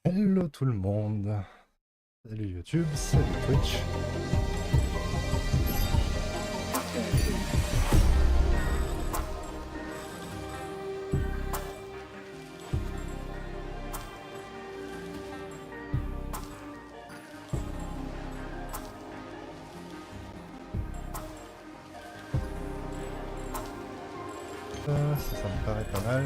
Hello tout le monde. Salut YouTube, salut Twitch. Ça me paraît pas mal.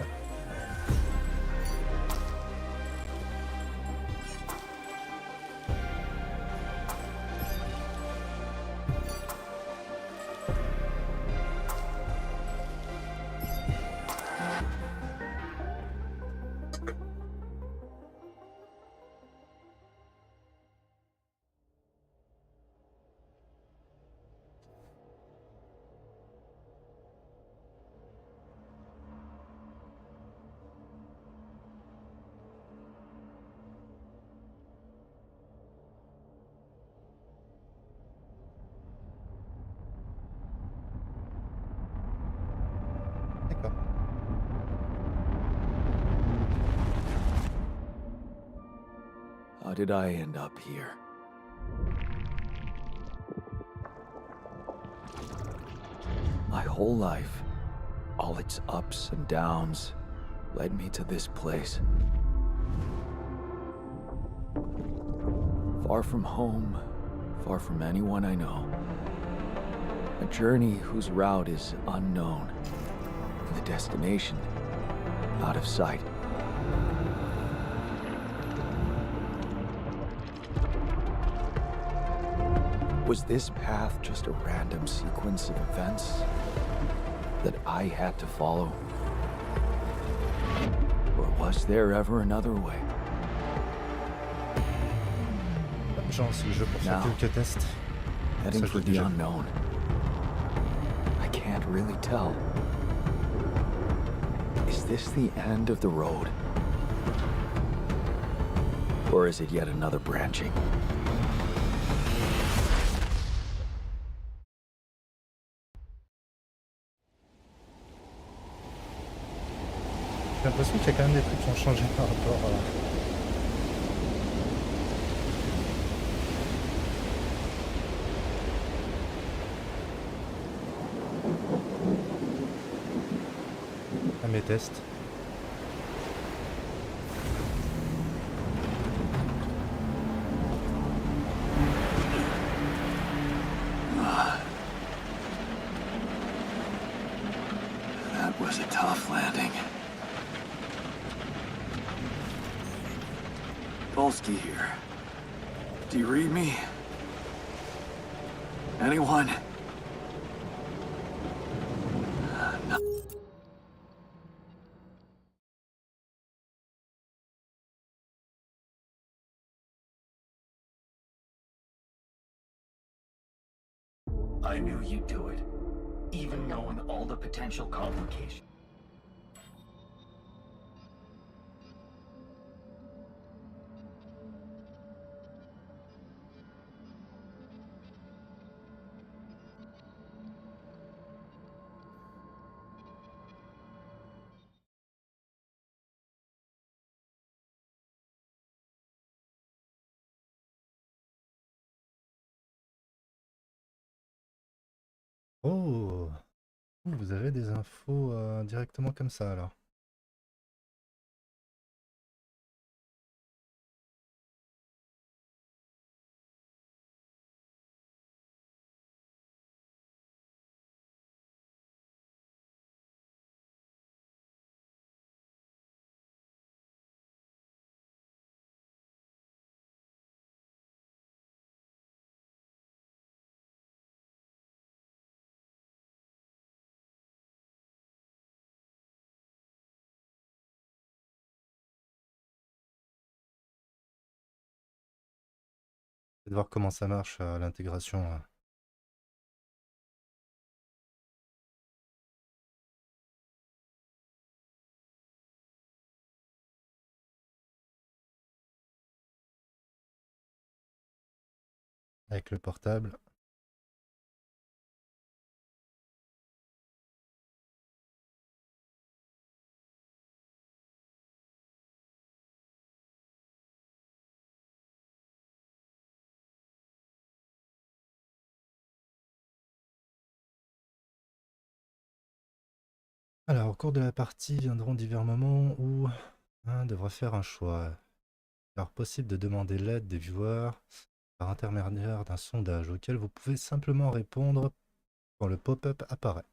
D'accord. How did I end up here? My whole life, all its ups and downs, led me to this place. Far from home, far from anyone I know. A journey whose route is unknown, and the destination out of sight. Was this path just a random sequence of events that I had to follow? Or was there ever another way? J'en suis le jeu pour faire Now, quelques tests. Heading Ça, for j'ai the déjà. unknown. I can't really tell. Is this the end of the road? Or is it yet another branching? J'ai l'impression qu'il y a quand même des trucs qui ont changé par rapport à mes tests. That was a tough landing. Polsky here. Do you read me? Anyone? No. I knew you'd do it, even knowing all the potential complications. Oh, vous avez des infos directement comme ça alors. De voir comment ça marche l'intégration. Avec le portable. Alors, au cours de la partie viendront divers moments où un devra faire un choix. Alors, possible de demander l'aide des viewers par intermédiaire d'un sondage auquel vous pouvez simplement répondre quand le pop-up apparaît.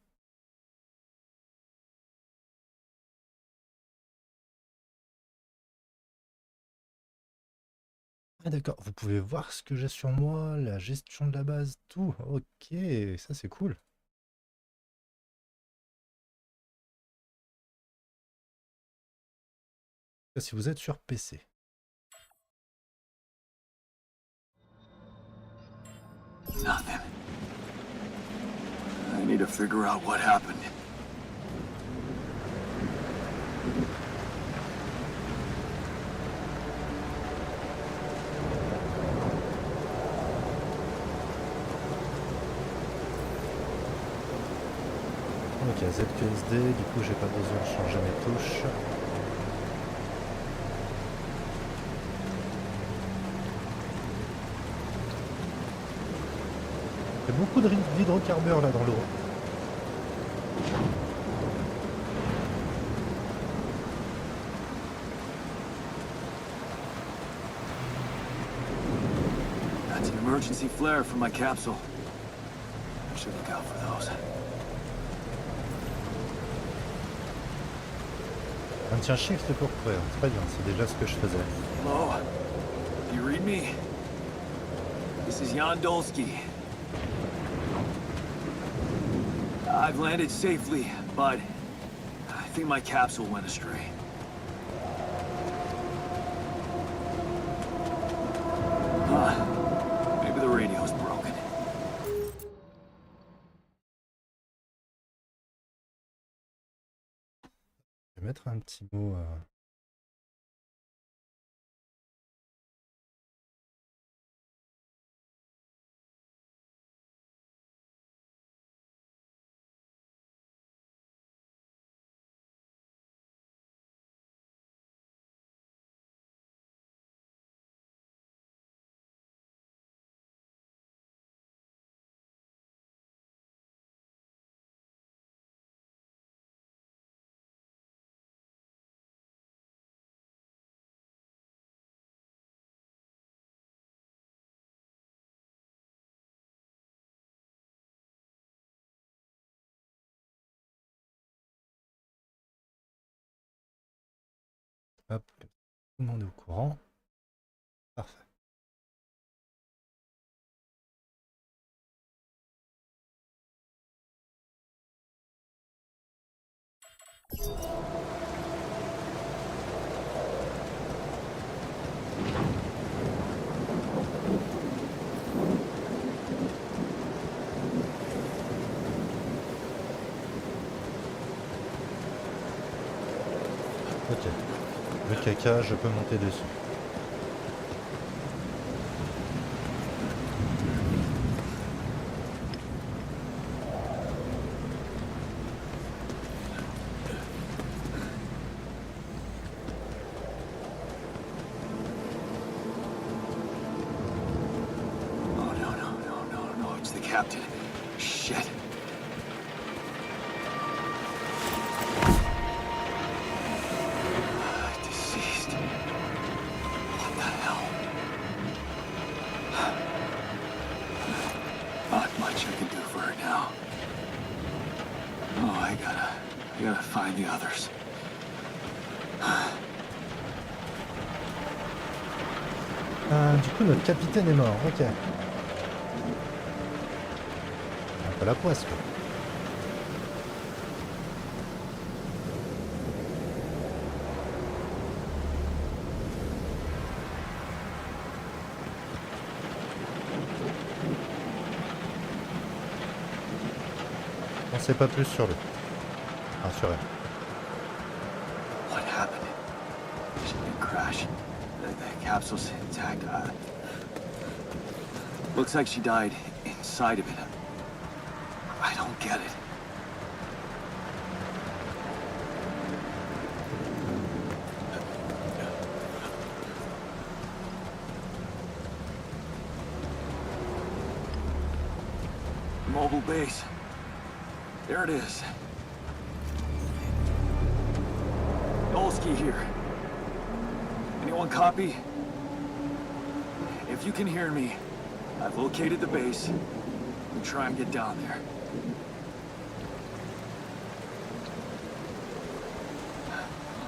Ah d'accord, vous pouvez voir ce que j'ai sur moi, la gestion de la base, tout. Ok, ça c'est cool. Ça, si vous êtes sur PC. Nothing. I need to figure out what happened. Ok, ZQSD, du coup j'ai pas besoin de changer mes touches. Il y a beaucoup d'hydrocarbures là dans l'eau. That's an emergency flare from my capsule. I should look out for those. Un tien shift pour courir, très bien, c'est déjà ce que je faisais. Hello? Do you read me? This is Jan Dolsky. I've landed safely, but I think my capsule went astray. Maybe the radio's broken. Je vais mettre un petit mot. Hop, tout le monde est au courant. Parfait. Ok. Le caca, je peux monter dessus. Oh, no, it's the captain. Shit. Deceased. What the hell? Not much I can do for her now. Oh, I gotta find the others. Du coup, notre capitaine est mort. Ok. Un peu la poisse, quoi. On sait pas plus sur lui. Enfin, sur elle. What happened? She didn't crash. The capsule's intact. Looks like she died inside of it. I don't get it. Mobile base. There it is. Olski here. Anyone copy? If you can hear me, I've located the base. We'll try and get down there.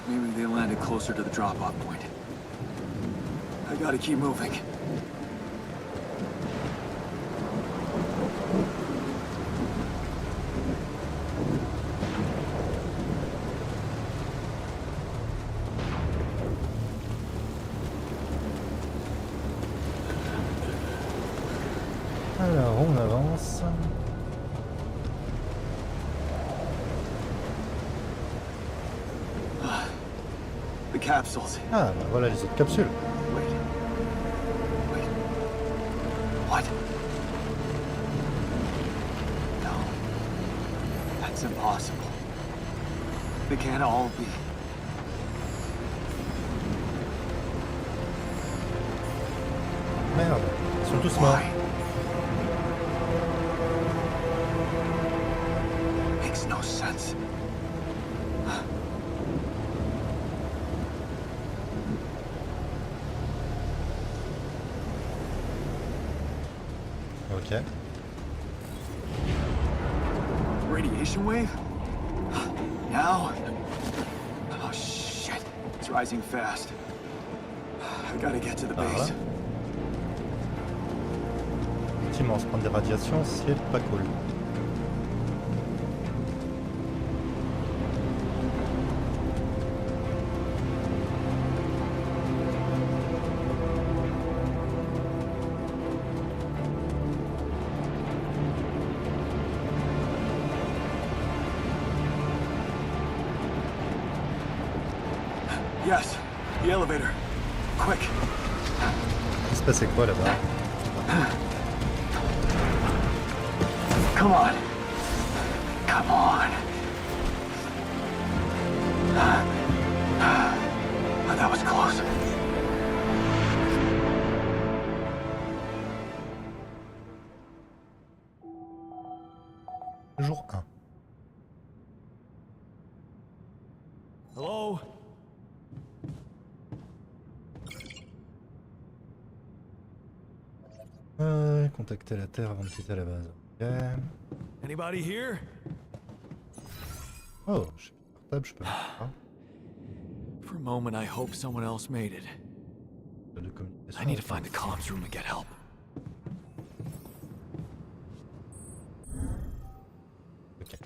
Maybe they landed closer to the drop-off point. I gotta keep moving. Alors, on avance. The capsules. Ah, bah voilà les autres capsules. Wait. Wait. What? No. That's impossible. They can't all be. Merde, ils sont tous morts. Why? Makes no sense. Ok. Radiation wave? Now? Oh shit. It's rising fast. I gotta get to the Ah, base. voilà. Effectivement, se prendre des radiations, c'est pas cool. Yes, the elevator. Quick. Il se passait quoi là-bas? Come on. Come on. Oh, that was close. Jour 1. Hello? Contacter la Terre avant de quitter la base. Ok. Anybody here? Oh, je suis portable, je peux mettre ça. For a moment, I hope someone else made it. De communication. I need to find the comms room and get help. Ok.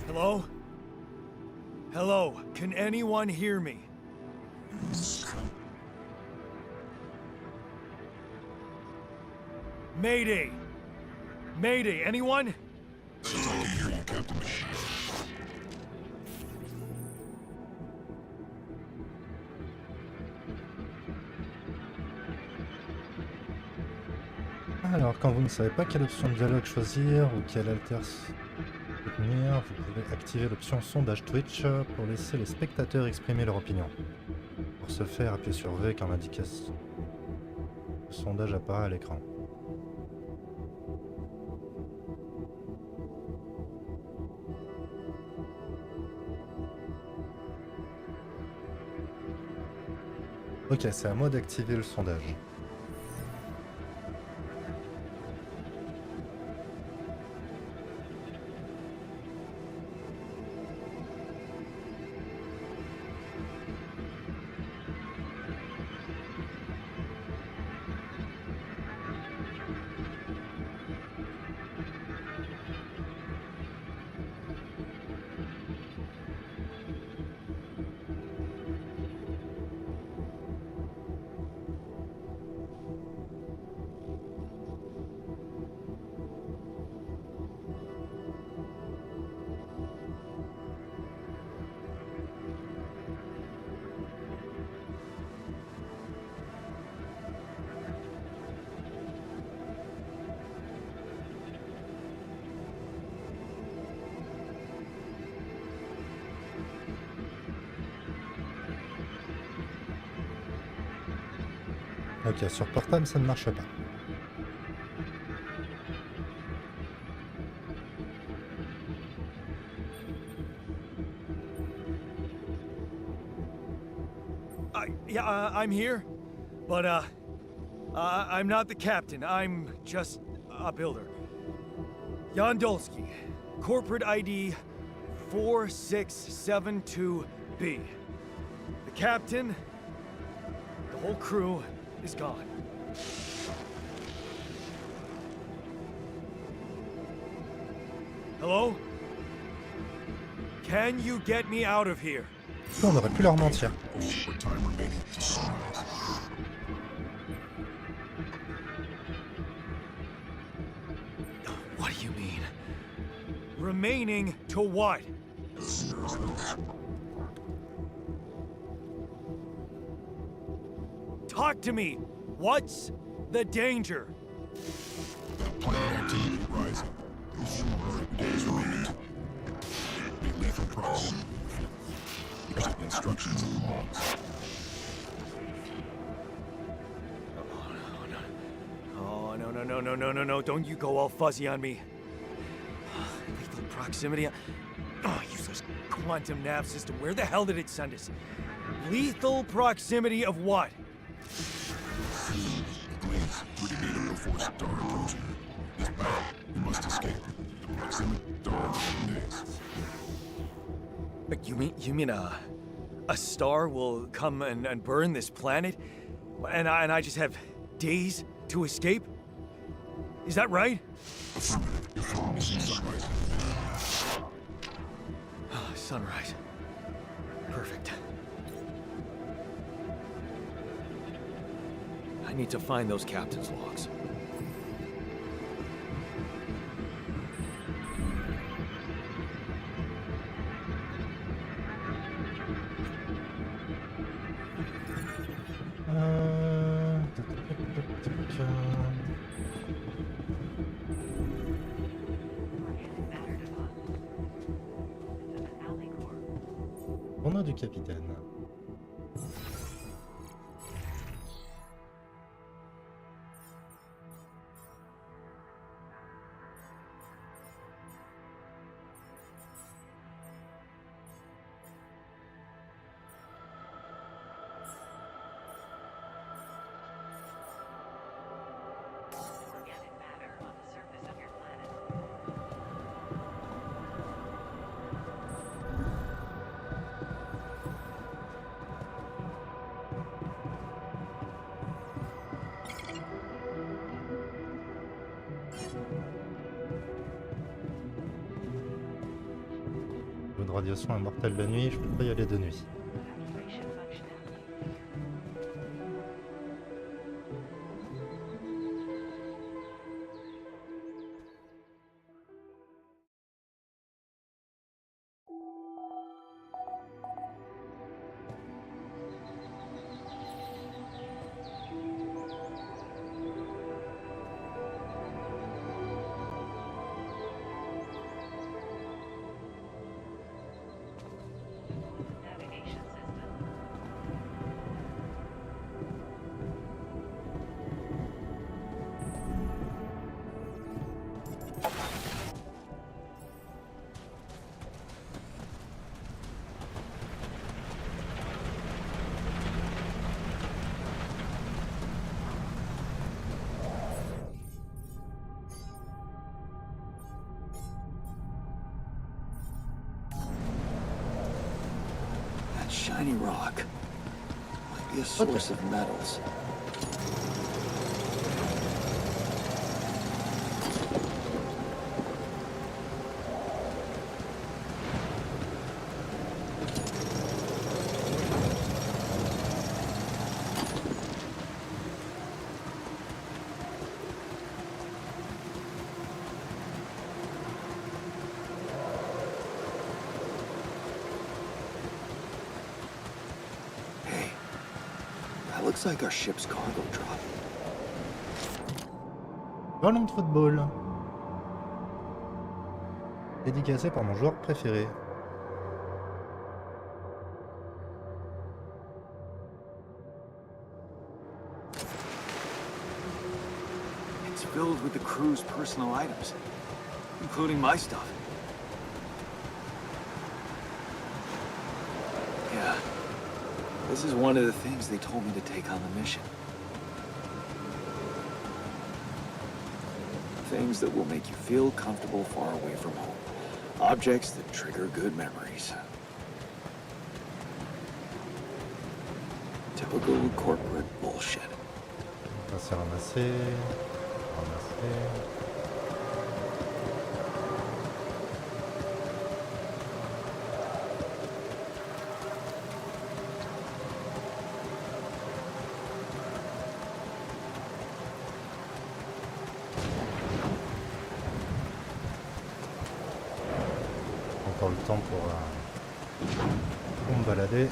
Hello? Hello? Can anyone hear me? Mayday! Mayday, anyone? Alors, quand vous ne savez pas quelle option de dialogue choisir ou quelle alter soutenir, vous pouvez activer l'option sondage Twitch pour laisser les spectateurs exprimer leur opinion. Pour ce faire, appuyez sur V quand l'indication le sondage apparaît à l'écran. Ok, c'est à moi d'activer le sondage. Ok, sur portable ça ne marche pas. I'm here, but I'm not the captain. I'm just a builder. Yondolski, corporate ID 4672B. The captain, the whole crew is gone. Hello? Can you get me out of here? On aurait pu leur mentir. What do you mean? Remaining to what? Talk to me! What's the danger? Planet activity rising. No fewer days remaining. Be lethal proximity. Instructions in the logs. Oh, no, don't you go all fuzzy on me. Lethal proximity. Oh, useless quantum nav system. Where the hell did it send us? Lethal proximity of what? Please, Brigadier before star approaching. This battle, we must escape. The proximity star in days. You mean a star will come and burn this planet? And I just have days to escape? Is that right? Affirmative. Your follow mission sunrise. Sunrise. Perfect. I need to find those captain's logs. On a du capitaine. Une radiation immortelle la nuit, je peux pas y aller de nuit. That shiny rock might be a source of metals. Looks like our ship's cargo drop. Ballon de football. Dédicacé par mon joueur préféré. It's filled with the crew's personal items, including my stuff. This is one of the things they told me to take on the mission. Things that will make you feel comfortable far away from home. Objects that trigger good memories. Typical corporate bullshit. On va se ramasser. Ramasser. Encore le temps pour me balader.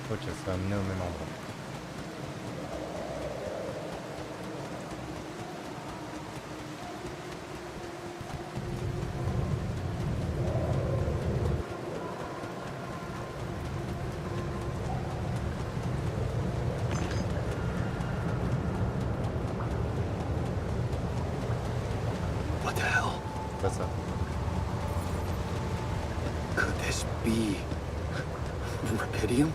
Ok, ça va amener au même endroit. What the hell? Pas ça. Could this be rubidium?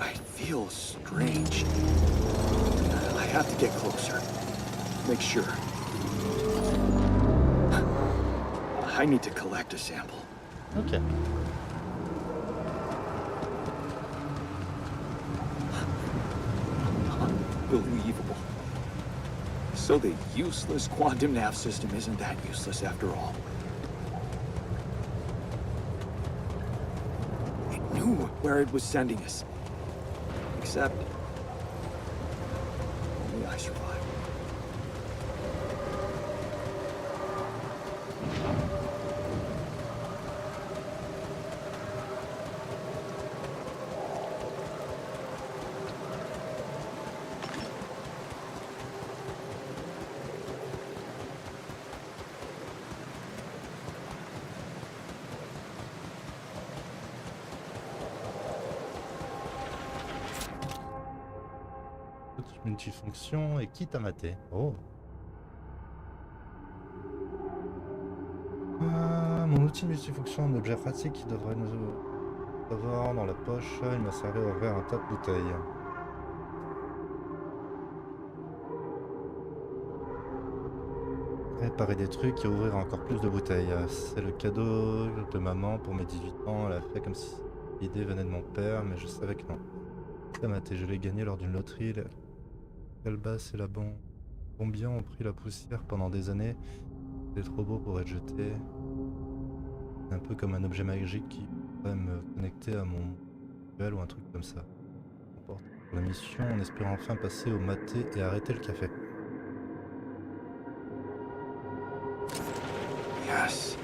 I feel strange. I have to get closer. Make sure. I need to collect a sample. Ok. Unbelievable. So the useless quantum nav system isn't that useless after all. It knew where it was sending us. Except... only I survived. Multifonction et quitte à mater. Oh. Mon outil multifonction, un objet pratique qui devrait nous avoir dans la poche. Il m'a servi à ouvrir un tas de bouteilles. Réparer des trucs et ouvrir encore plus de bouteilles. C'est le cadeau de maman pour mes 18 ans. Elle a fait comme si l'idée venait de mon père, mais je savais que non. Ça maté, je l'ai gagné lors d'une loterie. Calebasse et la Bombien ont pris la poussière pendant des années. C'est trop beau pour être jeté. C'est un peu comme un objet magique qui pourrait me connecter à mon duel ou un truc comme ça. Pour la mission, en espérant enfin passer au maté et arrêter le café. Yes.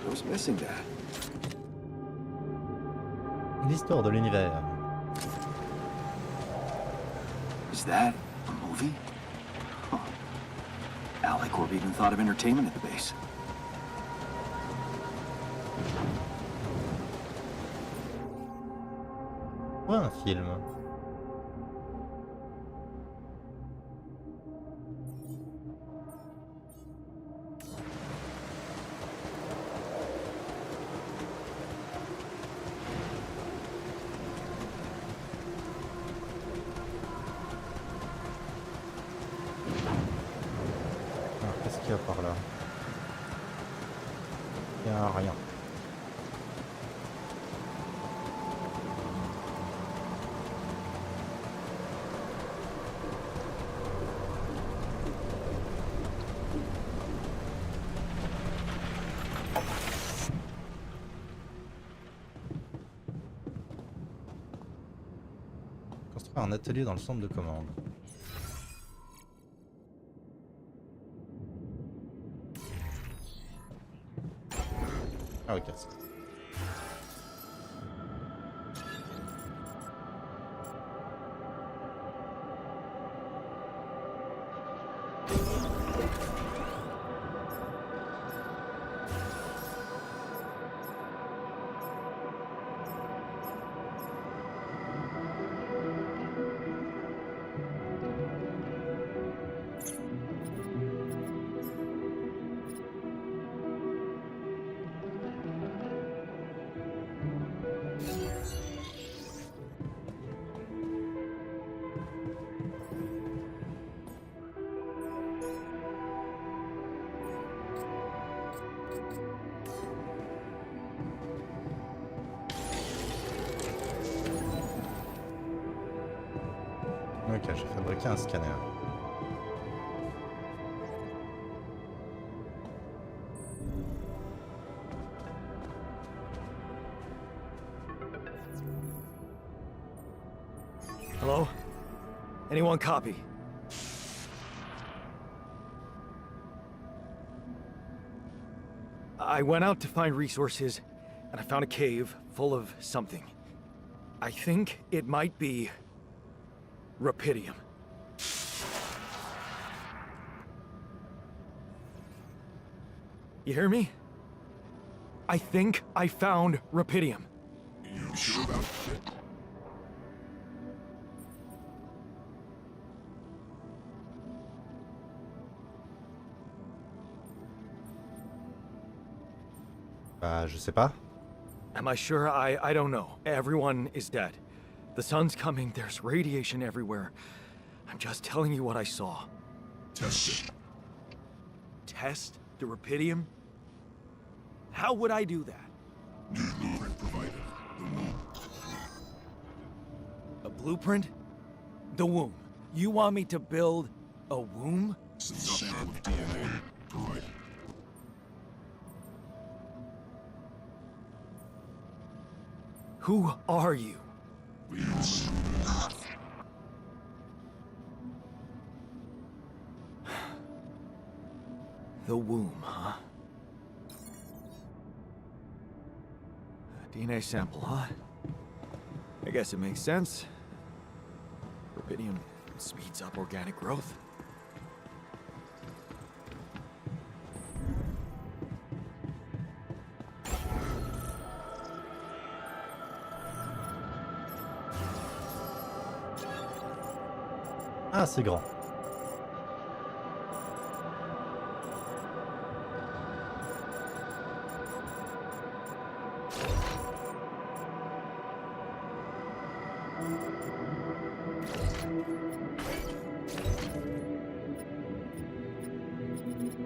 I was missing that. L'histoire de l'univers. Is that a movie? Huh. Alicorp even thought of entertainment at the base. Ouais, un film. rien. Construire un atelier dans le centre de commande. Ah ok. Ok, j'ai fabriqué un scanner. Hello? Anyone copy? I went out to find resources, and I found a cave full of something. I think it might be Rapidium. You hear me? I think I found Rapidium. You sure about that? Bah, je sais pas. Am I sure? I don't know. Everyone is dead. The sun's coming, there's radiation everywhere. I'm just telling you what I saw. Test it. Test the Rapidium? How would I do that? New blueprint provided. The womb. A blueprint? The womb. You want me to build a womb? Sample of DNA provided. Who are you? We use The womb, huh? A DNA sample, huh? I guess it makes sense. Rapidium speeds up organic growth. Ah, c'est grand.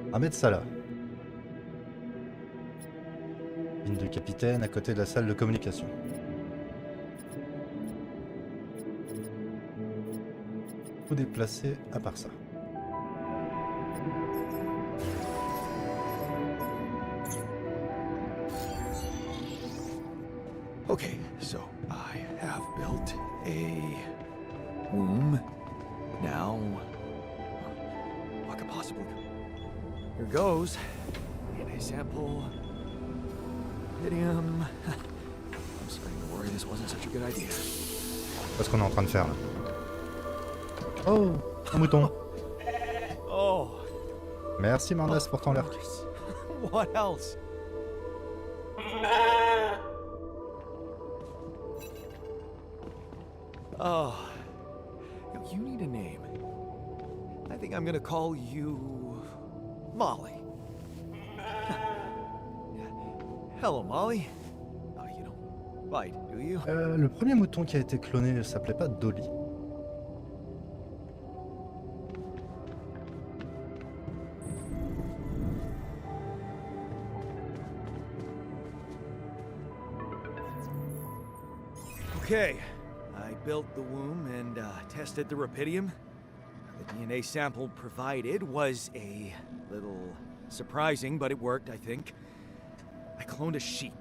On va mettre ça là. Ligne de capitaine à côté de la salle de communication. Tout déplacer à part ça. Okay, so I have built a womb. Now, what could possibly go? Here goes. DNA sample. Rapidium. I'm starting to worry this wasn't such a good idea. C'est ce qu'on est en train de faire là. Oh, un mouton. Oh, Merci Marnas pour ton lurk. what else? Oh, you need a name. I think I'm gonna call you Molly. Hello, Molly. Oh, you don't bite, do you? Le premier mouton qui a été cloné s'appelait pas Dolly. Okay, I built the womb and tested the rapidium. The DNA sample provided was a little surprising, but it worked, I think. I cloned a sheep.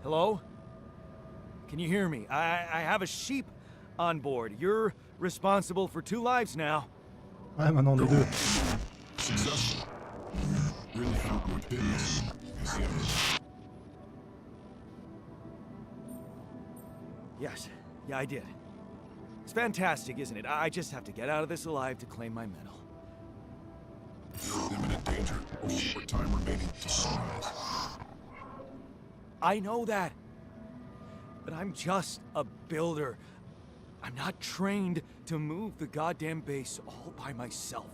Hello? Can you hear me? I have a sheep on board. You're responsible for 2 lives now. Ouais, maintenant des deux. Successful. Really found what did this. Is it? Yes. Yeah, I did. It's fantastic, isn't it? I just have to get out of this alive to claim my medal. You're in imminent danger. Only more time remaining to sunrise. I know that. But I'm just a builder. I'm not trained to move the goddamn base all by myself.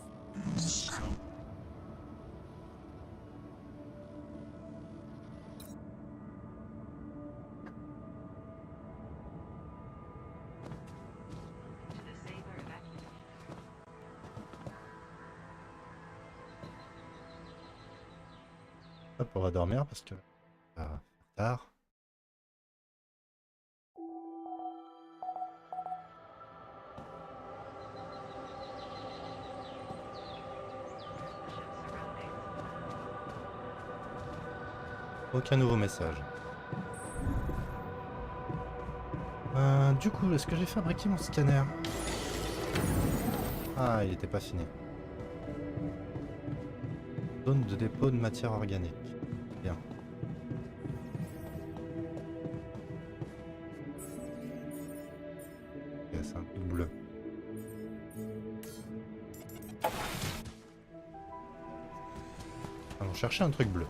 Hop, on va dormir parce que ça va faire tard. Aucun nouveau message. Du coup, est-ce que j'ai fabriqué mon scanner? Ah, il était pas fini. Zone de dépôt de matière organique. Bien. Ok, c'est un truc bleu. Allons chercher un truc bleu.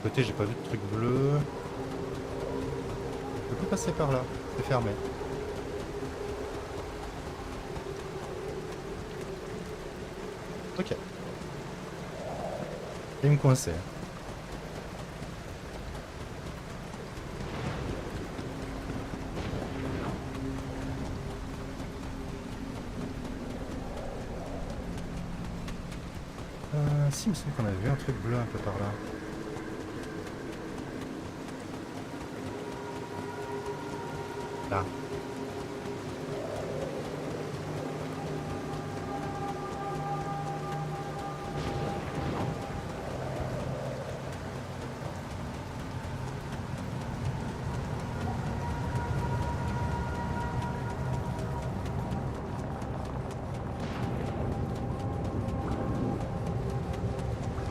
Côté, j'ai pas vu de truc bleu. Je peux plus passer par là, c'est fermé. Ok. Il me coinçait. Si, il me semble qu'on avait vu un truc bleu un peu par là. Là.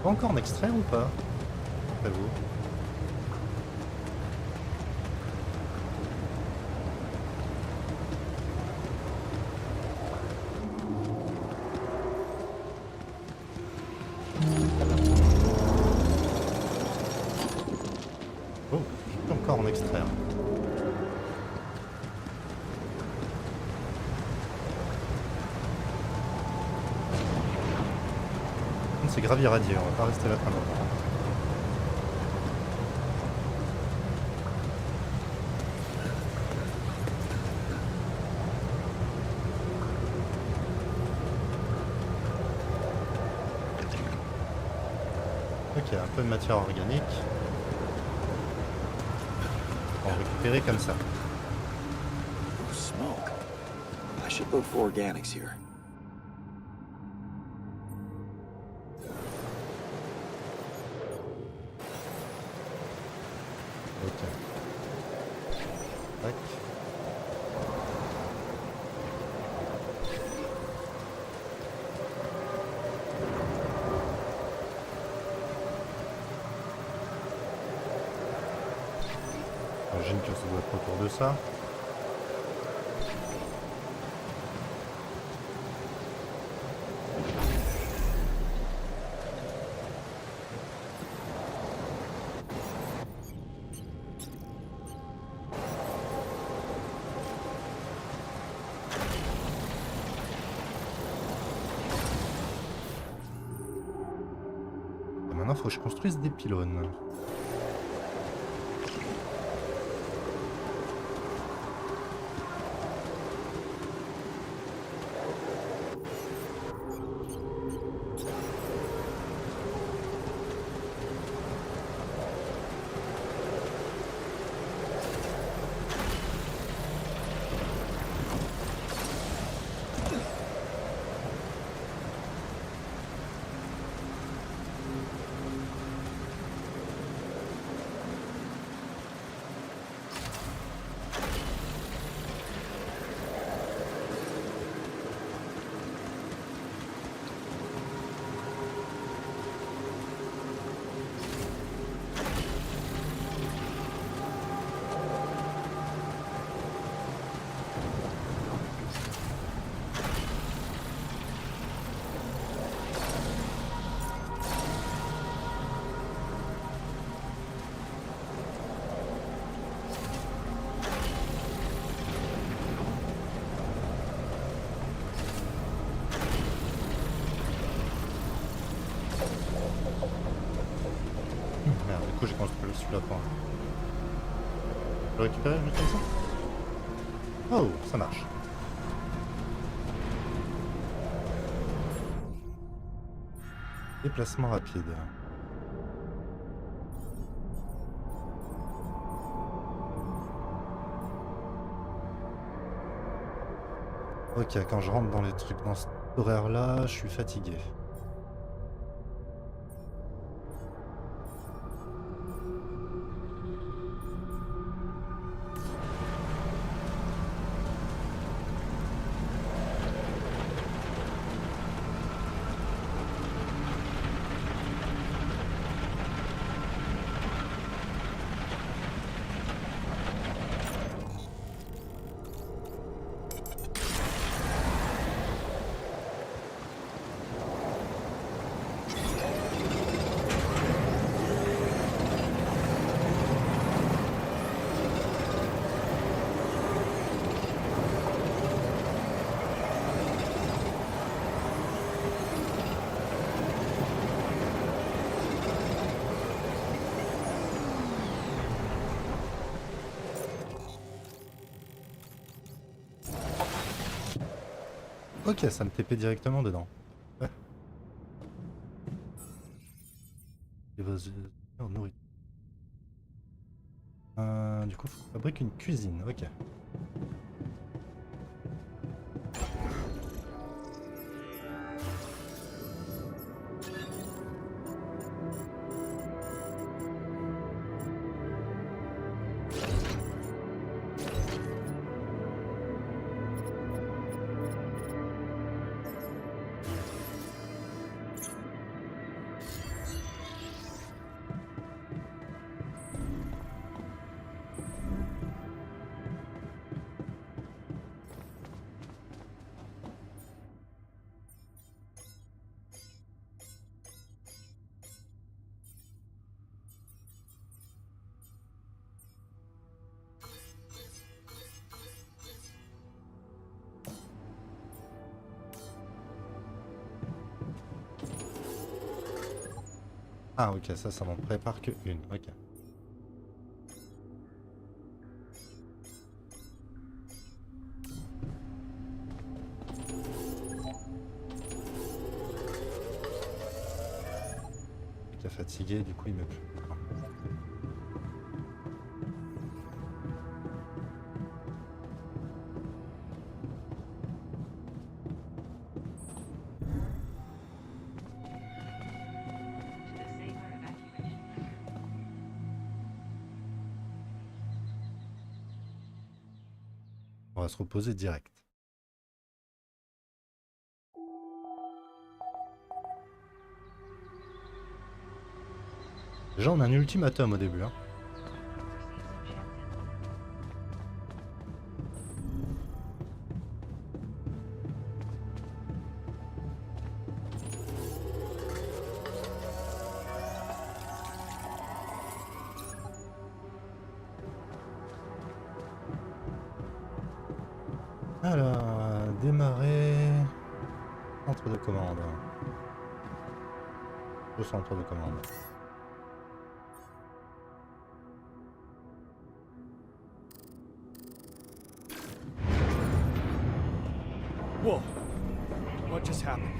Pas encore en extraire ou pas? À vous. Oh, je peux encore en extraire. C'est grave irradié, on va pas rester là très longtemps. Ok, un peu de matière organique. On va récupérer comme ça. Oh, smoke. I should look for organics here. Ok. Tac. J'imagine que ça doit être autour de ça. maintenant, faut que je construise des pylônes. Merde, du coup j'ai construit celui-là pour... Je peux récupérer juste comme ça? Oh, ça marche. Déplacement rapide. Ok, quand je rentre dans les trucs dans cet horaire-là, je suis fatigué. Ok, ça me TP directement dedans. Ouais. Et vos nourriture. Du coup, faut fabrique une cuisine. Ok. Ah ok, ça m'en prépare que une. Ok. Il est fatigué, du coup il me... On va se reposer direct. Déjà on a un ultimatum au début. Hein. Alors, démarrer... Centre de commande. au centre de commande. Whoa. What just happened?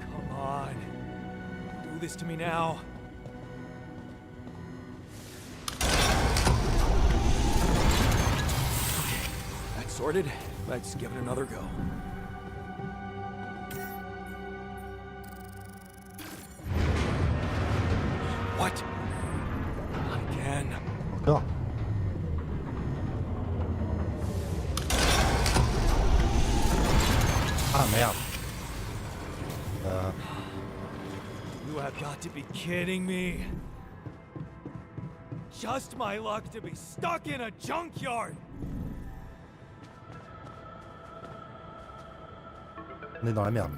Come on. Do this to me now. Okay, that's sorted. Let's give it another go. What? Not again. Encore? Ah merde. You have got to be kidding me. Just my luck to be stuck in a junkyard. On est dans la merde.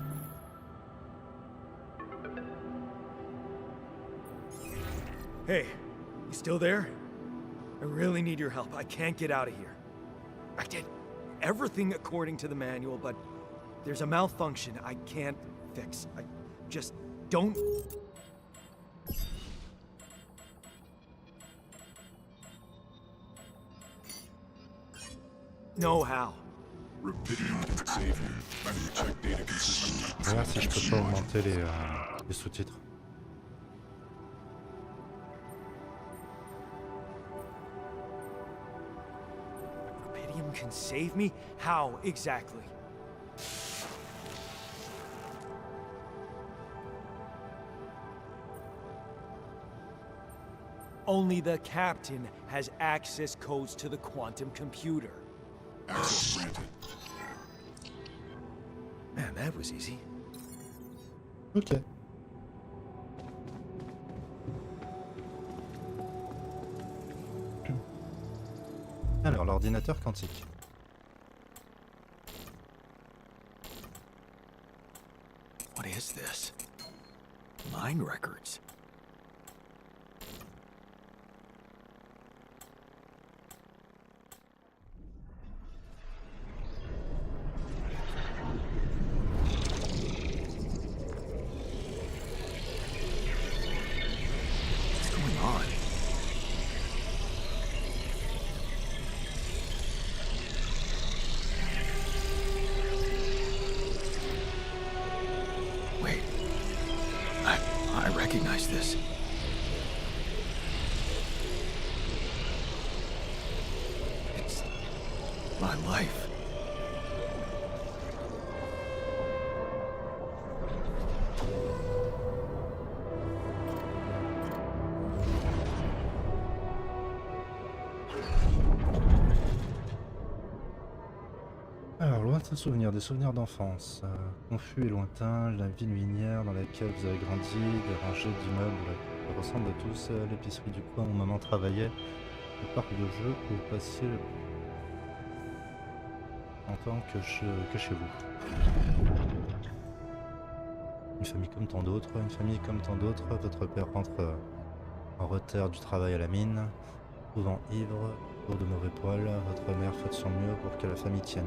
Hey, you still there? I really need your help. I can't get out of here. I did everything according to the manual, but there's a malfunction I can't fix. I just don't... know how. Rapidium can save you. I need to check data consistently. Je vais voir si je peux pas augmenter les sous-titres. Rapidium can save me? How exactly? Only the captain has access codes to the quantum computer. Access granted. Man, that was easy. Ok. Alors, l'ordinateur quantique. What is this? Mine records. What's going on? Wait. I recognize this. It's my life. Alors, lointain souvenir, des souvenirs d'enfance. Confus et lointain, la ville minière dans laquelle vous avez grandi, des rangées d'immeubles qui ressemblent à tous, l'épicerie du coin où maman travaillait, le parc de jeux où vous passiez en tant que chez vous. Une famille comme tant d'autres, votre père rentre en retard du travail à la mine, souvent ivre, lourd de mauvais poils, votre mère fait de son mieux pour que la famille tienne.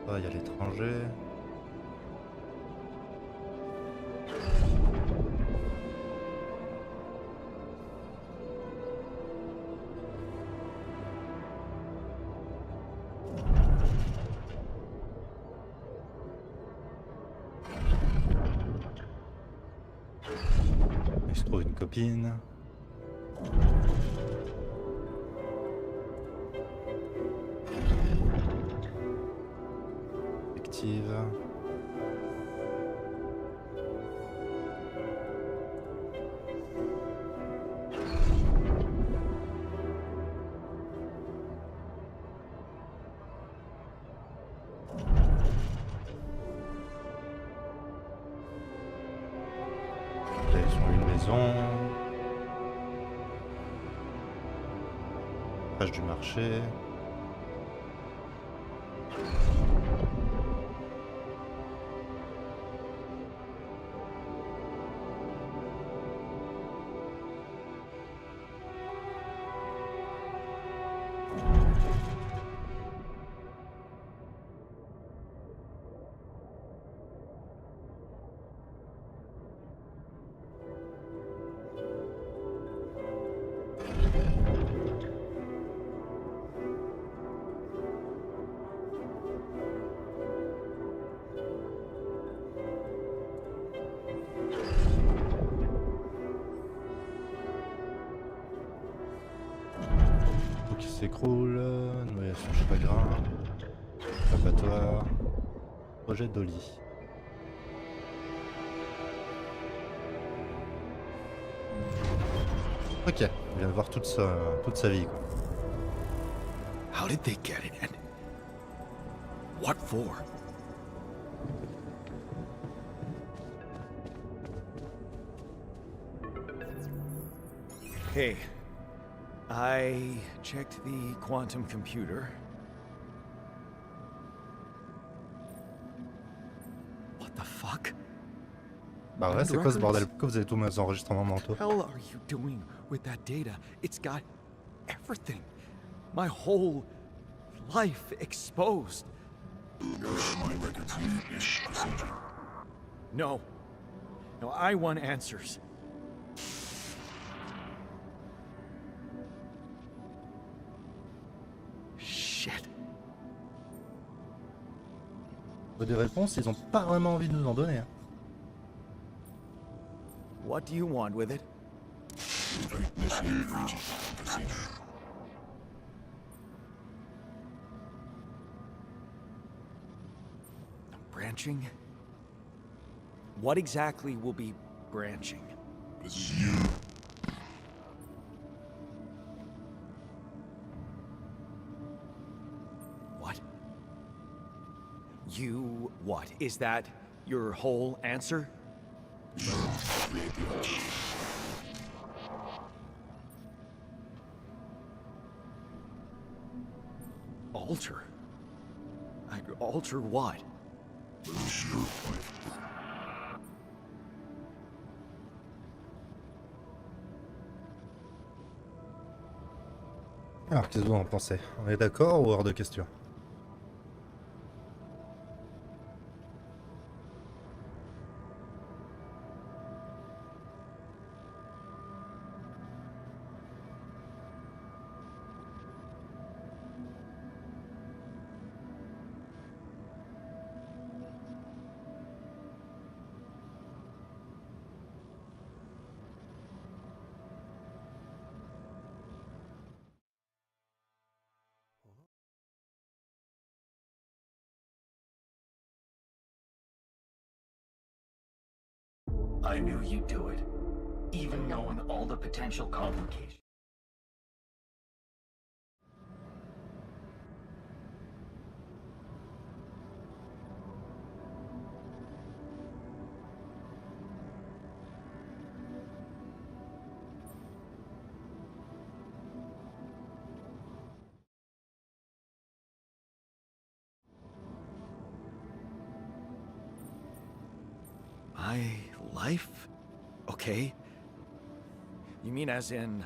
Travail à l'étranger. retrouve une copine. Active. Direction une maison. Page du marché. Tout qui s'écroule. Noyé son chagrin. Abattoir. Projet d'Oli. Ok, on vient de voir toute sa vie, quoi. How did they get it in? What for? Okay. I checked the quantum computer. What the fuck? Bah ouais, c'est quoi ce bordel? Pourquoi vous avez tous mes enregistrements mentaux? What the hell are you doing with that data? It's got everything. My whole life exposed. My records need this procedure. No. No, I want answers. Shit. Des réponses, ils ont pas vraiment envie de nous en donner. Hein. What do you want with it? Initiate breaching procedure. Branching? What exactly will be branching? This is you. What? You what? Is that your whole answer? Create the altar. Alter? Alter what? Lose your life. Alors, qu'est-ce que vous en pensez? On est d'accord ou hors de question? I knew you'd do it, even knowing all the potential complications. My life? Okay. You mean as in...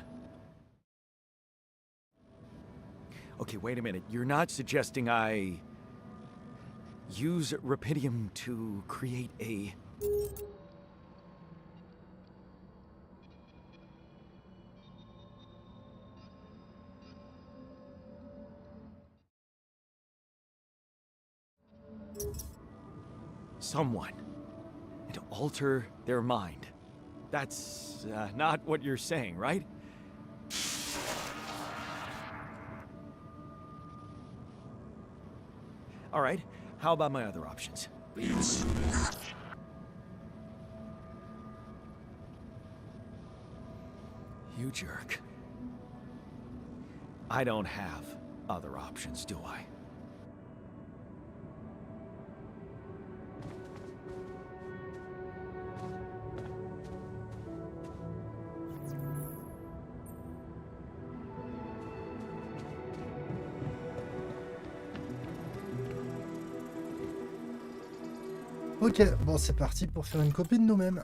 Okay, wait a minute. You're not suggesting I... use Rapidium to create a... someone, and to alter their mind. That's not what you're saying, right? All right, how about my other options? You jerk. I don't have other options, do I? Ok, bon c'est parti pour faire une copie de nous-mêmes.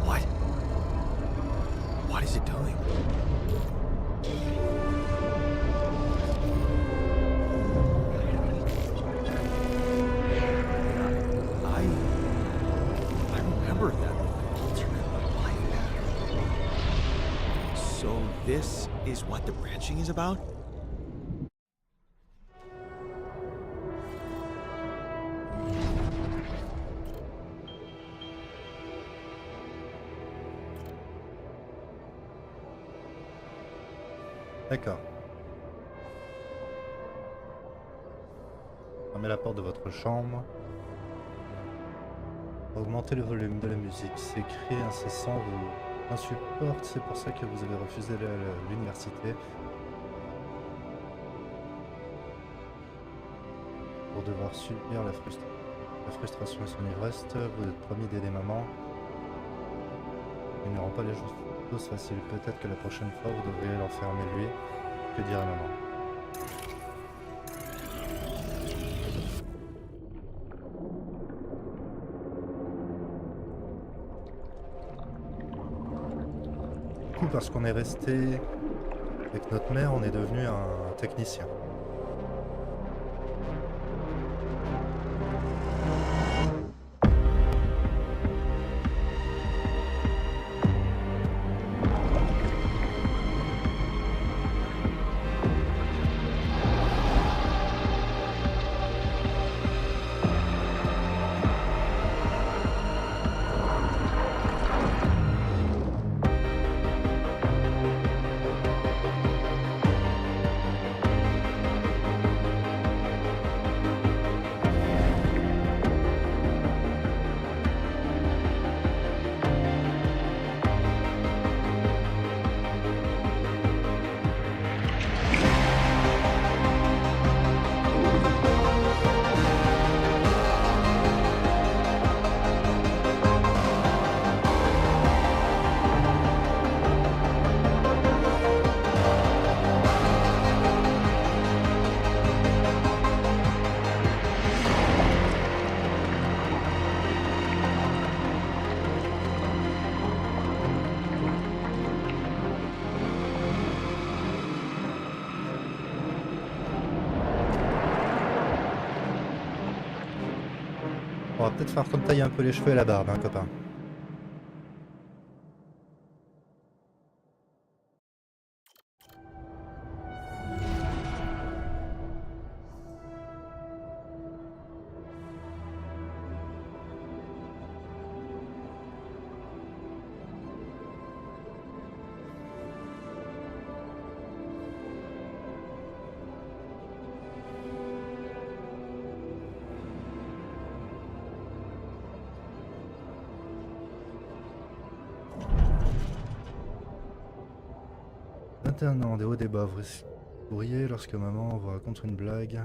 What? What is it doing? I remember that alternate life pattern. So this is what the branching is about? D'accord. Fermez la porte de votre chambre. Augmentez le volume de la musique. Ces cris incessants vous insupportent. C'est pour ça que vous avez refusé l'université. Pour devoir subir la frustration et son ivresse, vous êtes promis d'aider maman. Il ne rend pas les choses faciles. Peut-être que la prochaine fois, vous devriez l'enfermer lui. Que dirait maman? Du coup, parce qu'on est resté avec notre mère, on est devenu un technicien. On va peut-être faire comme tailler un peu les cheveux et la barbe, hein, copain. Maintenant, des hauts des bas, vous souriez lorsque maman vous raconte une blague.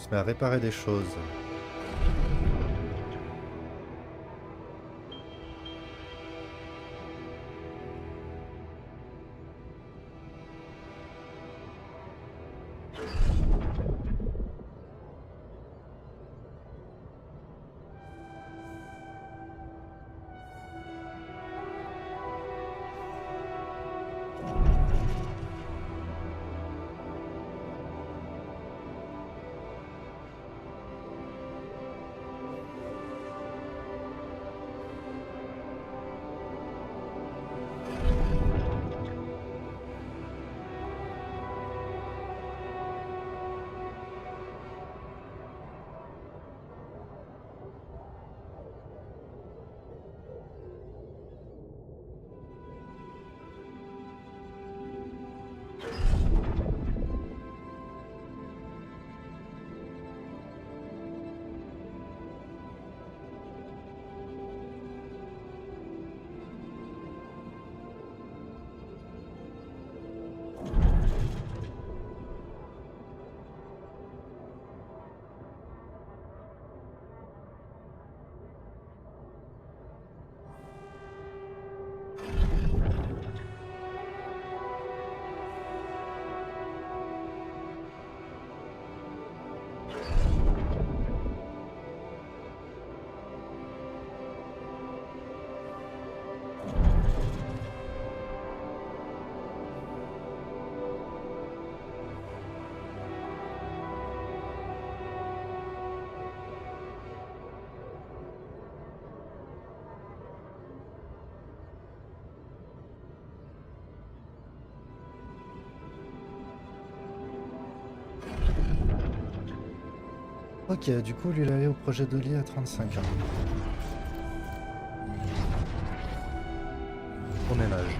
se met à réparer des choses. Ok, du coup, lui, il est allé au projet de lit à 35 ans. Au ménage.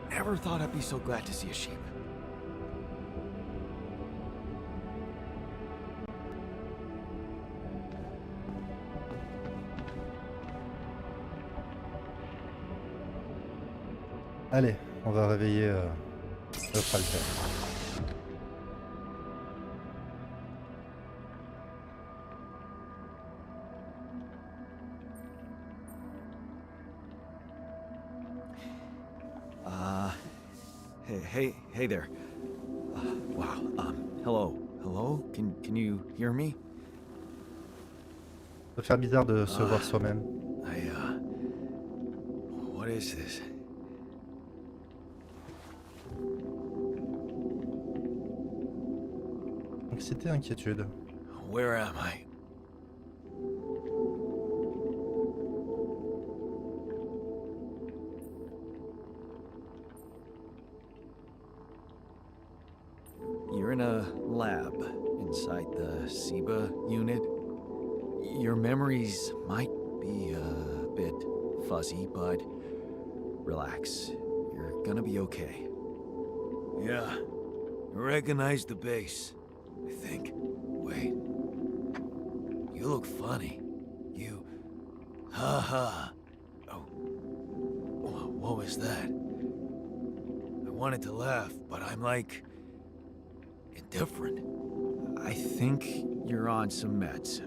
Never thought I'd be so glad to see a sheep. Allez, on va réveiller le Falter. Hey there. Wow. Hello. Hello? Can you hear me? Ça peut faire bizarre de se voir soi-même. What is this? Anxiété, inquiétude. Where am I? You're in a lab inside the SIBA unit. Your memories might be a bit fuzzy, but relax. You're gonna be okay. Yeah, I recognize the base, I think. Wait. You look funny. You... Ha. Oh. What was that? I wanted to laugh, but I'm like... indifferent. I think you're on some meds.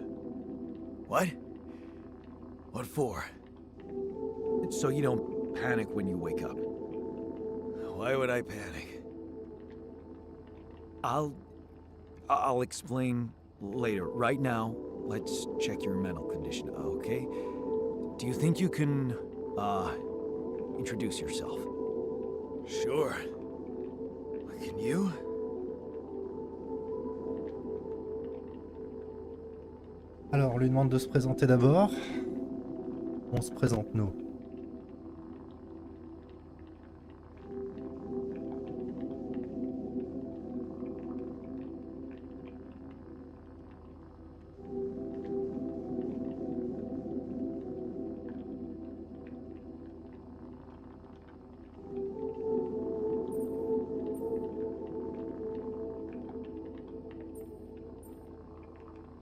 What? What for? So you don't panic when you wake up. Why would I panic? I'll explain later. Right now, let's check your mental condition, okay? Do you think you can, introduce yourself? Sure. Can you? Alors, on lui demande de se présenter d'abord. On se présente, nous.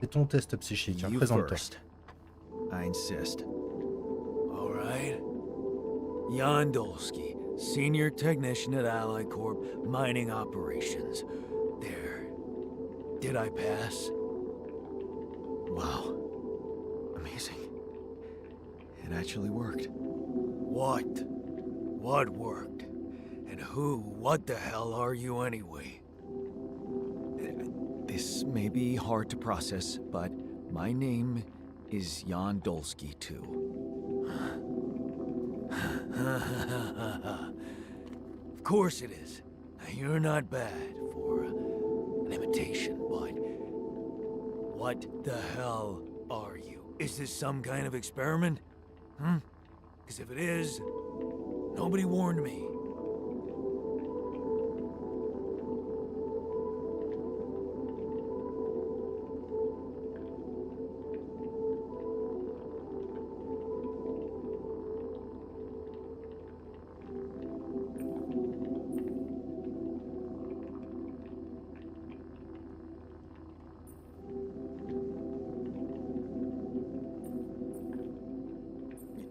C'est ton test psychique, hein. You Présente-toi. first. I insist. All right. Jan Dolsky, Senior Technician at Ally Corp, Mining Operations. There. Did I pass? Wow. Amazing. It actually worked. What? What worked? And what the hell are you anyway? This may be hard to process, but my name is Jan Dolsky, too. Of course it is. Now, you're not bad for an imitation, but what the hell are you? Is this some kind of experiment? Because if it is, nobody warned me.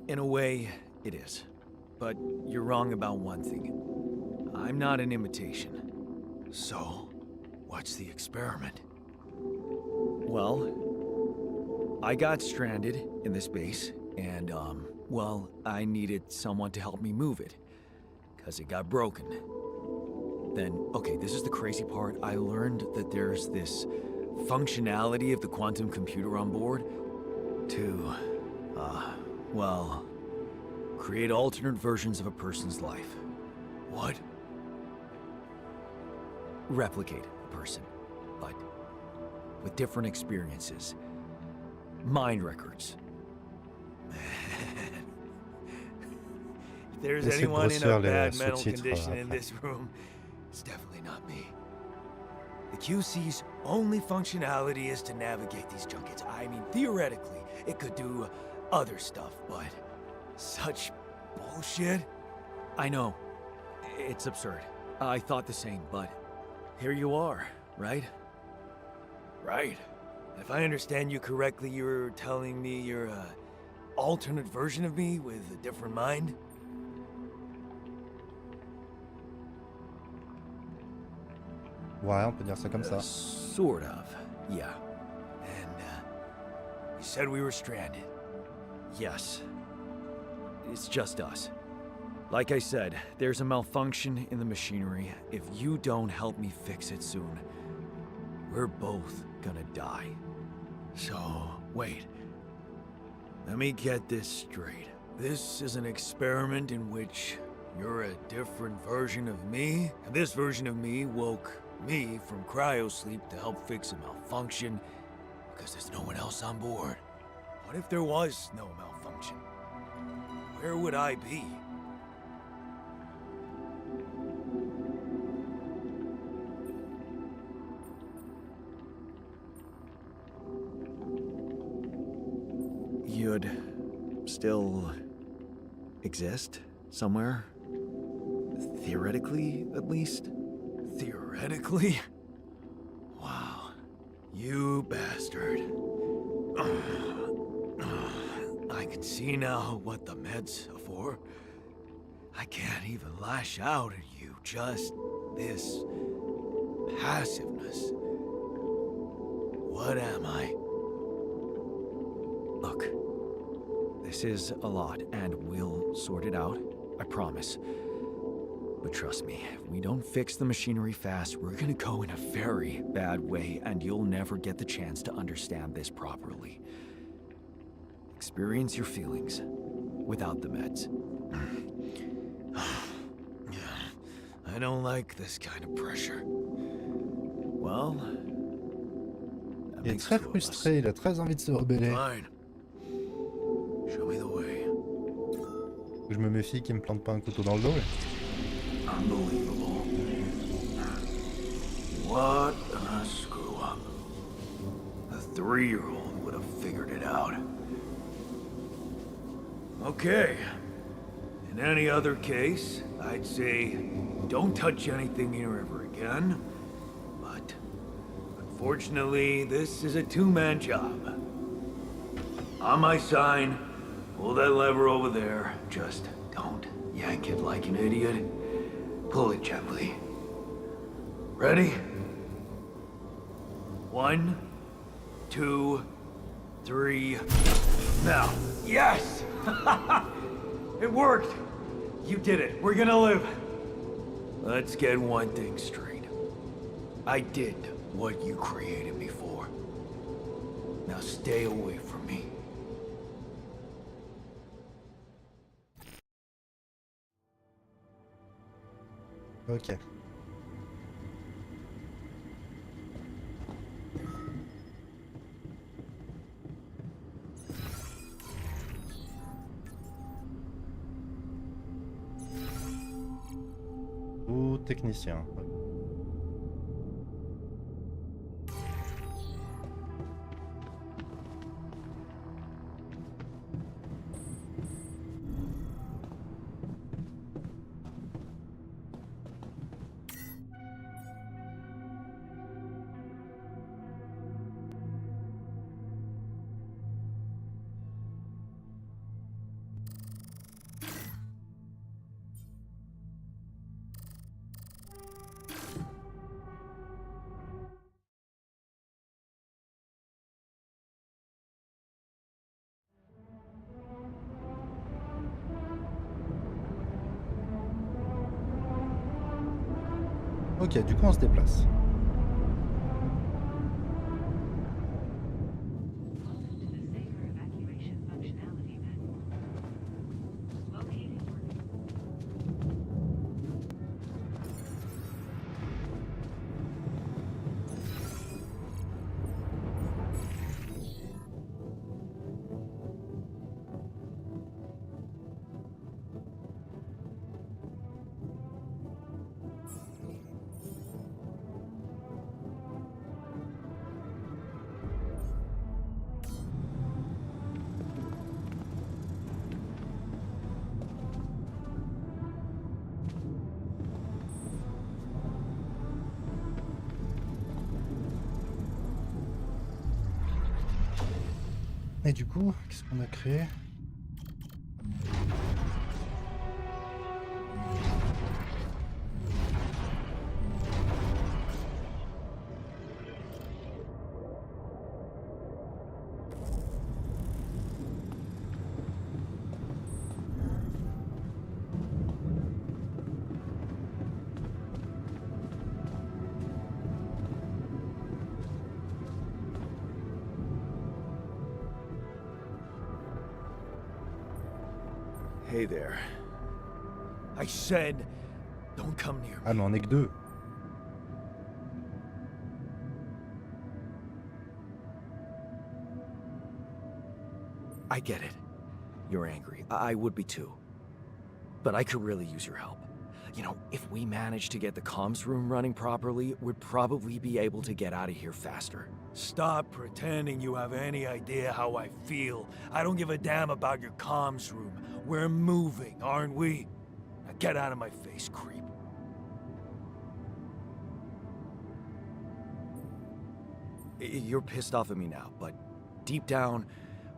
In a way, it is. But you're wrong about one thing. I'm not an imitation. So, what's the experiment? Well, I got stranded in this base, and, well, I needed someone to help me move it. 'Cause it got broken. Then, okay, this is the crazy part. I learned that there's this functionality of the quantum computer on board to, well, create alternate versions of a person's life. What? Replicate a person, but with different experiences. Mind records. Man. If there's Laissez anyone in a grossir les bad mental sous-titres condition in après. this room, it's definitely not me. The QC's only functionality is to navigate these junkets. I mean, theoretically, it could do other stuff, but such bullshit? I know. It's absurd. I thought the same, but here you are, right? Right. If I understand you correctly, you're telling me you're a alternate version of me with a different mind? Ouais, on peut dire ça comme ça. Sort of, yeah. And, you said we were stranded. Yes. It's just us. Like I said, there's a malfunction in the machinery. If you don't help me fix it soon, we're both gonna die. So, wait. Let me get this straight. This is an experiment in which you're a different version of me, and this version of me woke me from cryosleep to help fix a malfunction because there's no one else on board. What if there was no malfunction? Where would I be? You'd still exist somewhere? Theoretically, at least? Theoretically? Wow. You bastard. I can see now what the meds are for. I can't even lash out at you, just this passiveness. What am I? Look, this is a lot, and we'll sort it out, I promise. But trust me, if we don't fix the machinery fast, we're gonna go in a very bad way, and you'll never get the chance to understand this properly. Experience your feelings without the meds. I don't like this kind of pressure. Well, that Il est makes très two of us. frustré, il a très envie de se rebeller. Fine. Show me the way. Je me méfie qu'il me plante pas un couteau dans le dos. Unbelievable. What a screw up. A 3-year-old would have figured it out. Okay. In any other case, I'd say don't touch anything here ever again. But unfortunately, this is a two-man job. On my sign, pull that lever over there. Just don't yank it like an idiot. Pull it gently. Ready? 1, 2, 3. Now. Yes! It worked! You did it. We're gonna live. Let's get one thing straight. I did what you created me for. Now stay away from me. Ok. Ou technicien. Ok, du coup on se déplace. Et du coup, qu'est-ce qu'on a créé? Hey there. I said, don't come near me. Ah mais on est que deux. I get it. You're angry. I would be too. But I could really use your help. You know, if we manage to get the comms room running properly, we'd probably be able to get out of here faster. Stop pretending you have any idea how I feel. I don't give a damn about your comms room. We're moving, aren't we? Now get out of my face, creep. You're pissed off at me now, but deep down,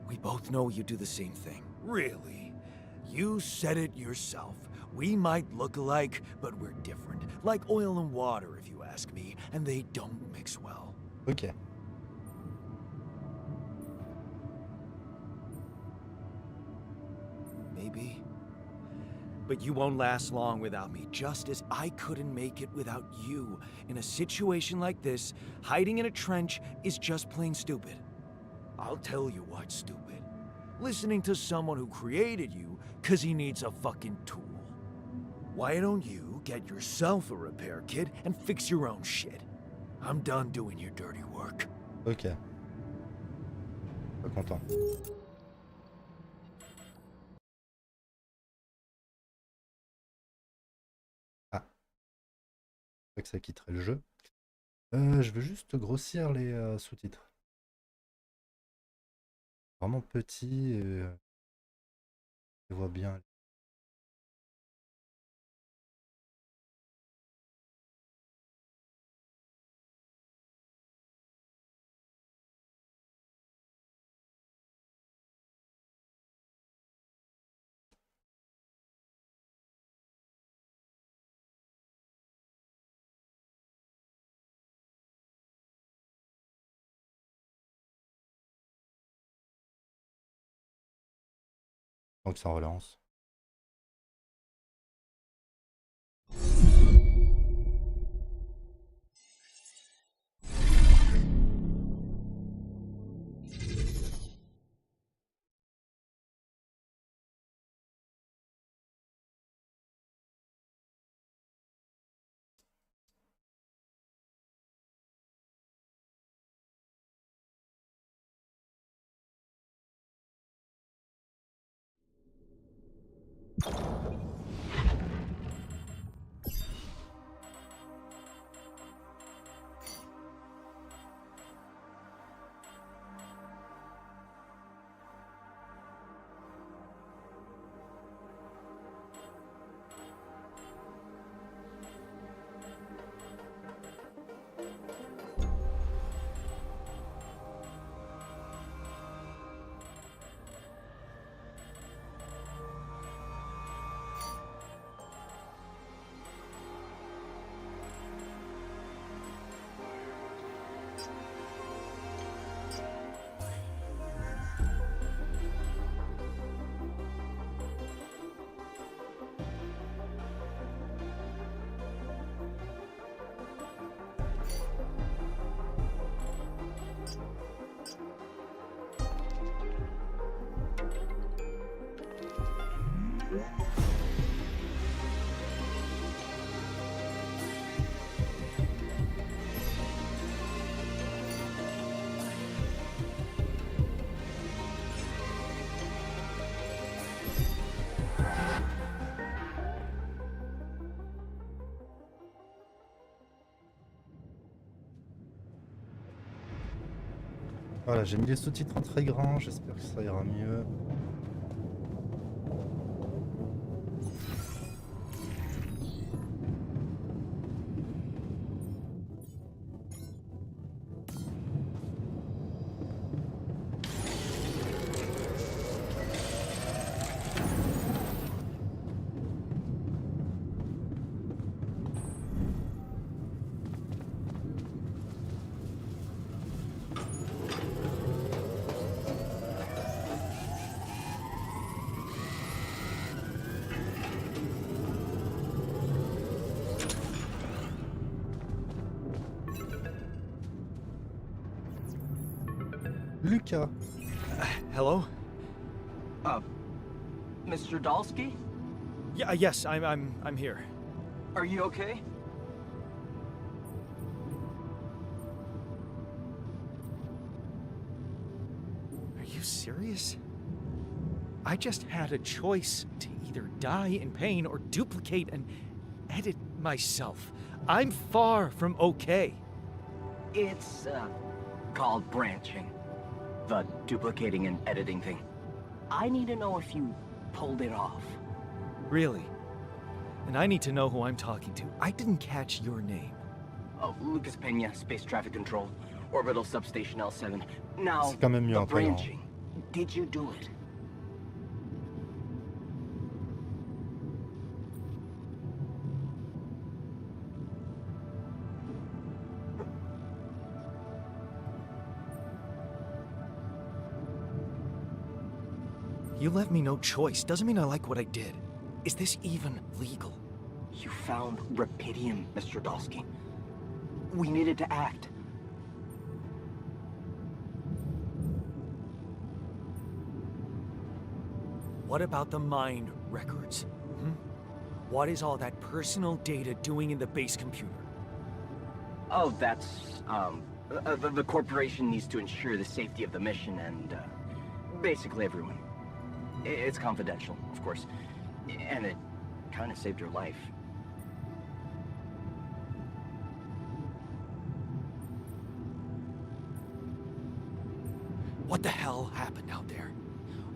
we both know you do the same thing. Really? You said it yourself. We might look alike, but we're different. Like oil and water, if you ask me, and they don't mix well. Ok. Maybe. But you won't last long without me, just as I couldn't make it without you. In a situation like this, hiding in a trench is just plain stupid. I'll tell you what's stupid. Listening to someone who created you because he needs a fucking tool. Why don't you get yourself a repair kit and fix your own shit? I'm done doing your dirty work. Ok. Pas content. Ah. Je crois que ça quitterait le jeu. Je veux juste grossir les sous-titres. Vraiment petit et je vois bien. Donc ça relance. Voilà, j'ai mis les sous-titres en très grand, j'espère que ça ira mieux. Lucas. Hello? Mr. Dalsky? Yeah, yes, I'm here. Are you okay? Are you serious? I just had a choice to either die in pain or duplicate and edit myself. I'm far from okay. It's, called branching. The duplicating and editing thing. I need to know if you pulled it off. Really? And I need to know who I'm talking to. I didn't catch your name. Oh, Lucas Peña, Space Traffic Control, Orbital Substation L7. Now, C'est quand même mieux the en très grand. branching. Did you do it? You left me no choice. Doesn't mean I like what I did. Is this even legal? You found Rapidium, Mr. Dalsky. We needed to act. What about the mind records? What is all that personal data doing in the base computer? Oh, that's, the corporation needs to ensure the safety of the mission and, basically everyone. It's confidential, of course. And it kind of saved your life. What the hell happened out there?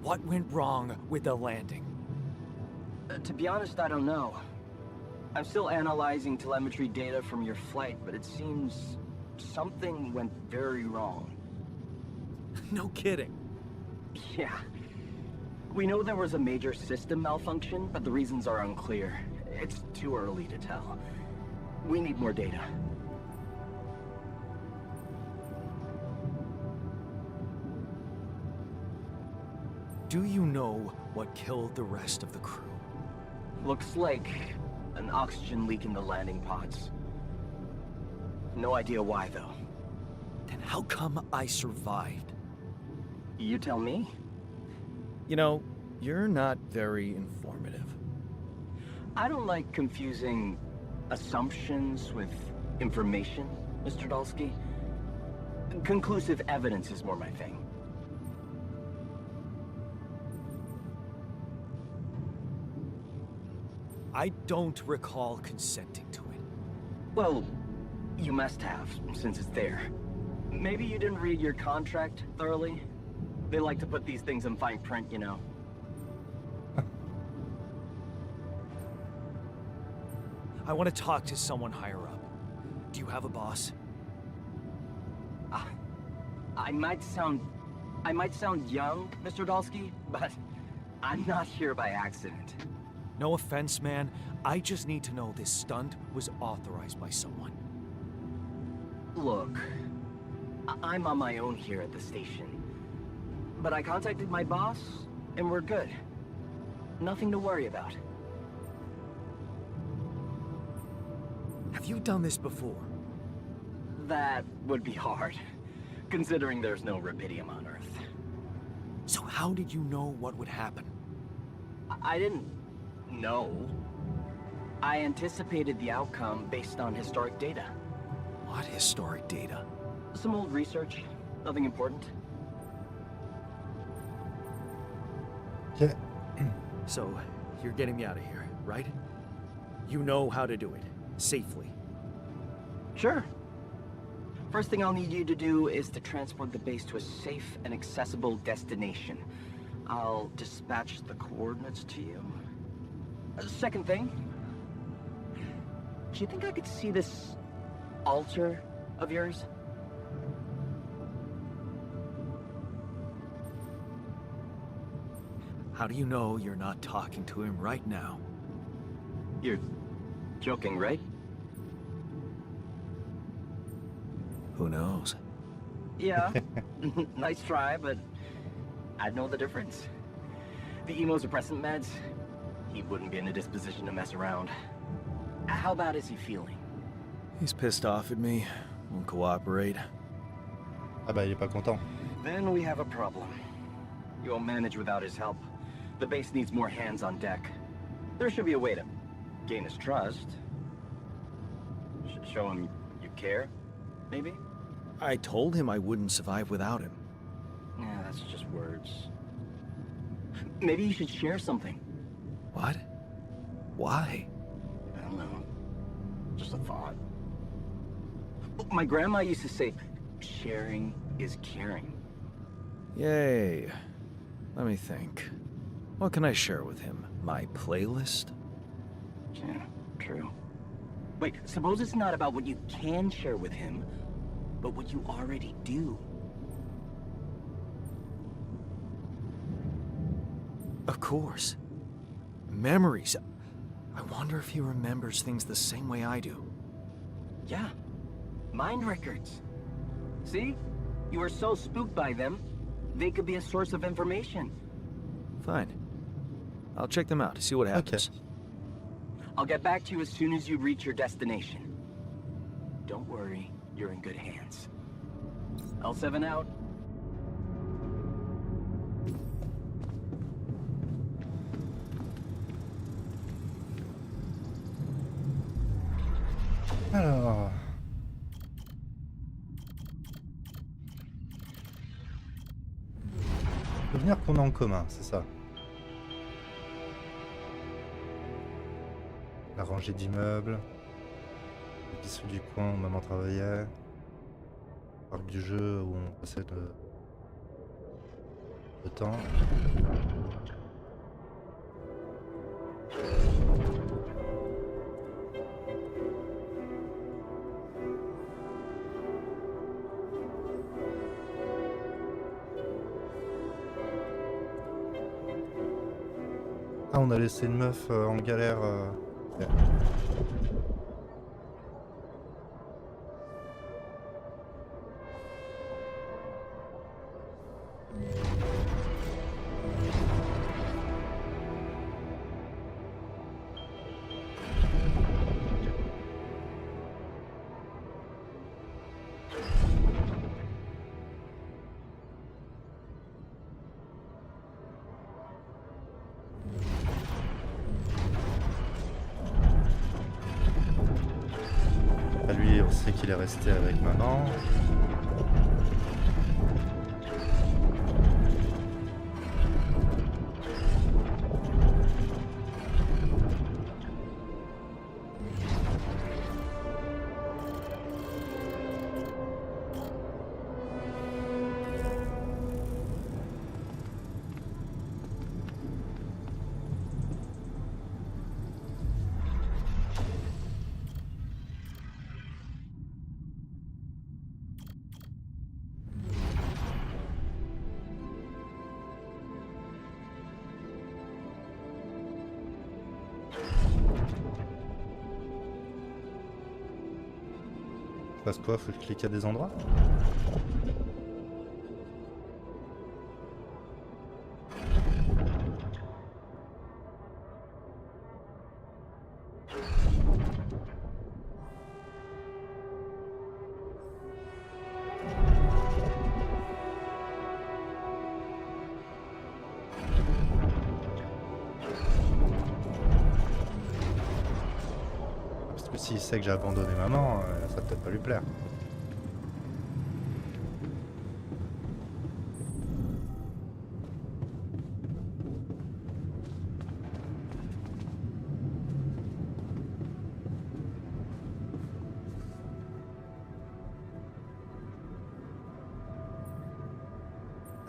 What went wrong with the landing? To be honest, I don't know. I'm still analyzing telemetry data from your flight, but it seems something went very wrong. No kidding. Yeah. We know there was a major system malfunction, but the reasons are unclear. It's too early to tell. We need more data. Do you know what killed the rest of the crew? Looks like an oxygen leak in the landing pods. No idea why, though. Then how come I survived? You tell me. You know, you're not very informative. I don't like confusing assumptions with information, Mr. Dalsky. Conclusive evidence is more my thing. I don't recall consenting to it. Well, you must have, since it's there. Maybe you didn't read your contract thoroughly? They like to put these things in fine print, you know. I want to talk to someone higher up. Do you have a boss? I might sound young, Mr. Dalsky, but I'm not here by accident. No offense, man. I just need to know this stunt was authorized by someone. Look, I'm on my own here at the station. But I contacted my boss, and we're good. Nothing to worry about. Have you done this before? That would be hard, considering there's no rubidium on Earth. So how did you know what would happen? I didn't know. I anticipated the outcome based on historic data. What historic data? Some old research, nothing important. Ok. So, you're getting me out of here, right? You know how to do it, safely. Sure. First thing I'll need you to do is to transport the base to a safe and accessible destination. I'll dispatch the coordinates to you. Second thing, do you think I could see this altar of yours? How do you know you're not talking to him right now? You're joking, right? Who knows? Yeah. Nice try, but I'd know the difference. The immunosuppressant meds, he wouldn't be in a disposition to mess around. How bad is he feeling? He's pissed off at me, won't cooperate. Ah bah il est pas content. Then we have a problem. You won't manage without his help. The base needs more hands on deck. There should be a way to gain his trust. Show him you care, maybe? I told him I wouldn't survive without him. Yeah, that's just words. Maybe you should share something. What? Why? I don't know. Just a thought. My grandma used to say, sharing is caring. Yay. Let me think. What can I share with him? My playlist? Yeah, true. Wait, suppose it's not about what you can share with him, but what you already do. Of course. Memories. I wonder if he remembers things the same way I do. Yeah, mind records. See? You were so spooked by them, they could be a source of information. Fine. I'll check them out to see what happens. I'll get back to you as soon as you reach your destination. Don't worry, you're in good hands. L7 out. Alors. Souvenir qu'on a en commun, c'est ça. La rangée d'immeubles. L'épicerie du coin où maman travaillait. Le parc du jeu où on passait le temps. Ah, on a laissé une meuf en galère. Ok. montrer qu'il est resté avec maman. Passe quoi? Faut que je clique à des endroits? Parce que s'il sait que j'ai abandonné maman, ça va peut-être pas lui plaire.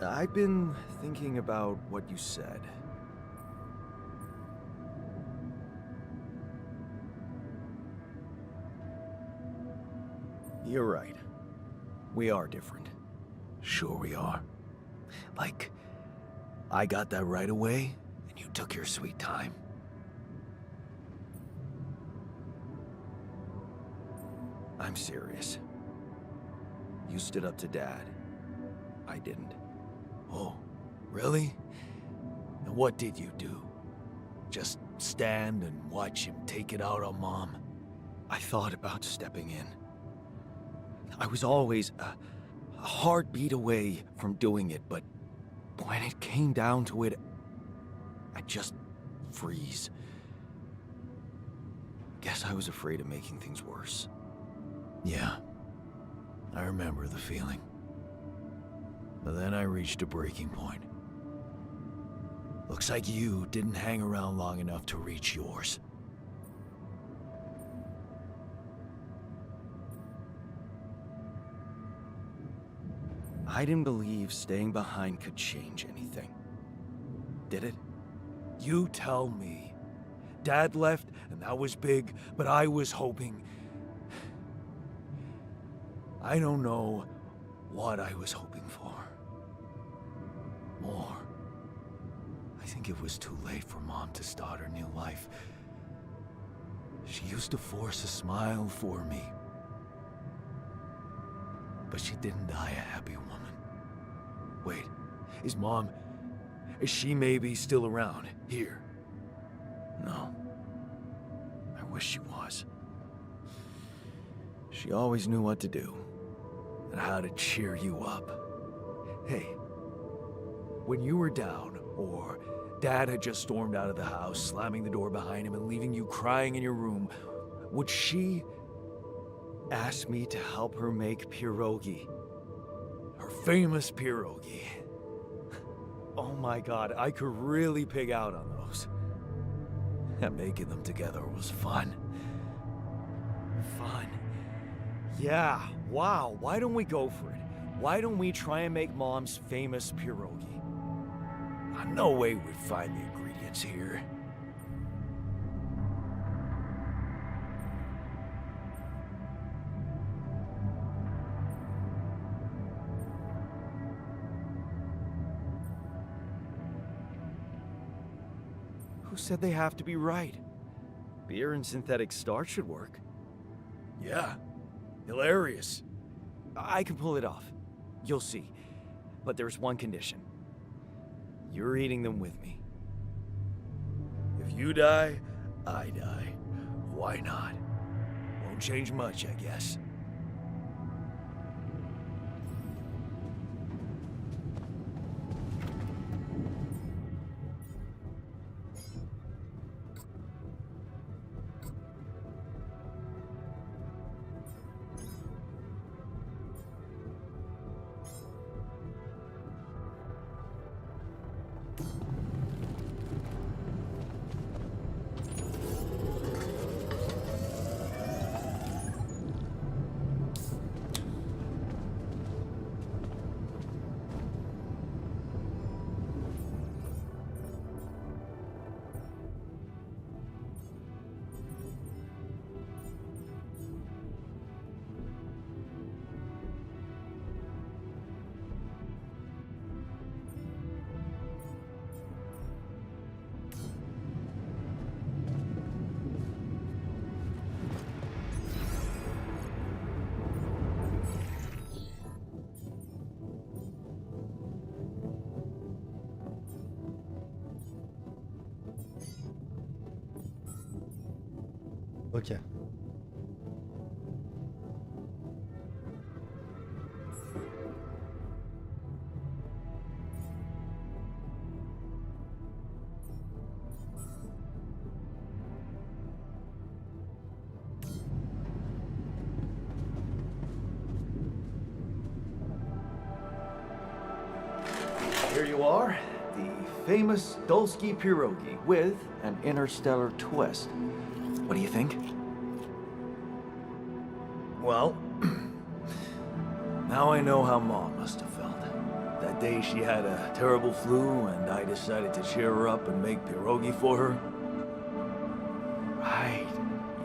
I've been thinking about what you said. You're right. We are different. Sure we are. Like, I got that right away, and you took your sweet time. I'm serious. You stood up to Dad. I didn't. Oh, really? And what did you do? Just stand and watch him take it out on Mom? I thought about stepping in. I was always a heartbeat away from doing it, but when it came down to it, I'd just freeze. Guess I was afraid of making things worse. Yeah, I remember the feeling. But then I reached a breaking point. Looks like you didn't hang around long enough to reach yours. I didn't believe staying behind could change anything. Did it? You tell me. Dad left, and that was big, but I was hoping... I don't know what I was hoping for. More. I think it was too late for Mom to start her new life. She used to force a smile for me. But she didn't die a happy woman. Wait, is she maybe still around, here? No. I wish she was. She always knew what to do, and how to cheer you up. Hey, when you were down, or Dad had just stormed out of the house, slamming the door behind him and leaving you crying in your room, would she ask me to help her make pierogi? Her famous pierogi. Oh my God, I could really pig out on those. And making them together was fun. Fun. Yeah, wow, why don't we go for it? Why don't we try and make Mom's famous pierogi? No way we'd find the ingredients here. Who said they have to be right? Beer and synthetic starch should work. Yeah, hilarious. I can pull it off. You'll see. But there's one condition. You're eating them with me. If you die, I die. Why not? Won't change much, I guess. Ok. Here you are, the famous Dulski pierogi with an interstellar twist. What do you think? Well, now I know how Mom must have felt. That day she had a terrible flu and I decided to cheer her up and make pierogi for her. Right.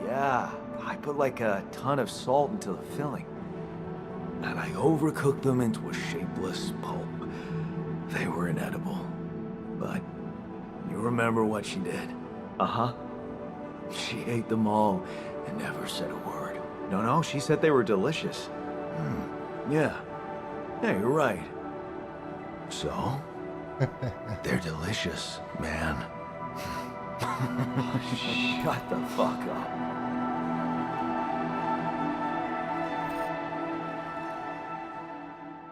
Yeah. I put like a ton of salt into the filling. And I overcooked them into a shapeless pulp. They were inedible. But you remember what she did? Uh-huh. She ate them all and never said a word. No, she said they were delicious. Yeah. Yeah, you're right. So? They're delicious, man. Shut the fuck up.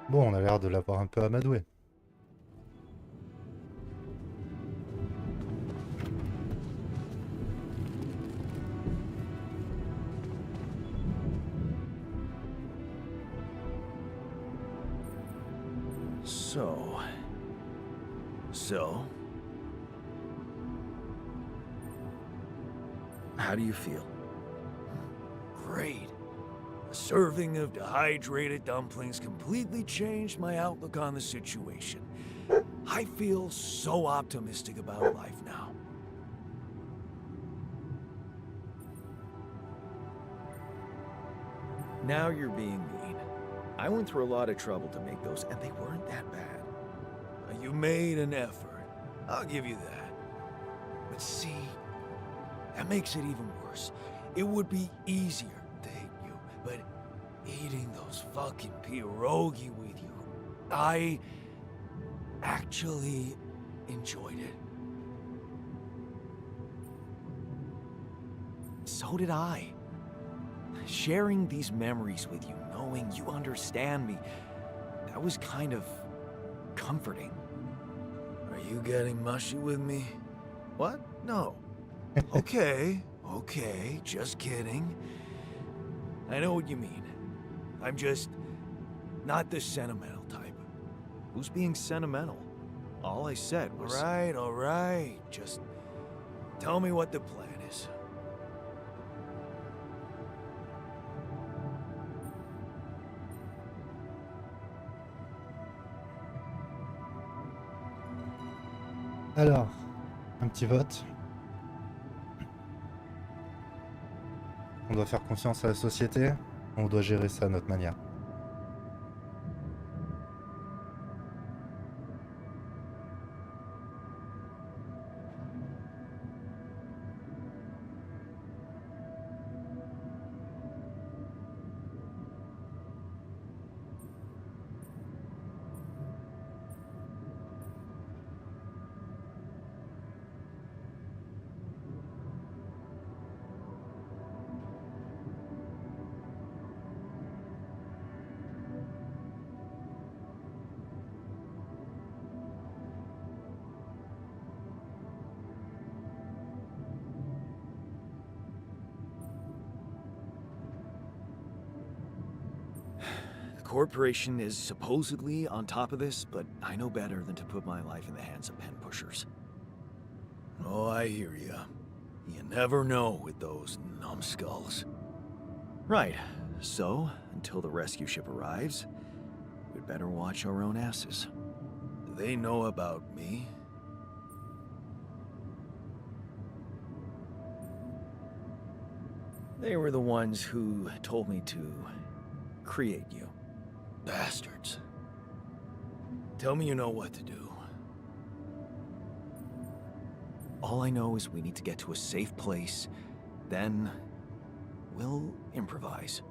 Bon, on a l'air de l'avoir un peu amadoué. So? How do you feel? Great. A serving of dehydrated dumplings completely changed my outlook on the situation. I feel so optimistic about life now. Now you're being mean. I went through a lot of trouble to make those, and they weren't that bad. You made an effort. I'll give you that. But see, that makes it even worse. It would be easier to hate you, but eating those fucking pierogi with you, I actually enjoyed it. So did I. Sharing these memories with you, knowing you understand me, that was kind of comforting. Are you getting mushy with me? What? No. Okay, just kidding. I know what you mean. I'm just not the sentimental type. Who's being sentimental? All I said was... All right. Just tell me what the plan is. Alors, un petit vote. On doit faire confiance à la société, on doit gérer ça à notre manière. The corporation is supposedly on top of this, but I know better than to put my life in the hands of pen pushers. Oh, I hear ya. You never know with those numbskulls. Right. So, until the rescue ship arrives, we'd better watch our own asses. Do they know about me? They were the ones who told me to create you. Bastards. Tell me you know what to do. All I know is we need to get to a safe place, then we'll improvise.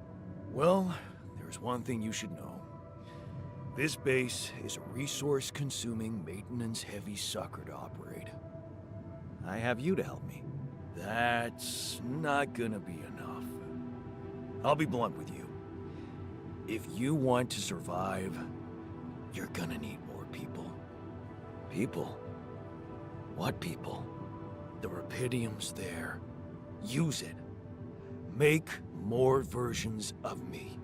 Well, there's one thing you should know. This base is a resource-consuming, maintenance-heavy sucker to operate. I have you to help me. That's not gonna be enough. I'll be blunt with you. If you want to survive, you're gonna need more people. People? What people? The Rapidium's there. Use it. Make more versions of me.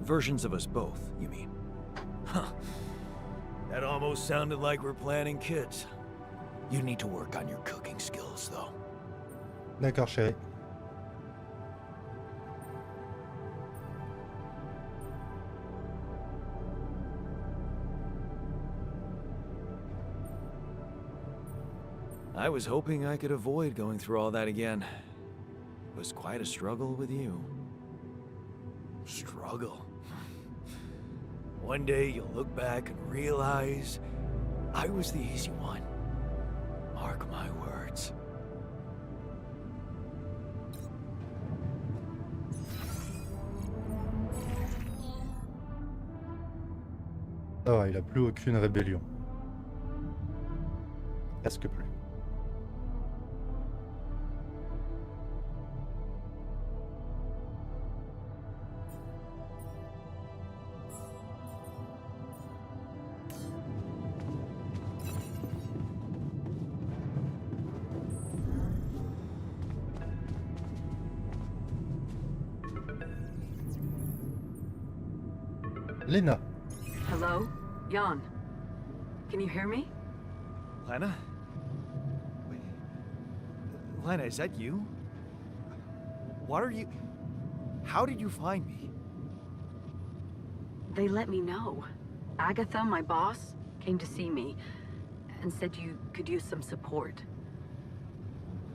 Versions of us both, you mean? Huh. That almost sounded like we're planning kids. You need to work on your cooking skills, though. D'accord, chérie. I was hoping I could avoid going through all that again. It was quite a struggle with you. Struggle. One day you'll look back and realize I was the easy one. Mark my words. Ça va, il a plus aucune rébellion. Presque plus. Lena. Hello? Jan. Can you hear me? Lena? Wait. Lena, is that you? What are you... How did you find me? They let me know. Agatha, my boss, came to see me and said you could use some support.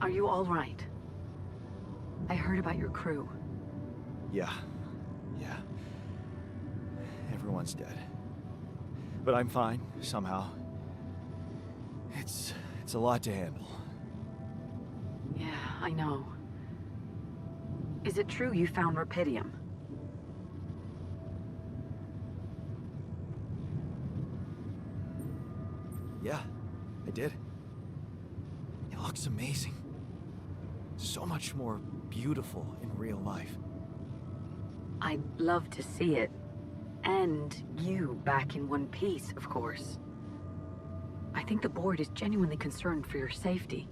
Are you all right? I heard about your crew. Yeah. Everyone's dead. But I'm fine, somehow. It's a lot to handle. Yeah, I know. Is it true you found Rapidium? Yeah, I did. It looks amazing. So much more beautiful in real life. I'd love to see it. And you back in one piece, of course. I think the board is genuinely concerned for your safety.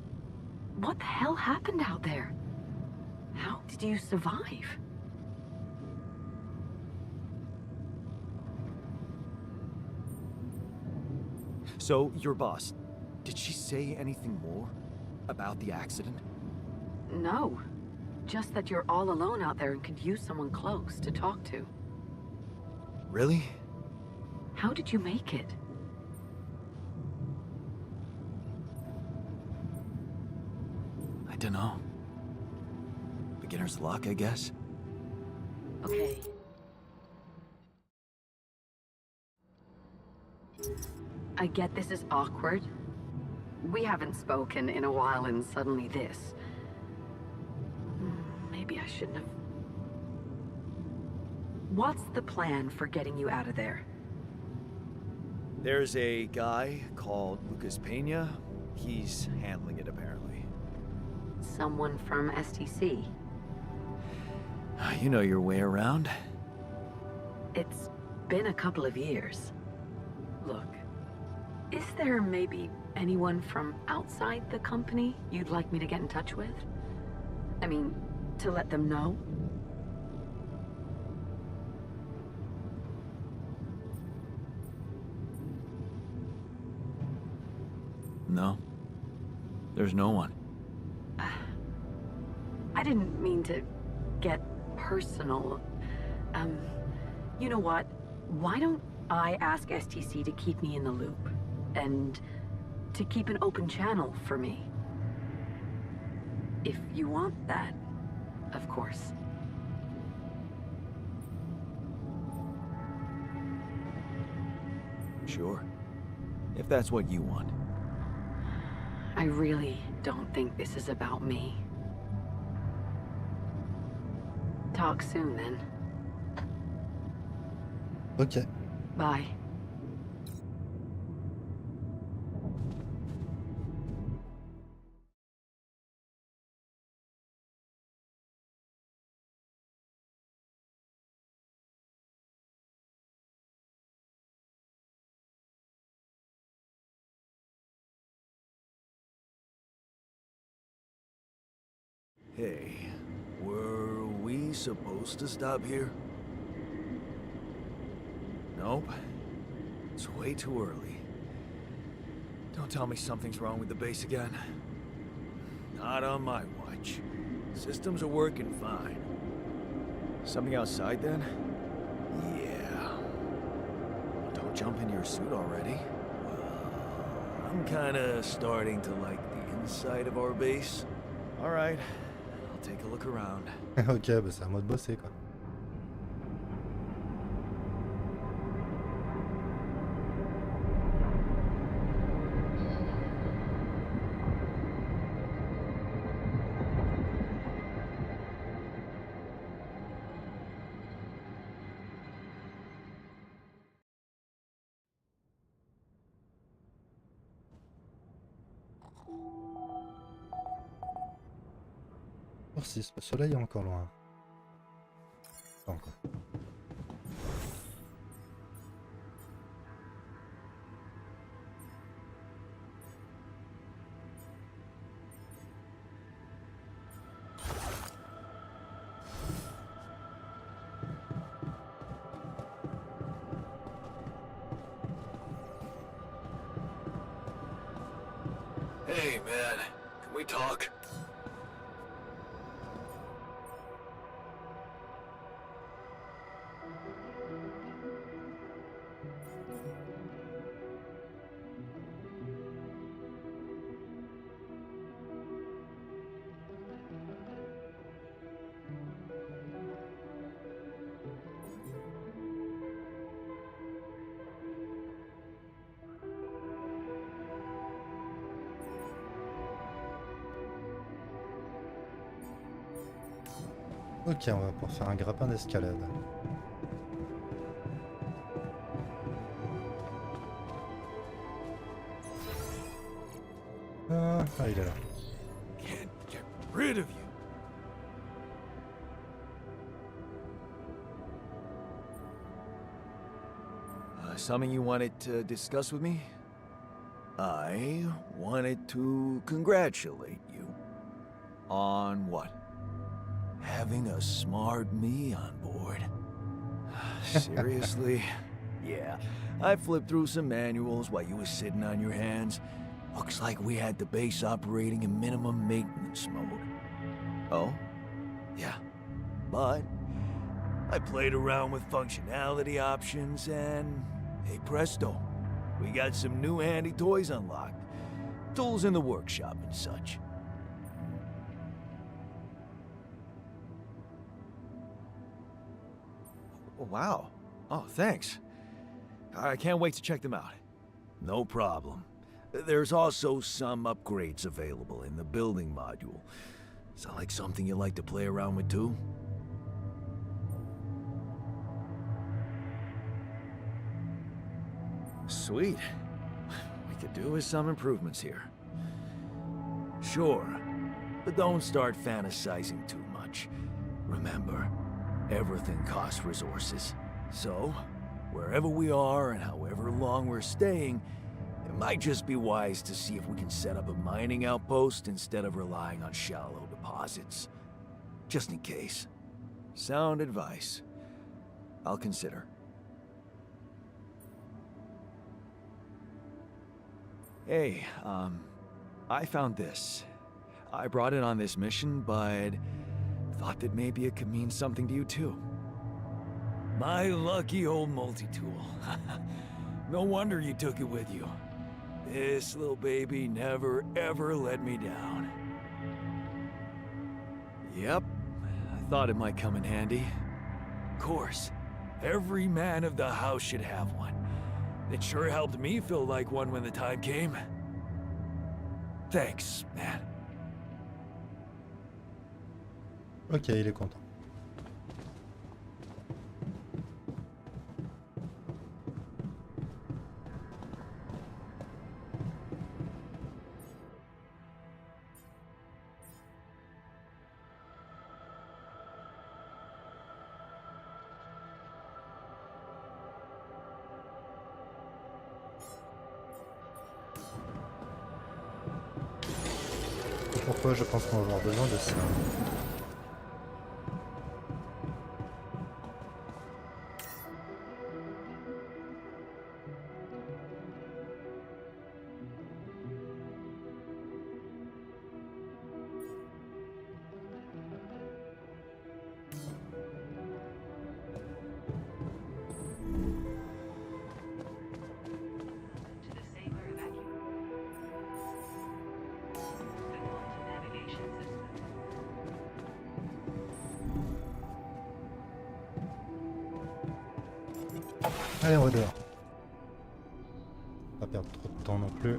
What the hell happened out there? How did you survive? So, your boss, did she say anything more about the accident? No. Just that you're all alone out there and could use someone close to talk to. Really? How did you make it? I don't know. Beginner's luck, I guess. Okay. I get this is awkward. We haven't spoken in a while and suddenly this. Maybe I shouldn't have. What's the plan for getting you out of there? There's a guy called Lucas Pena. He's handling it, apparently. Someone from STC. You know your way around. It's been a couple of years. Look, is there maybe anyone from outside the company you'd like me to get in touch with? I mean, to let them know? No. There's no one. I didn't mean to get personal. You know what? Why don't I ask STC to keep me in the loop? And to keep an open channel for me? If you want that, of course. Sure. If that's what you want. I really don't think this is about me. Talk soon, then. Ok. Bye. Hey, were we supposed to stop here? Nope. It's way too early. Don't tell me something's wrong with the base again. Not on my watch. Systems are working fine. Something outside then? Yeah. Don't jump in your suit already. Well, I'm kinda starting to like the inside of our base. Alright, I'll take a look around. Ok, bah c'est à moi de bosser quoi. Pour 6, le soleil est encore loin. Pas encore. Hey, man. Can we talk? Ok, on va pouvoir faire un grappin d'escalade. Ah, il est là. Can't get rid of you. Something you wanted to discuss with me? I wanted to congratulate you. On what? Having a smart me on board. Seriously? Yeah, I flipped through some manuals while you were sitting on your hands. Looks like we had the base operating in minimum maintenance mode. Oh? Yeah. But I played around with functionality options and, hey presto, we got some new handy toys unlocked. Tools in the workshop and such. Wow. Oh, thanks. I can't wait to check them out. No problem. There's also some upgrades available in the building module. Sound like something you like to play around with too? Sweet. We could do with some improvements here. Sure, but don't start fantasizing too much. Remember, everything costs resources. So, wherever we are and however long we're staying, it might just be wise to see if we can set up a mining outpost instead of relying on shallow deposits. Just in case. Sound advice. I'll consider. Hey, I found this. I brought it on this mission, but thought that maybe it could mean something to you too. My lucky old multi-tool. No wonder you took it with you. This little baby never ever let me down. Yep, I thought it might come in handy. Of course, every man of the house should have one. It sure helped me feel like one when the time came. Thanks, man. Ok, il est content. pourquoi je pense qu'on va avoir besoin de ça. Allez, on va dehors. Pas perdre trop de temps non plus.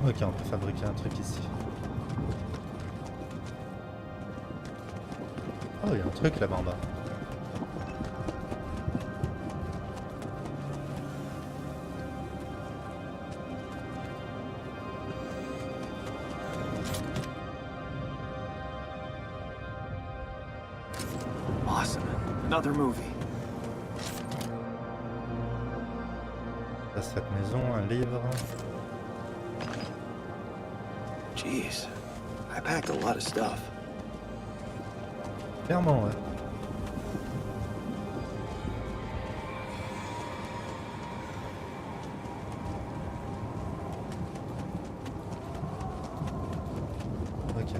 Ok, on peut fabriquer un truc ici. Oh, il y a un truc là-bas en bas. Awesome. Another movie. Là, cette maison, un livre. Jeez. I packed a lot of stuff. Clairement, ouais. Ok,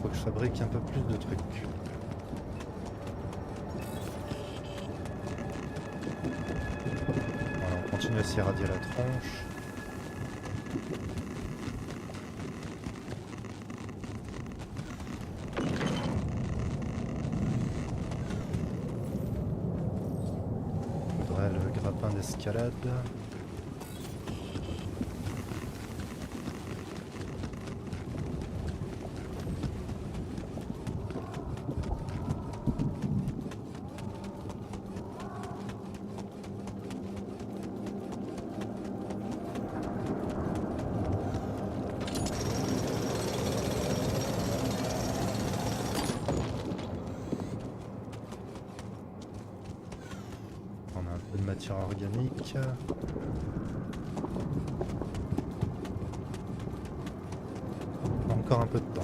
faut que je fabrique un peu plus de trucs. Voilà, on continue à s'irradier la tronche. Faudrait le grappin d'escalade. On a un peu de matière organique. Encore un peu de temps.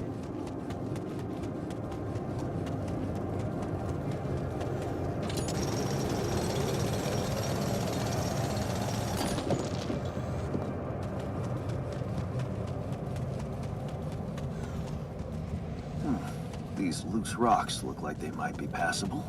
These loose rocks look like they might be passable.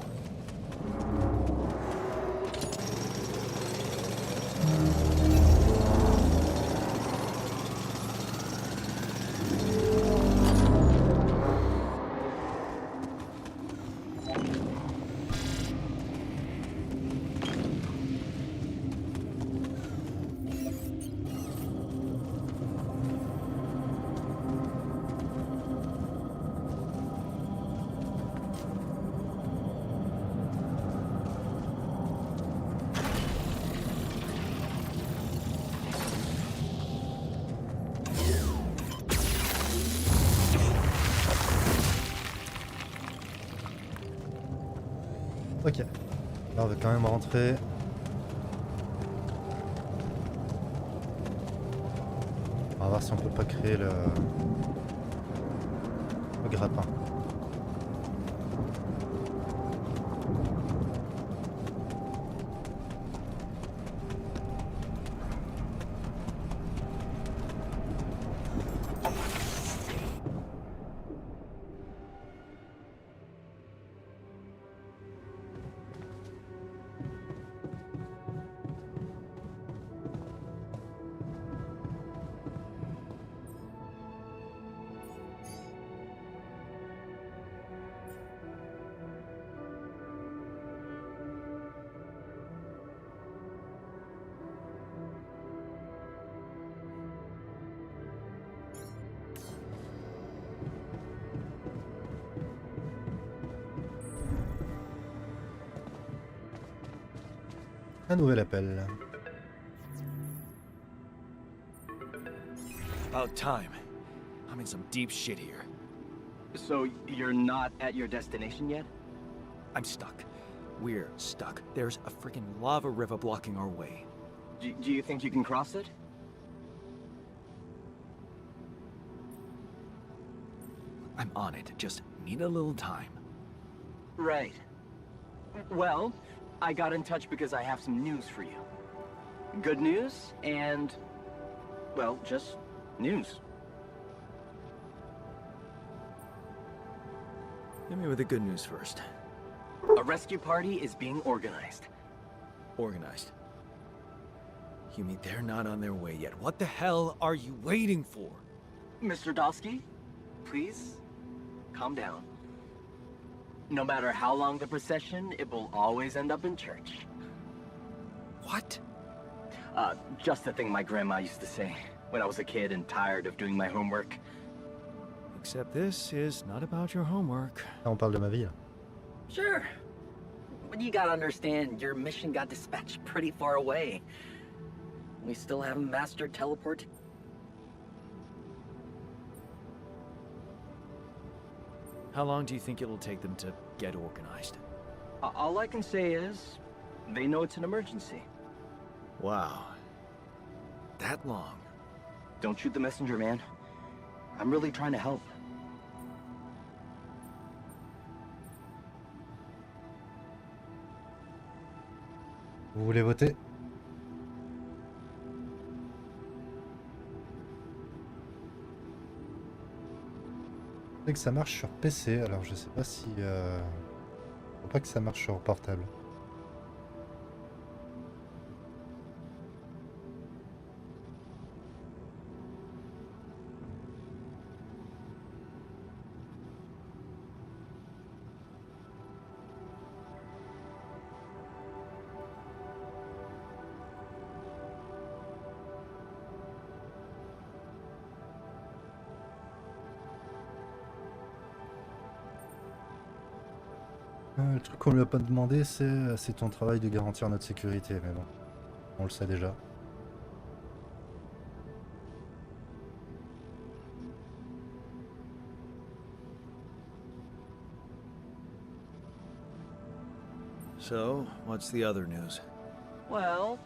Ok. Là, on va quand même rentrer. On va voir si on peut pas créer le grappin. Un nouvel appel. About time. I'm in some deep shit here. So you're not at your destination yet? I'm stuck. We're stuck. There's a freaking lava river blocking our way. Do you think you can cross it? I'm on it. Just need a little time. Right. Well, I got in touch because I have some news for you. Good news and, well, just news. Hit me with the good news first. A rescue party is being organized. Organized. You mean they're not on their way yet? What the hell are you waiting for? Mr. Dosky, please, calm down. No matter how long the procession, it will always end up in church. What? Just the thing my grandma used to say. when I was a kid and tired of doing my homework. Except this is not about your homework. Là, on parle de ma vie, là. Sure. But you gotta understand, your mission got dispatched pretty far away. We still haven't mastered teleport. How long do you think it'll take them to get organized? All I can say is, they know it's an emergency. Wow. That long? Don't shoot the messenger, man. I'm really trying to help. Vous voulez voter? Je sais que ça marche sur PC, alors je sais pas si... Faut pas que ça marche sur portable. Le truc qu'on lui a pas demandé, c'est ton travail de garantir notre sécurité, mais bon, on le sait déjà. So, what's the other news? Well,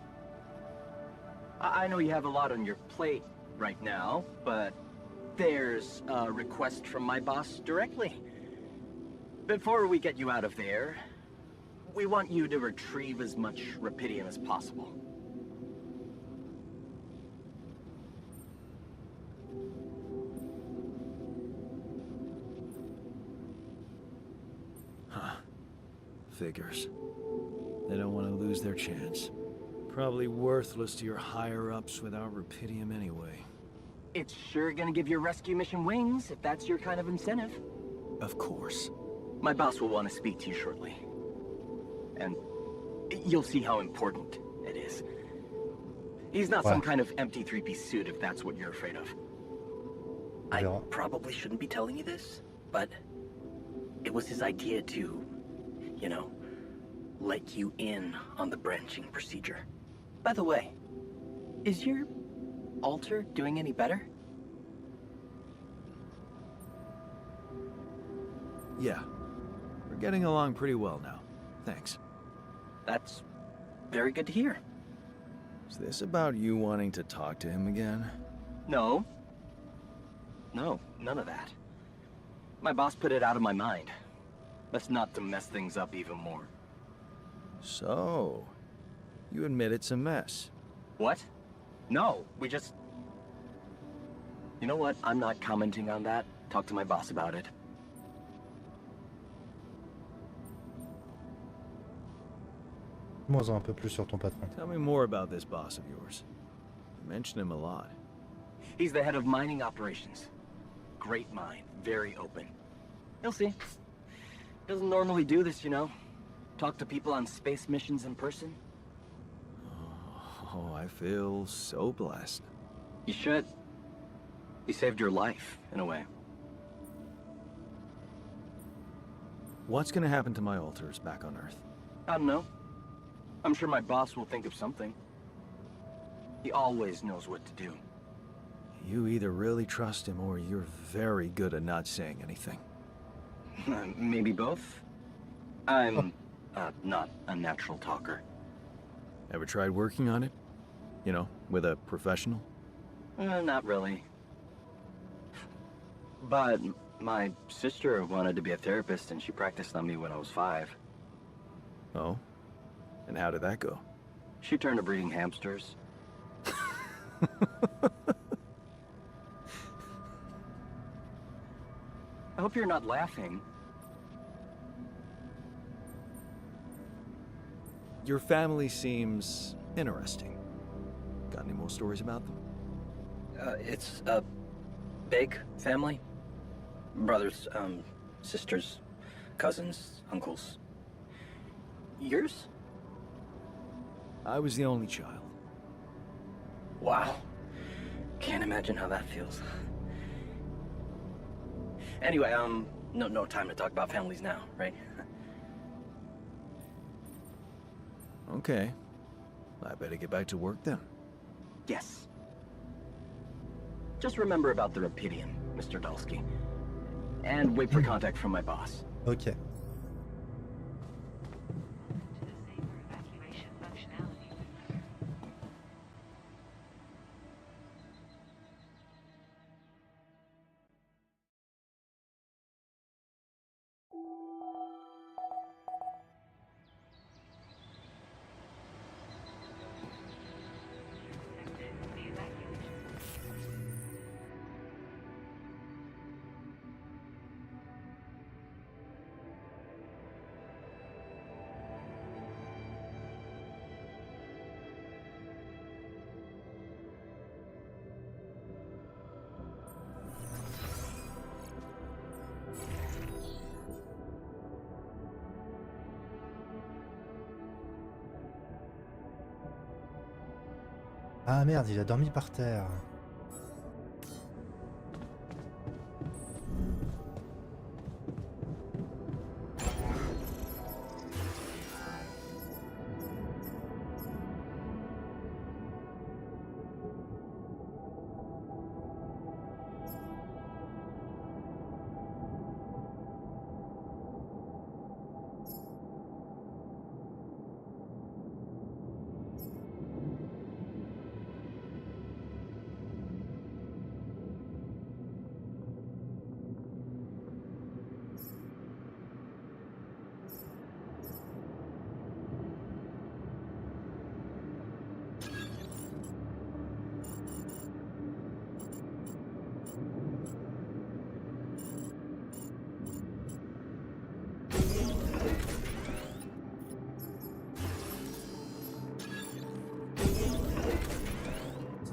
I know you have a lot on your plate right now, but there's a request from my boss directly. Before we get you out of there, we want you to retrieve as much Rapidium as possible. Huh. Figures. They don't want to lose their chance. Probably worthless to your higher-ups without Rapidium anyway. It's sure gonna give your rescue mission wings, if that's your kind of incentive. Of course. My boss will want to speak to you shortly. And you'll see how important it is. He's not some kind of empty three-piece suit if that's what you're afraid of. I probably shouldn't be telling you this, but it was his idea to, you know, let you in on the branching procedure. By the way, is your altar doing any better? Yeah. We're getting along pretty well now. Thanks. That's very good to hear. Is this about you wanting to talk to him again? No. No, none of that. My boss put it out of my mind. Best not to mess things up even more. So, you admit it's a mess. What? No, we just... You know what? I'm not commenting on that. Talk to my boss about it. Dis-moi un peu plus sur ton patron. Tell me more about this boss of yours. You mention him a lot. He's the head of mining operations. Great mind, very open. You'll see. Doesn't normally do this, you know. Talk to people on space missions in person. Oh, I feel so blessed. You should. He saved your life, in a way. What's gonna happen to my altars back on Earth? I don't know. I'm sure my boss will think of something. He always knows what to do. You either really trust him or you're very good at not saying anything. Maybe both. I'm not a natural talker. Ever tried working on it? You know, with a professional? Not really. But my sister wanted to be a therapist and she practiced on me when I was 5. Oh? And how did that go? She turned to breeding hamsters. I hope you're not laughing. Your family seems interesting. Got any more stories about them? It's a big family. Brothers, sisters, cousins, uncles. Yours? I was the only child. Wow. Can't imagine how that feels. Anyway, no time to talk about families now, right? Okay. I better get back to work then. Yes. Just remember about the Rapidian, Mr. Dulski. And wait for contact from my boss. Ok. Ah merde, il a dormi par terre.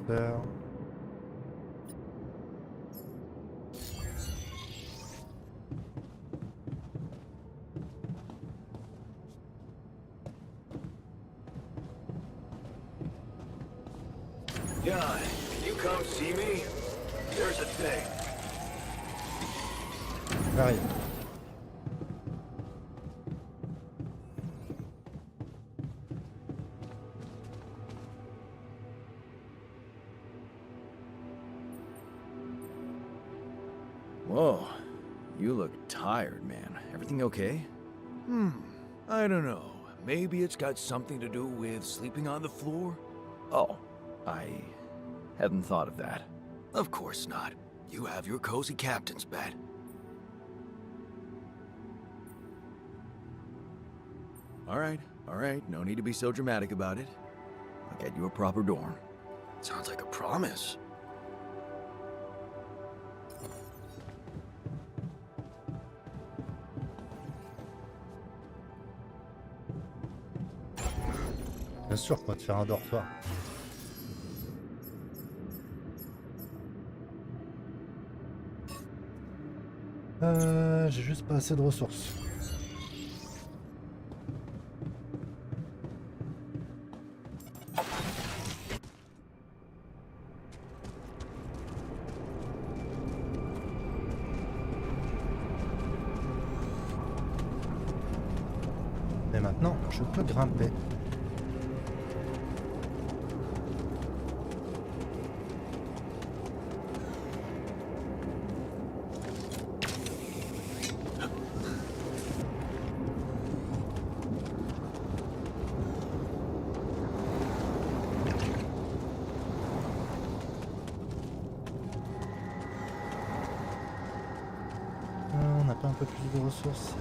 Super. John, can you come see me? There's a thing. J'arrive. Whoa. You look tired, man. Everything okay? I don't know. Maybe it's got something to do with sleeping on the floor? Oh, I hadn't thought of that. Of course not. You have your cozy captain's bed. All right. No need to be so dramatic about it. I'll get you a proper dorm. Sounds like a promise. Bien sûr, quoi, de faire un dortoir. J'ai juste pas assez de ressources. Mais maintenant, je peux grimper. On n'a pas un peu plus de ressources?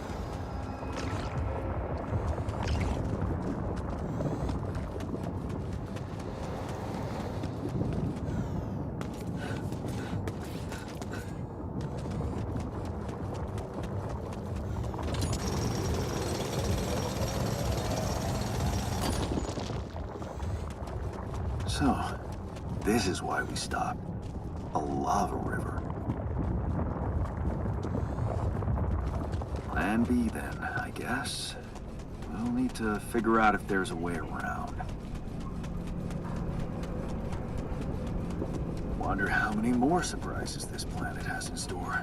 So, this is why we stopped. A lava river. Plan B then, I guess. We'll need to figure out if there's a way around. Wonder how many more surprises this planet has in store.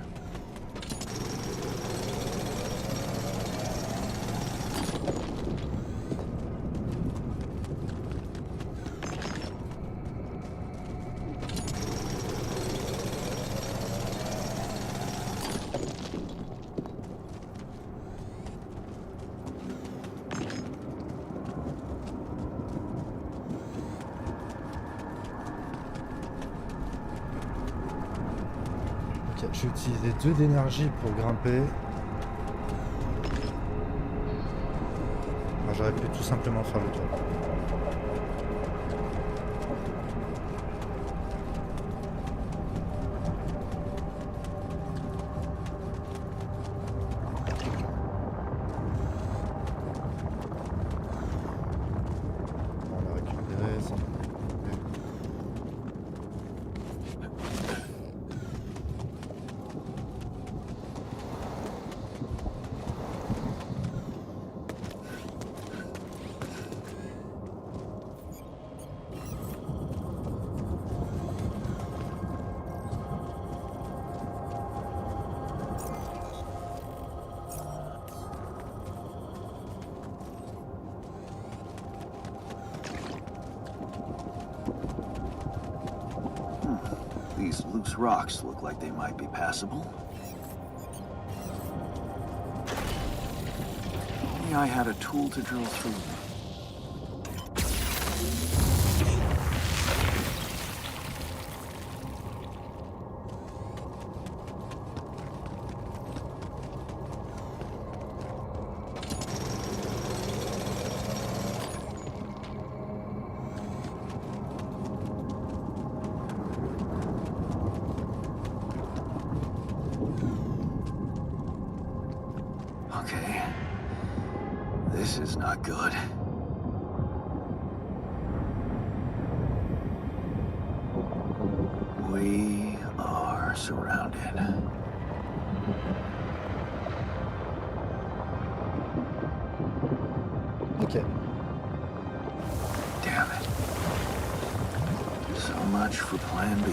Ok, j'ai utilisé 2 d'énergie pour grimper. Alors, j'aurais pu tout simplement faire le tour. On a récupéré ça. These loose rocks look like they might be passable. Only I had a tool to drill through them. Okay. This is not good. We are surrounded. Ok. Damn it. So much for plan B.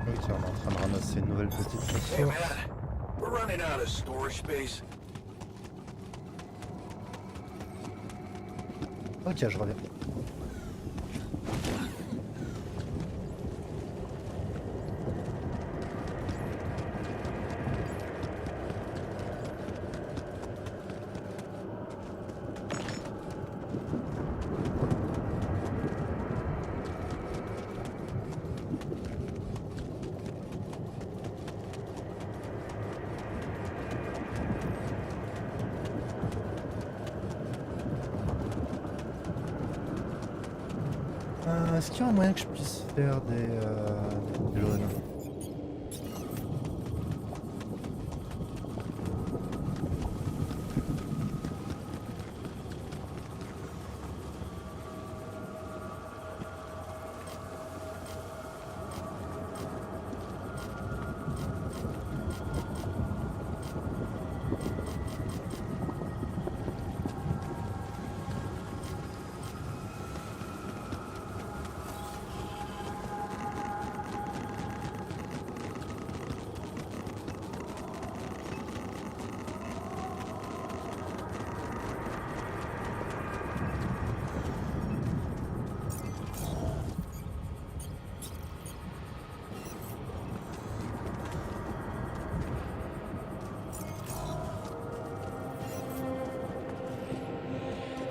Ok, on est en train de ramasser une nouvelle petite Hey ressource. man, we're running out of storage space. Ok, je reviens. Est-ce qu'il y a un moyen que je puisse faire des pylônes?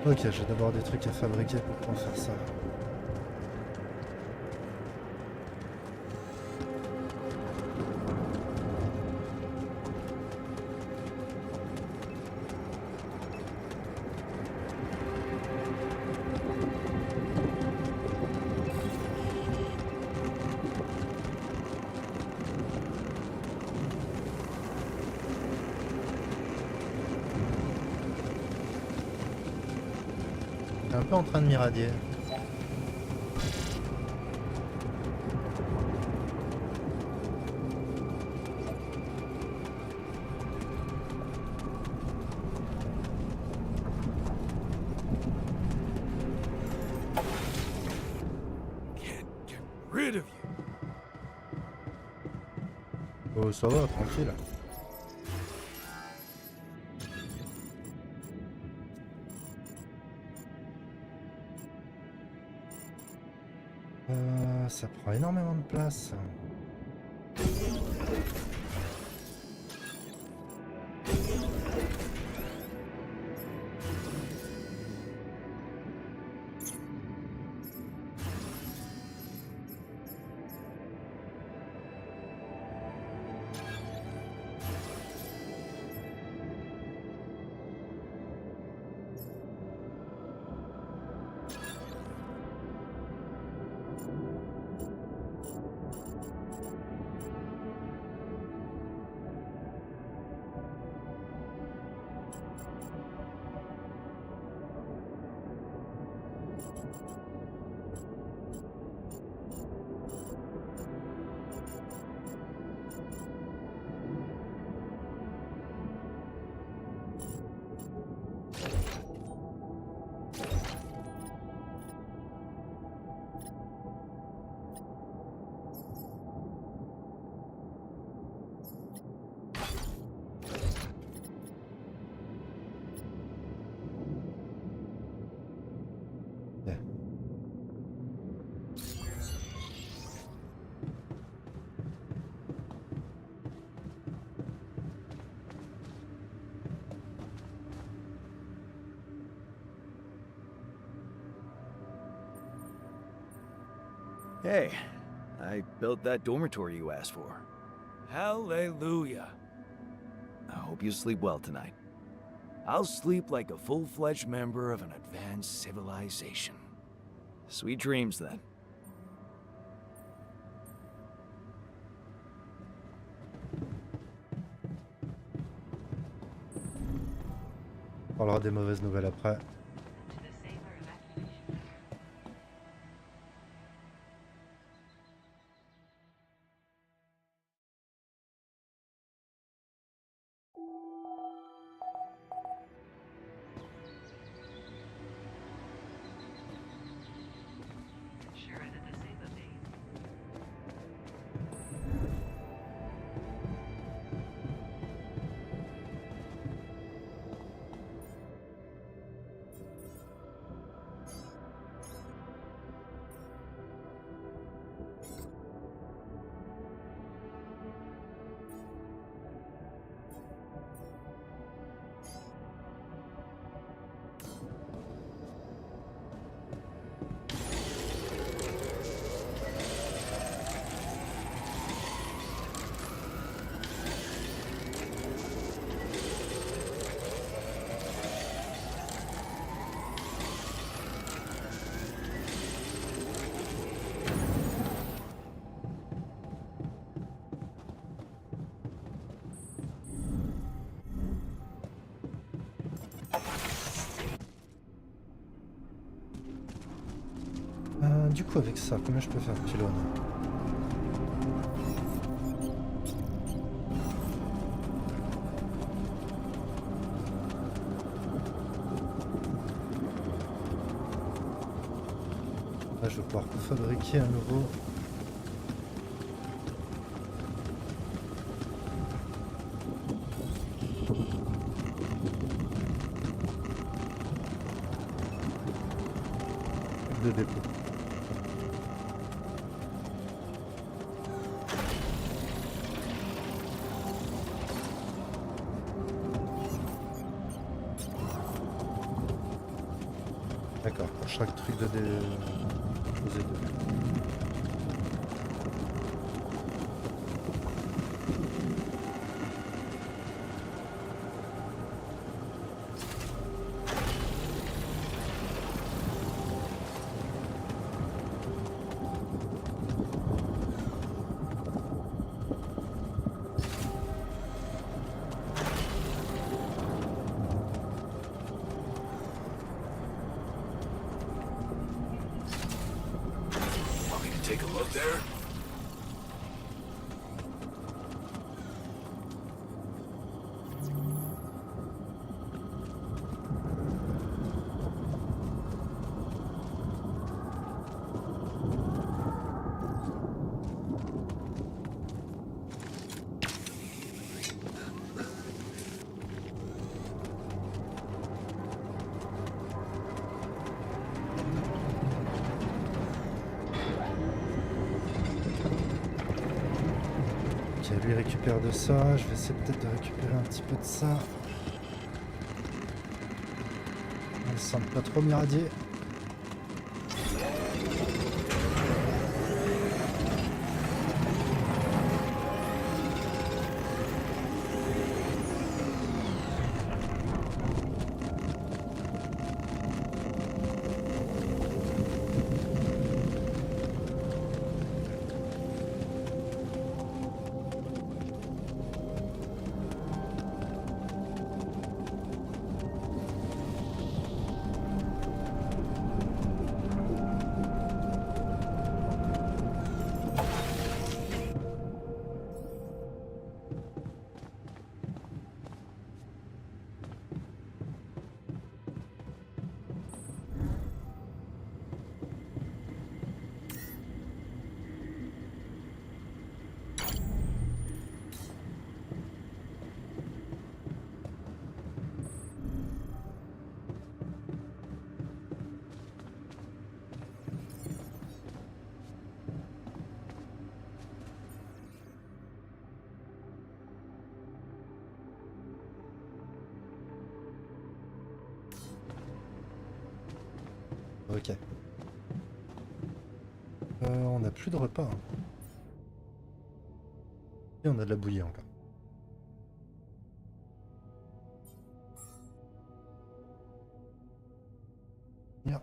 Ok, j'ai d'abord des trucs à fabriquer pour pouvoir faire ça. un peu en train de m'irradier. Can't get rid of you. Oh, ça va, tranquille. Ça prend énormément de place. Hey, I built that dormitory you asked for. Hallelujah. I hope you sleep well tonight. I'll sleep like a full-fledged member of an advanced civilization. Sweet dreams, then. On parlera des mauvaises nouvelles après. Du coup, avec ça, combien je peux faire de pylônes? Là, je vais pouvoir fabriquer un nouveau. De dépôt. D'accord, pour chaque truc de poser deux. lui récupère de ça. Je vais essayer peut-être de récupérer un petit peu de ça. Elle semble pas trop m'irradier. Ok. On n'a plus de repas. Hein. Et on a de la bouillie encore. Bien.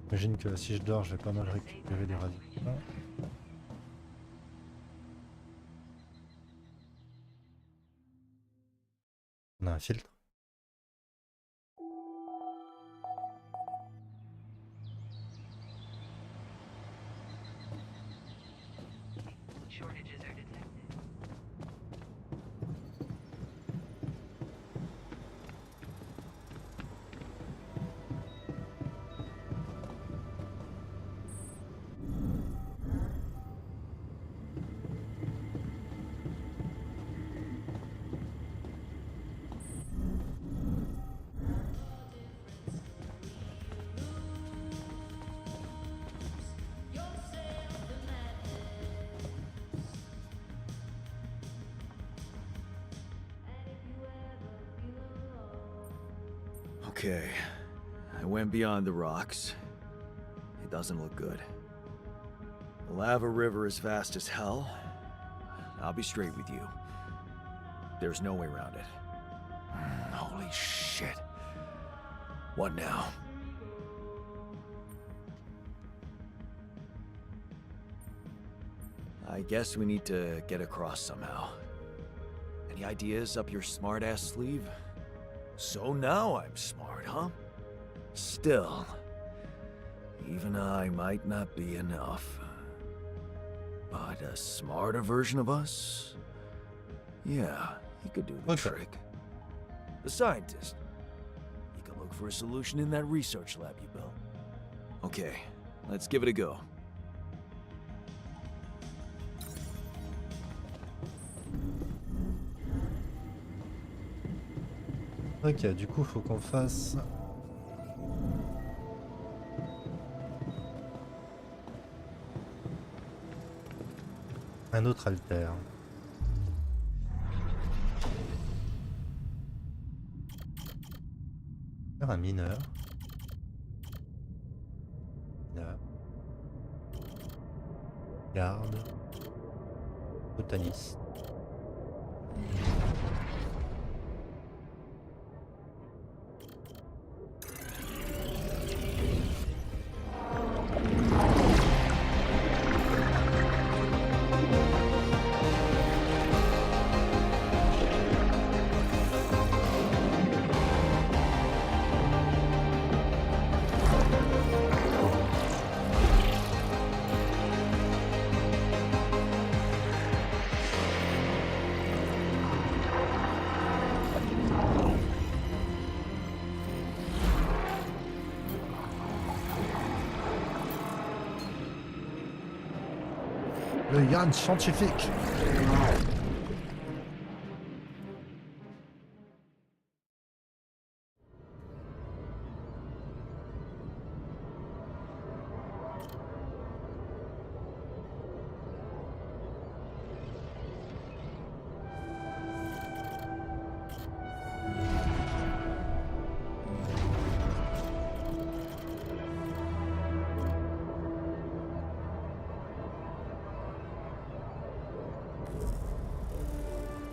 J'imagine que si je dors, je vais pas mal récupérer des radicaux. On a un filtre. Okay, I went beyond the rocks. It doesn't look good. The lava river is fast as hell. I'll be straight with you. There's no way around it. Holy shit. What now? I guess we need to get across somehow. Any ideas up your smart-ass sleeve? So now I'm smart, huh? Still, even I might not be enough. But a smarter version of us? Yeah, he could do the Okay. trick. The scientist. He could look for a solution in that research lab you built. Okay, let's give it a go. Ok, du coup, faut qu'on fasse un autre alter. Faire un mineur. Mineur. Garde. Botaniste. Le Yann scientifique.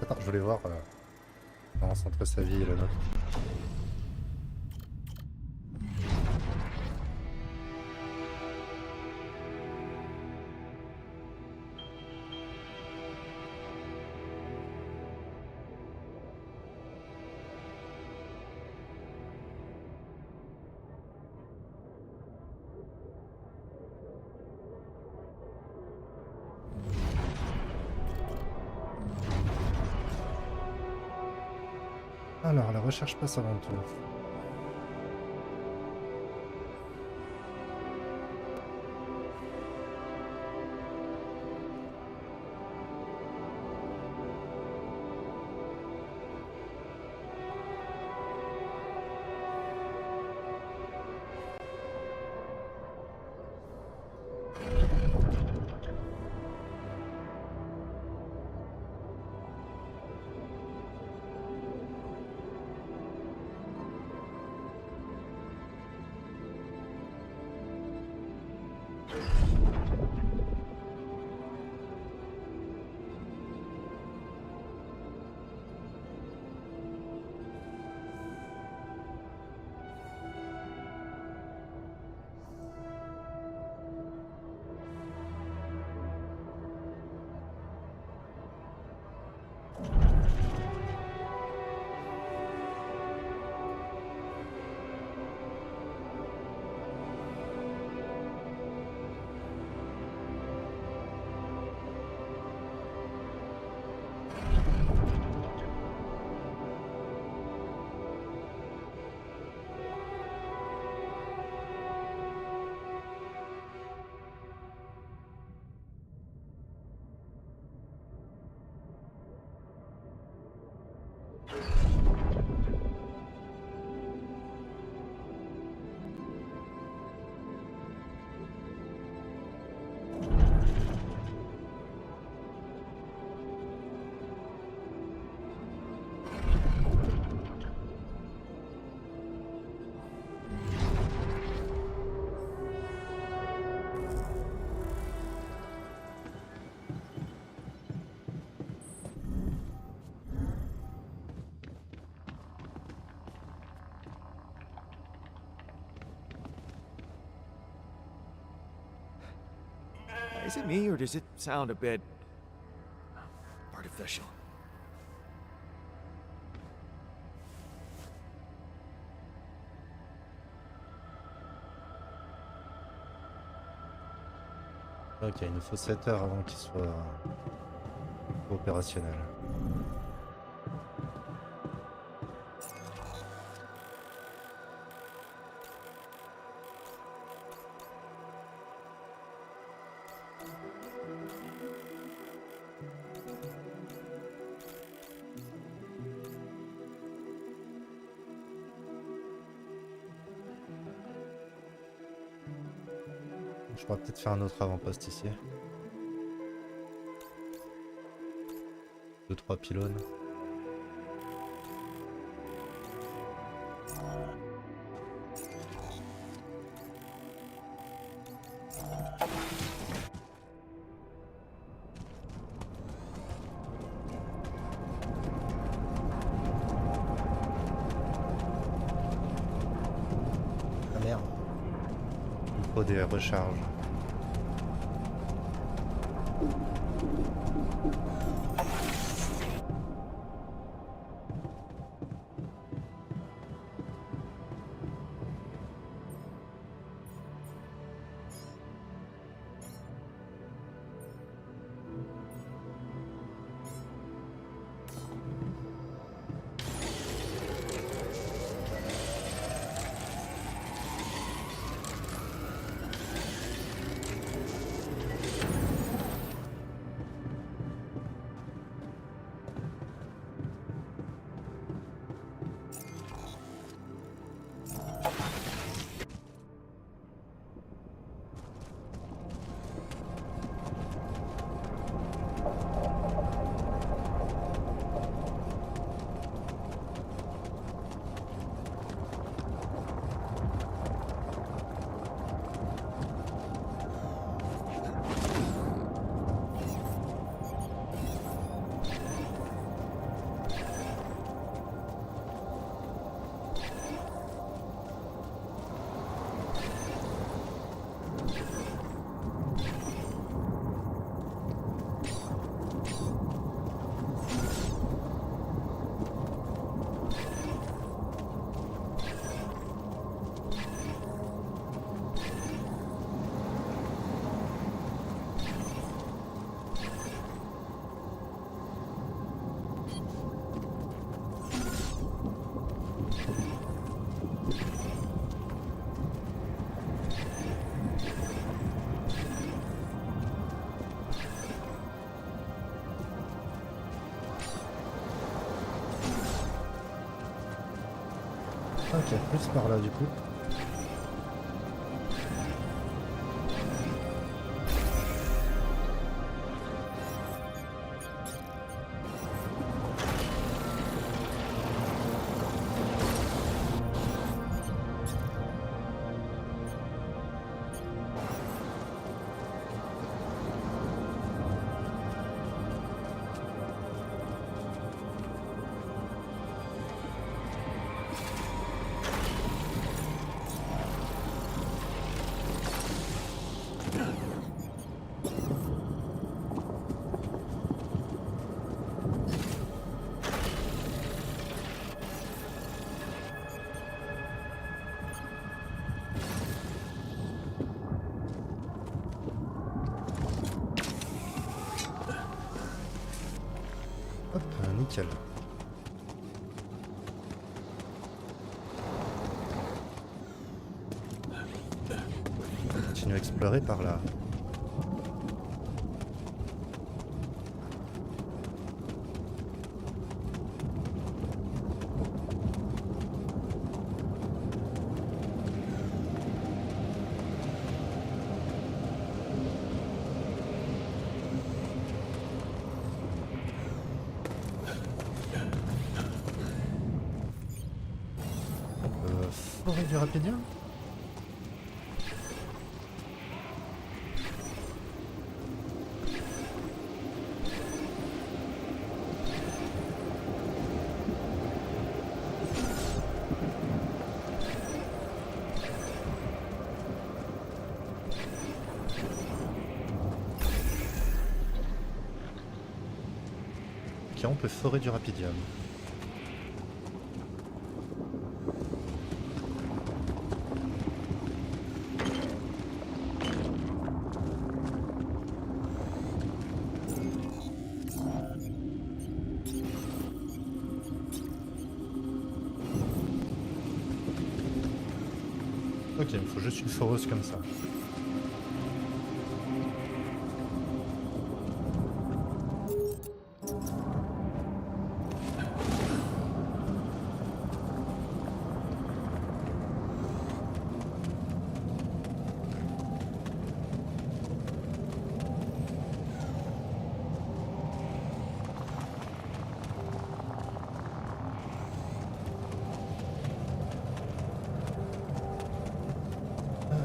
Attends, je voulais voir la différence entre sa vie et la nôtre. Alors, la recherche passe avant tout. Is it me, or does it sound a bit artificial? Ok, il nous faut 7 heures avant qu'il soit opérationnel. Je pourrais peut-être faire un autre avant-poste ici. 2-3 pylônes. Ah merde. Il faut des recharges. Ok, plus par là du coup. Hop, nickel. Continue à explorer par là. Forêt du Rapidium? Ok, on peut forêt du Rapidium. Ok, il me faut juste une foreuse comme ça.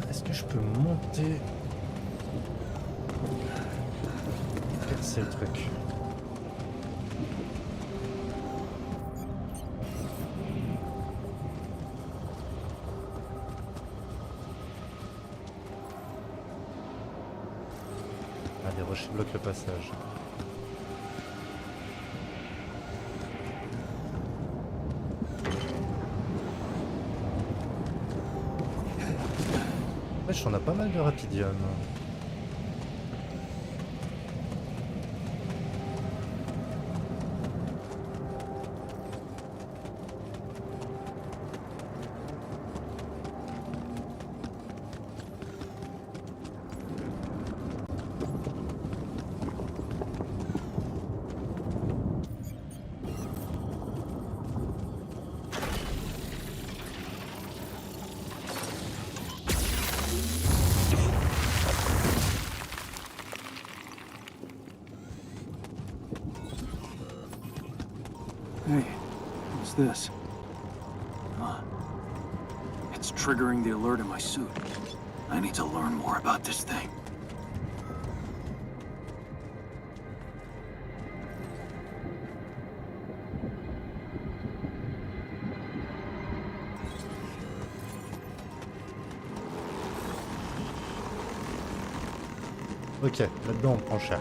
Est-ce que je peux monter? C'est le truc. Ah, des rochers bloquent le passage. Wesh, on a pas mal de rapidium. Hey, what's this? Huh. It's triggering the alert in my suit. I need to learn more about this thing. Ok, là-dedans on prend cher.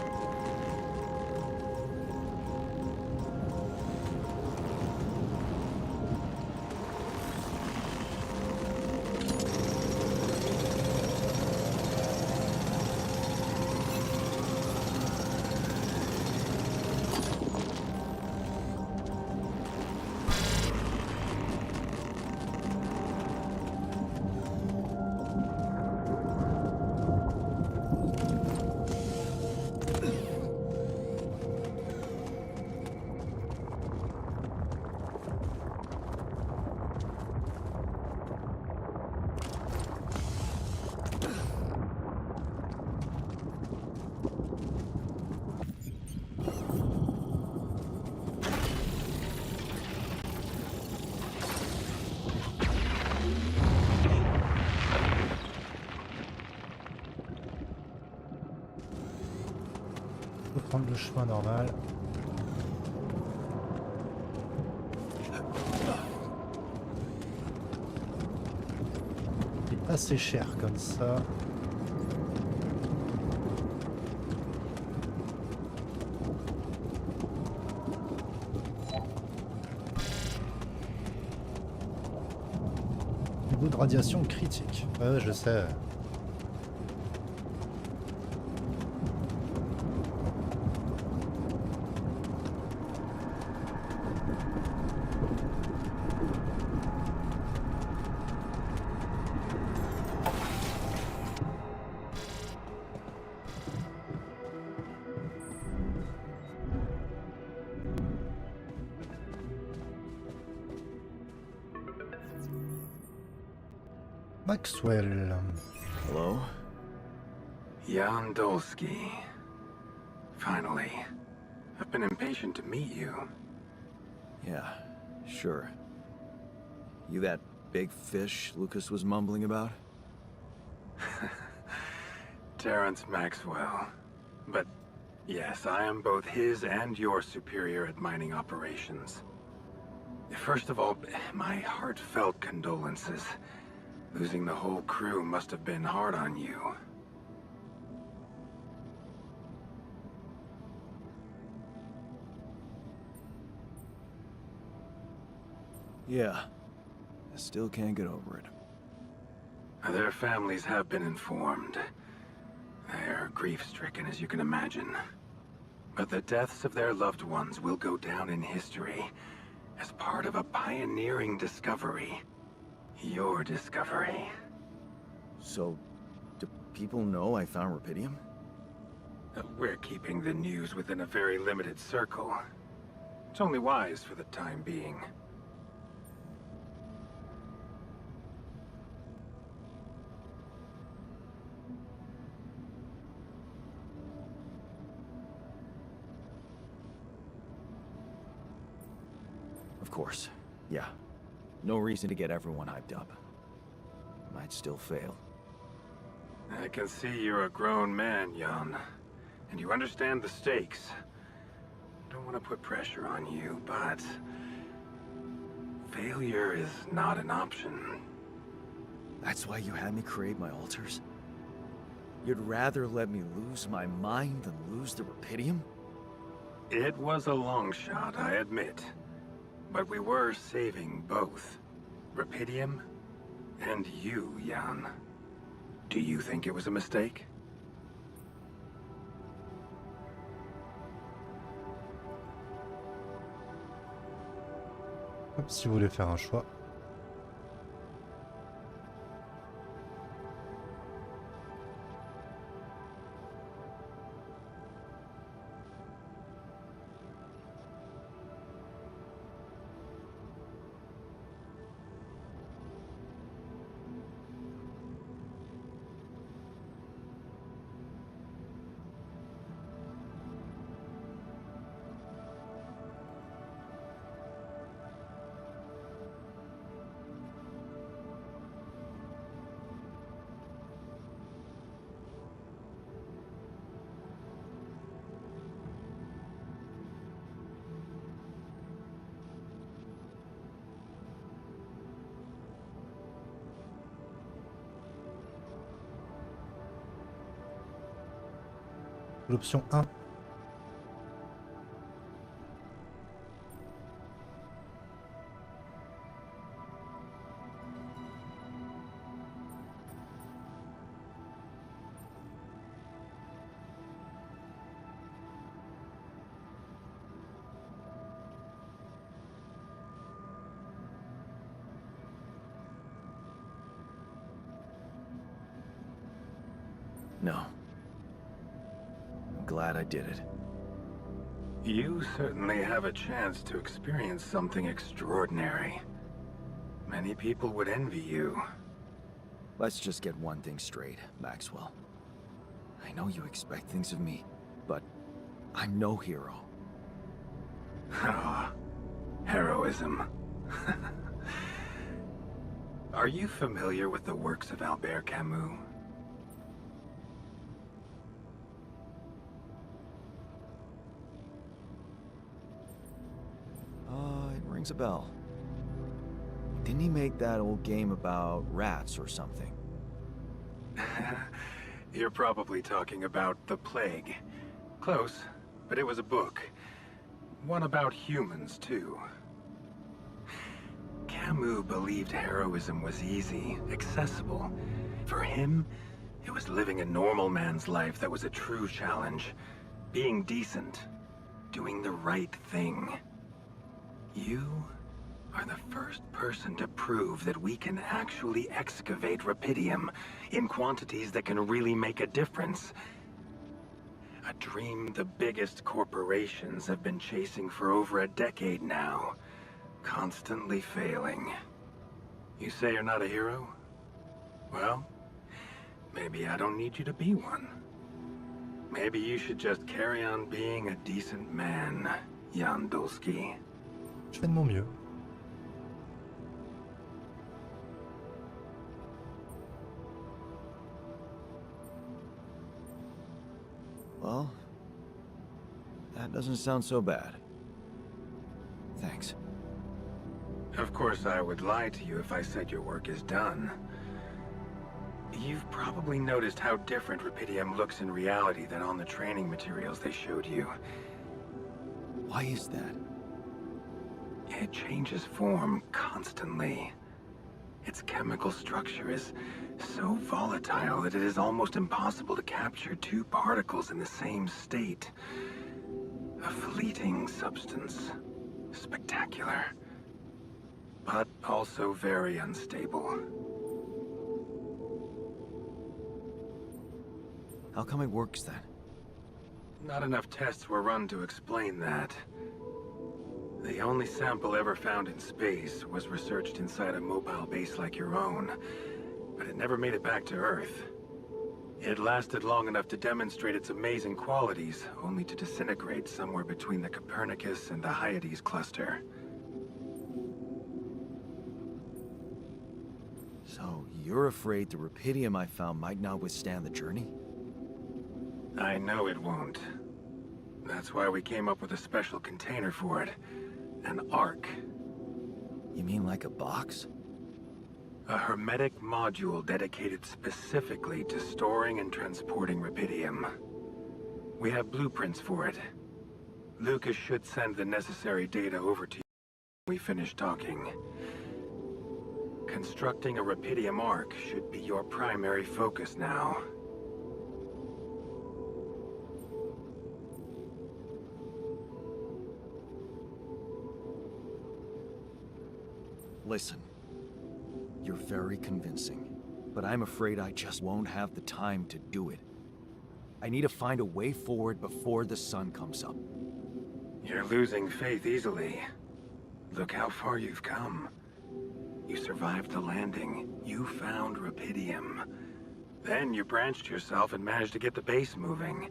Faut prendre le chemin normal. C'est assez cher comme ça. Niveau de radiation critique. Ouais, je sais. Maxwell. Hello? Jan Dolsky. Finally. I've been impatient to meet you. Yeah, sure. You that big fish Lucas was mumbling about? Terrence Maxwell. But yes, I am both his and your superior at mining operations. First of all, my heartfelt condolences. Losing the whole crew must have been hard on you. Yeah. I still can't get over it. Their families have been informed. They're grief-stricken, as you can imagine. But the deaths of their loved ones will go down in history as part of a pioneering discovery. Your discovery. So, do people know I found rupidium? We're keeping the news within a very limited circle. It's only wise for the time being. Of course. Yeah. No reason to get everyone hyped up. Might still fail. I can see you're a grown man, Jan. And you understand the stakes. Don't want to put pressure on you, but... failure is not an option. That's why you had me create my altars? You'd rather let me lose my mind than lose the rupidium? It was a long shot, I admit. But we were saving both. Rupidium and you, Jan. Do you think it was a mistake? Hop, si vous voulez faire un choix. L'option 1. No. I'm glad I did it. You certainly have a chance to experience something extraordinary. Many people would envy you. Let's just get one thing straight, Maxwell. I know you expect things of me, but I'm no hero. Ah, heroism. Are you familiar with the works of Albert Camus? It rings a bell. Didn't he make that old game about rats or something? You're probably talking about The Plague. Close, but it was a book. One about humans, too. Camus believed heroism was easy, accessible. For him, it was living a normal man's life that was a true challenge. Being decent. Doing the right thing. You are the first person to prove that we can actually excavate rupidium in quantities that can really make a difference. A dream the biggest corporations have been chasing for over a decade now, constantly failing. You say you're not a hero? Well, maybe I don't need you to be one. Maybe you should just carry on being a decent man, Jan Dulski. Je fais de mon mieux. Well, that doesn't sound so bad. Thanks. Of course, I would lie to you if I said your work is done. You've probably noticed how different rupidium looks in reality than on the training materials they showed you. Why is that? It changes form constantly. Its chemical structure is so volatile that it is almost impossible to capture two particles in the same state. A fleeting substance. Spectacular. But also very unstable. How come it works then? Not enough tests were run to explain that. The only sample ever found in space was researched inside a mobile base like your own, but it never made it back to Earth. It lasted long enough to demonstrate its amazing qualities, only to disintegrate somewhere between the Copernicus and the Hyades cluster. So, you're afraid the rupidium I found might not withstand the journey? I know it won't. That's why we came up with a special container for it. An Ark. You mean like a box? A hermetic module dedicated specifically to storing and transporting rupidium. We have blueprints for it. Lucas should send the necessary data over to you when we finish talking. Constructing a rupidium Ark should be your primary focus now. Listen. You're very convincing, but I'm afraid I just won't have the time to do it. I need to find a way forward before the sun comes up. You're losing faith easily. Look how far you've come. You survived the landing. You found rupidium. Then you branched yourself and managed to get the base moving.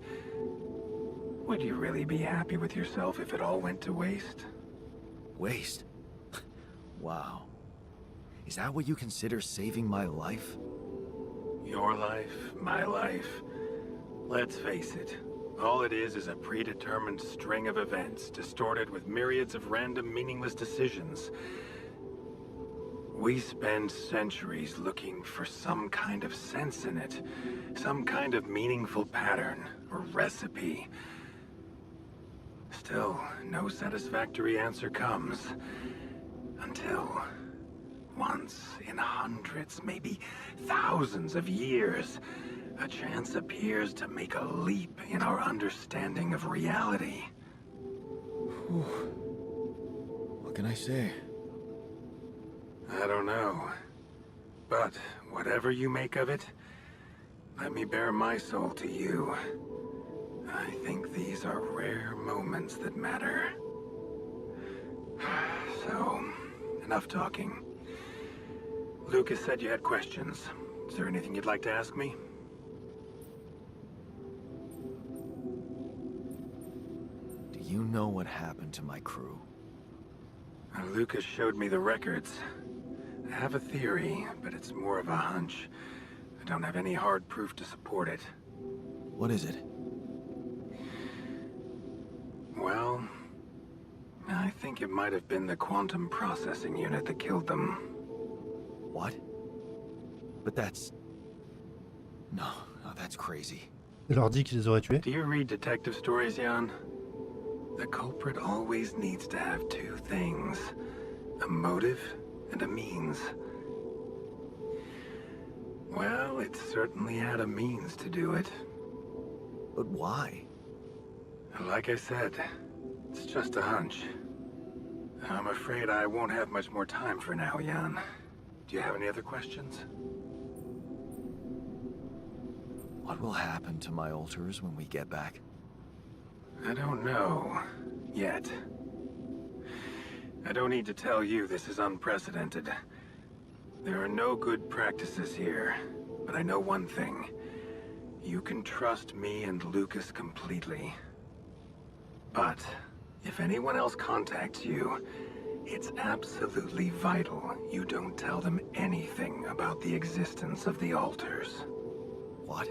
Would you really be happy with yourself if it all went to waste? Waste? Wow. Is that what you consider saving my life? Your life, my life. Let's face it. All it is a predetermined string of events, distorted with myriads of random, meaningless decisions. We spend centuries looking for some kind of sense in it, some kind of meaningful pattern or recipe. Still, no satisfactory answer comes. Until, once in hundreds, maybe thousands of years, a chance appears to make a leap in our understanding of reality. What can I say? I don't know. But whatever you make of it, let me bare my soul to you. I think these are rare moments that matter. So, enough talking. Lucas said you had questions. Is there anything you'd like to ask me? Do you know what happened to my crew? Lucas showed me the records. I have a theory, but it's more of a hunch. I don't have any hard proof to support it. What is it? Well, I think it might have been the quantum processing unit that killed them. What? But that's... No, that's crazy. Il leur dit qu'il les aurait tués. Do you read detective stories, Jan? The culprit always needs to have two things. A motive and a means. Well, it certainly had a means to do it. But why? Like I said, it's just a hunch. I'm afraid I won't have much more time for now, Jan. Do you have any other questions? What will happen to my altars when we get back? I don't know. Yet. I don't need to tell you this is unprecedented. There are no good practices here, but I know one thing. You can trust me and Lucas completely. But if anyone else contacts you, it's absolutely vital you don't tell them anything about the existence of the altars. What?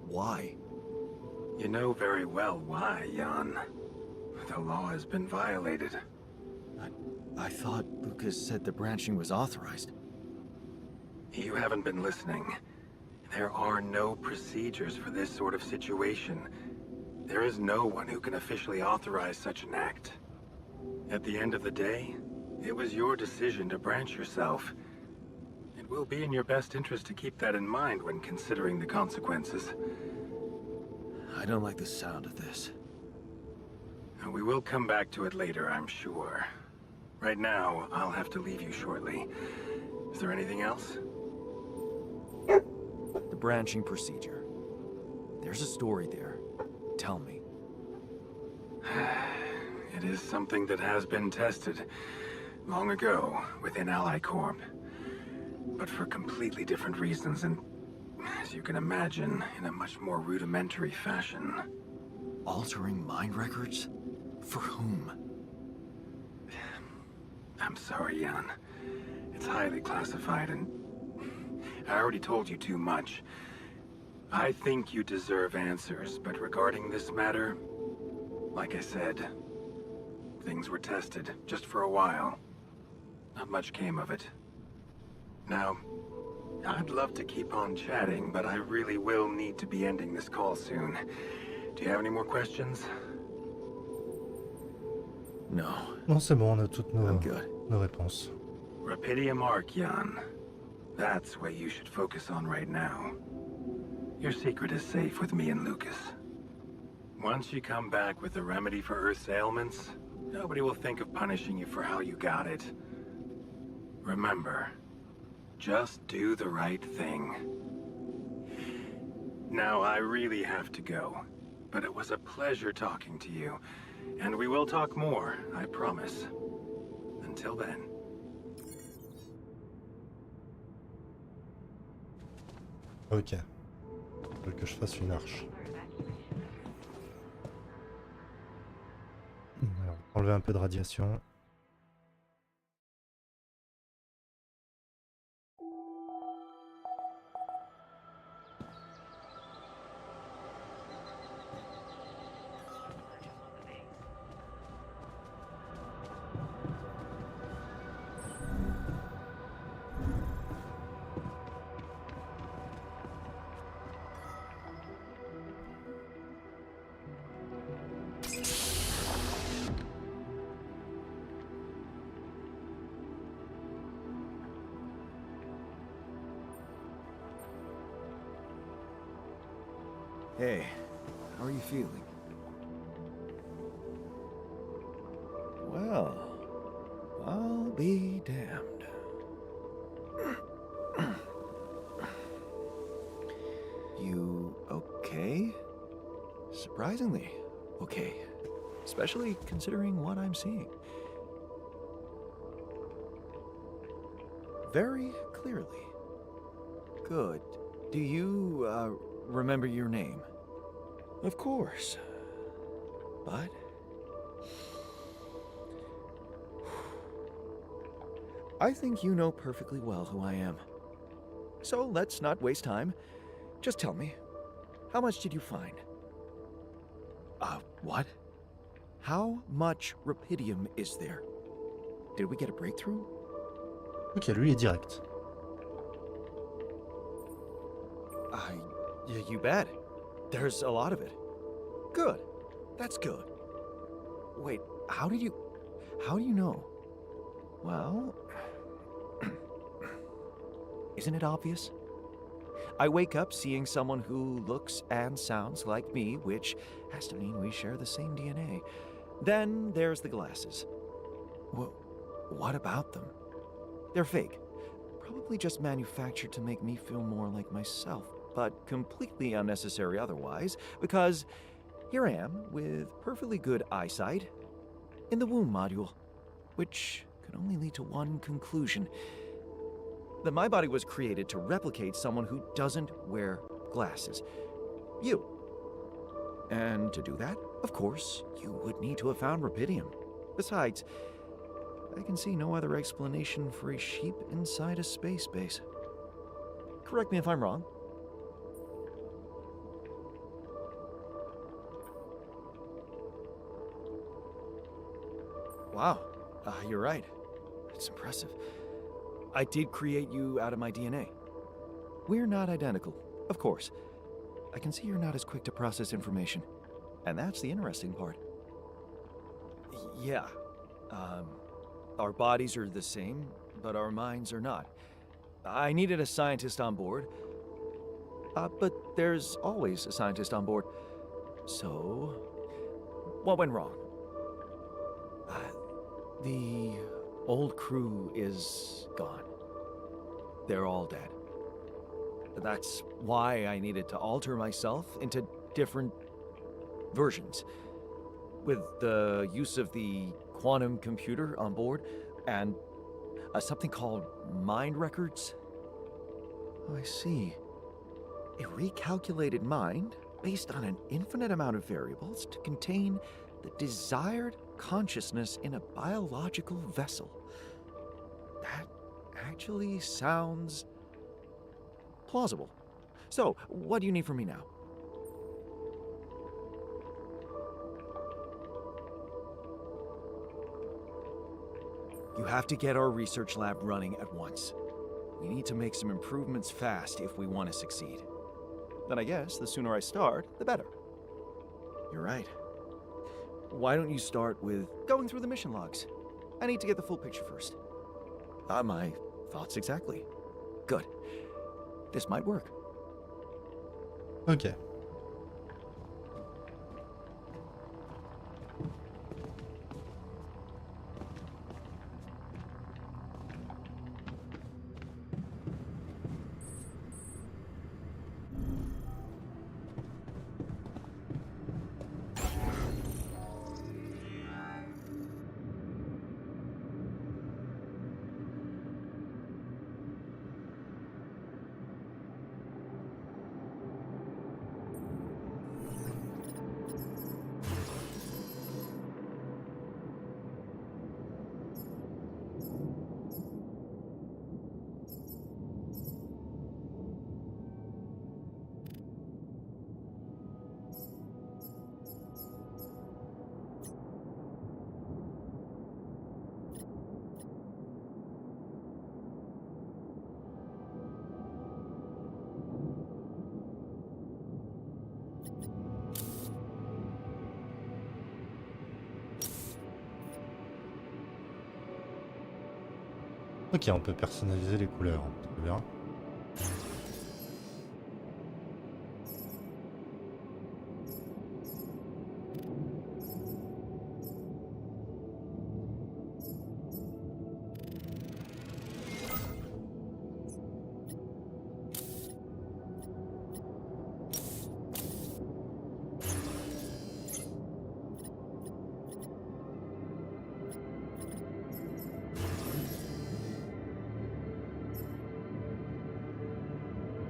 Why? You know very well why, Jan. The law has been violated. I thought Lucas said the branching was authorized. You haven't been listening. There are no procedures for this sort of situation. There is no one who can officially authorize such an act. At the end of the day, it was your decision to branch yourself. It will be in your best interest to keep that in mind when considering the consequences. I don't like the sound of this. We will come back to it later, I'm sure. Right now, I'll have to leave you shortly. Is there anything else? The branching procedure. There's a story there. Tell me. It is something that has been tested long ago within Ally Corp. But for completely different reasons and, as you can imagine, in a much more rudimentary fashion. Altering mind records? For whom? I'm sorry, Jan. It's highly classified and I already told you too much. I think you deserve answers, but regarding this matter, like I said, things were tested just for a while. Not much came of it. Now, I'd love to keep on chatting, but I really will need to be ending this call soon. Do you have any more questions? No. Non, c'est bon, on a toutes I'm good. nos réponses. Rapidium Arc, Jan. That's what you should focus on right now. Your secret is safe with me and Lucas. Once you come back with a remedy for Earth's ailments, nobody will think of punishing you for how you got it. Remember, just do the right thing. Now, I really have to go, but it was a pleasure talking to you. And we will talk more, I promise. Until then. Ok. Il faut que je fasse une arche. Alors, enlever un peu de radiation. Hey, how are you feeling? Well, I'll be damned. You okay? Surprisingly okay. Especially considering what I'm seeing. Very clearly. Good. Do you, remember your name? Of course. But... I think you know perfectly well who I am. So let's not waste time. Just tell me, how much did you find? What? How much rapidium is there? Did we get a breakthrough? Ok, lui est direct. You bet. There's a lot of it. Good. That's good. Wait, how do you know? Well, isn't it obvious? I wake up seeing someone who looks and sounds like me, which has to mean we share the same DNA. Then there's the glasses. What about them? They're fake. Probably just manufactured to make me feel more like myself, but completely unnecessary otherwise, because here I am with perfectly good eyesight in the womb module, which can only lead to one conclusion: that my body was created to replicate someone who doesn't wear glasses. You. And to do that, of course, you would need to have found rapidium. Besides, I can see no other explanation for a sheep inside a space base. Correct me if I'm wrong. Wow, you're right. It's impressive. I did create you out of my DNA. We're not identical, of course. I can see you're not as quick to process information. And that's the interesting part. Yeah. Our bodies are the same, but our minds are not. I needed a scientist on board. But there's always a scientist on board. So, what went wrong? The old crew is gone. They're all dead. That's why I needed to alter myself into different versions. With the use of the quantum computer on board and something called mind records. Oh, I see. A recalculated mind based on an infinite amount of variables to contain the desired consciousness in a biological vessel. That actually sounds plausible. So, what do you need from me now? You have to get our research lab running at once. We need to make some improvements fast if we want to succeed. Then I guess the sooner I start, the better. You're right. Why don't you start with going through the mission logs? I need to get the full picture first. My thoughts exactly. Good. This might work. Ok. Ok, on peut personnaliser les couleurs. Très bien.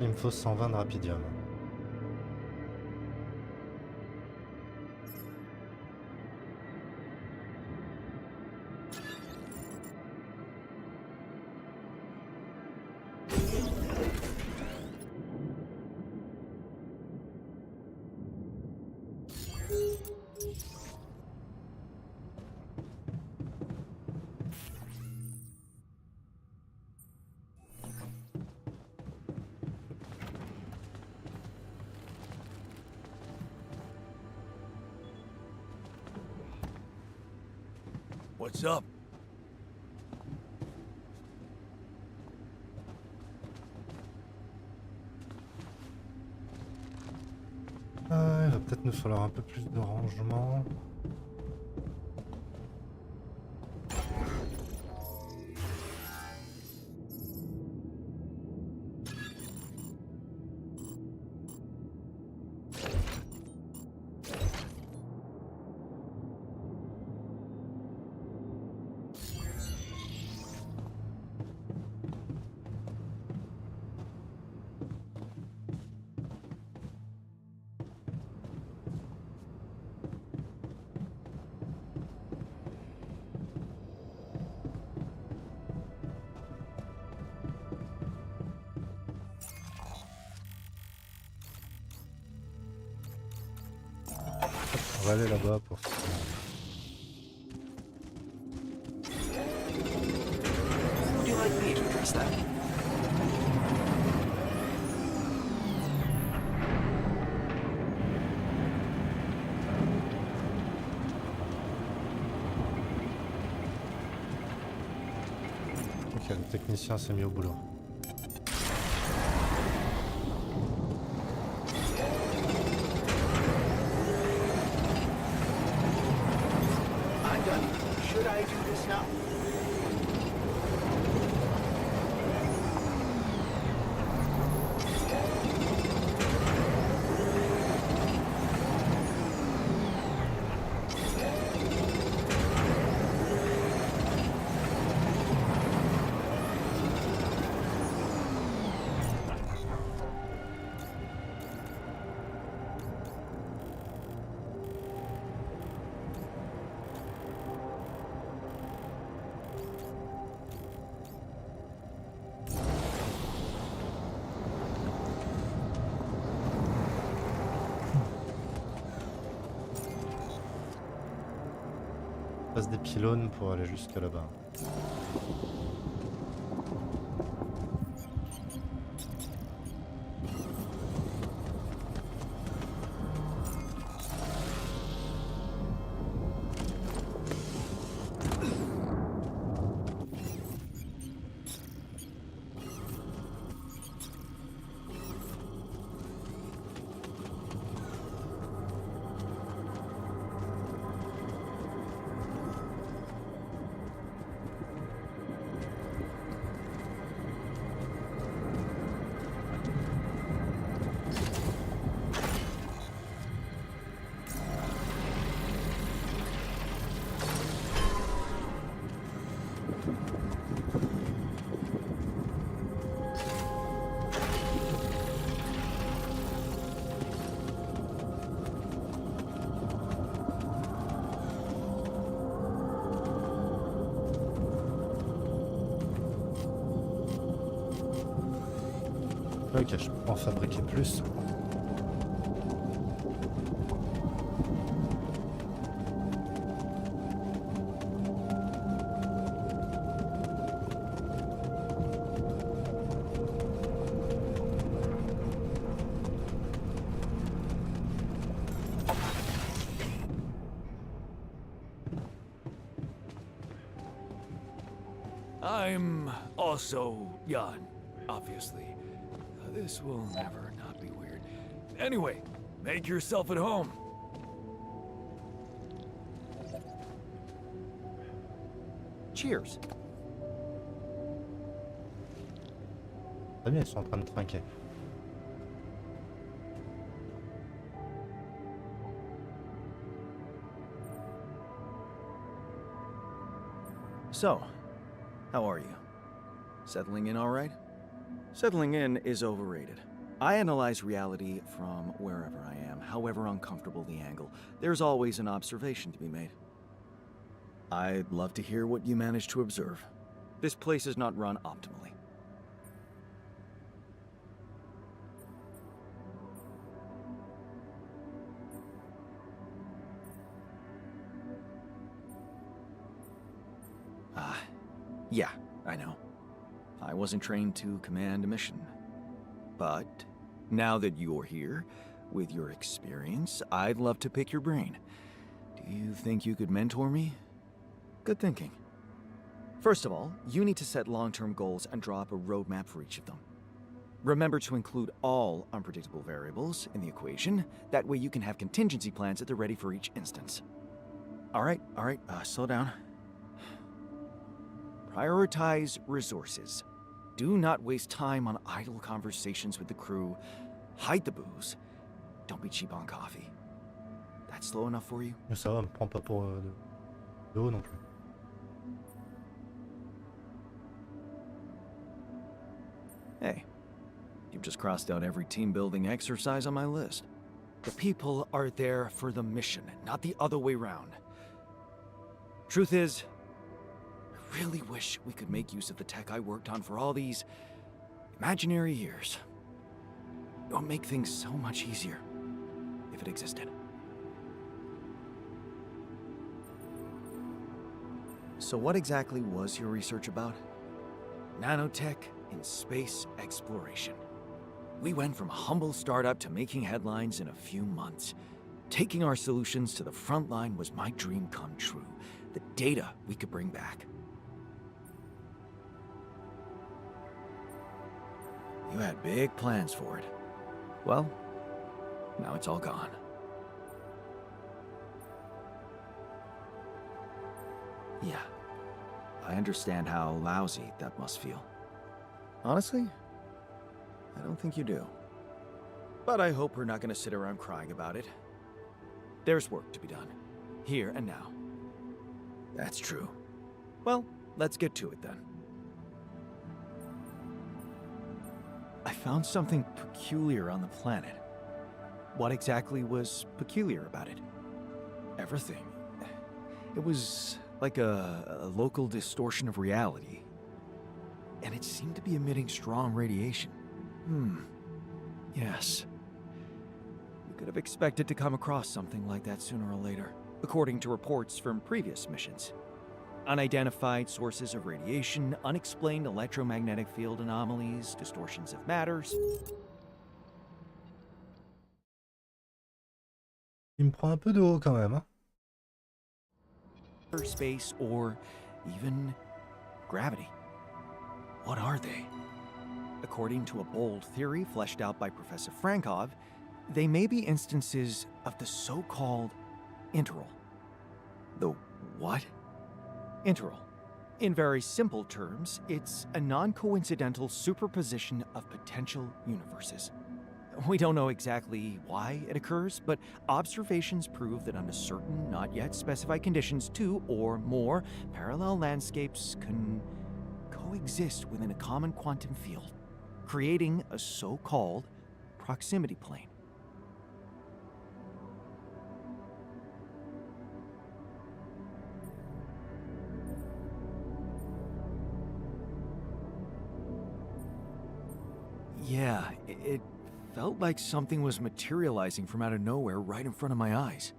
Il me faut 120 de rapidium. What's up? Il va peut-être nous falloir un peu plus de rangement. On va aller là-bas pour ça. Would you like me to address that? Ok, le technicien s'est mis au boulot. I'm done. Should I do this now? passe des pylônes pour aller jusque là-bas. Ok, je peux en fabriquer plus. I'm also Jan, obviously. This will never not be weird. Anyway, make yourself at home. Cheers. Très bien, ils sont en train de trinquer. So, how are you? Settling in all right? Settling in is overrated. I analyze reality from wherever I am, however uncomfortable the angle. There's always an observation to be made. I'd love to hear what you managed to observe. This place is not run optimally. Yeah, I know. I wasn't trained to command a mission. But now that you're here, with your experience, I'd love to pick your brain. Do you think you could mentor me? Good thinking. First of all, you need to set long-term goals and draw up a roadmap for each of them. Remember to include all unpredictable variables in the equation. That way you can have contingency plans at the ready for each instance. All right, slow down. Prioritize resources. Do not waste time on idle conversations with the crew. Hide the booze. Don't be cheap on coffee. That's slow enough for you? Mais ça va, me prends pas pour de haut non plus. Hey, you've just crossed out every team-building exercise on my list. The people are there for the mission, not the other way round. Truth is, I really wish we could make use of the tech I worked on for all these imaginary years. It would make things so much easier if it existed. So what exactly was your research about? Nanotech in space exploration. We went from a humble startup to making headlines in a few months. Taking our solutions to the front line was my dream come true. The data we could bring back. You had big plans for it. Well, now it's all gone. Yeah, I understand how lousy that must feel. Honestly, I don't think you do. But I hope we're not gonna sit around crying about it. There's work to be done, here and now. That's true. Well, let's get to it then. I found something peculiar on the planet. What exactly was peculiar about it? Everything. It was like a local distortion of reality. And it seemed to be emitting strong radiation. Yes. We could have expected to come across something like that sooner or later. according to reports from previous missions. Unidentified sources of radiation, unexplained electromagnetic field anomalies, distortions of matters. Il me prend un peu de haut quand même, hein. Space, or even gravity. What are they? According to a bold theory fleshed out by Professor Frankov, they may be instances of the so-called interval. The what? Interval. In very simple terms, it's a non-coincidental superposition of potential universes. We don't know exactly why it occurs, but observations prove that under certain, not yet specified conditions, two or more parallel landscapes can coexist within a common quantum field, creating a so-called proximity plane. Yeah, it felt like something was materializing from out of nowhere right in front of my eyes.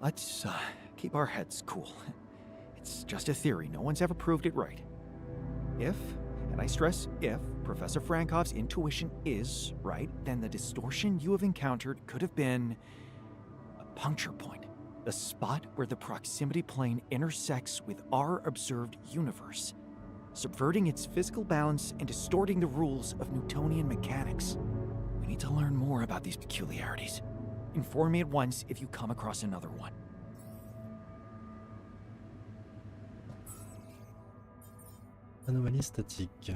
Let's keep our heads cool. It's just a theory. No one's ever proved it right. If, and I stress if, Professor Frankov's intuition is right, then the distortion you have encountered could have been a puncture point. The spot where the proximity plane intersects with our observed universe, subverting its physical balance and distorting the rules of Newtonian mechanics. We need to learn more about these peculiarities. Inform me at once if you come across another one. Anomalie statique.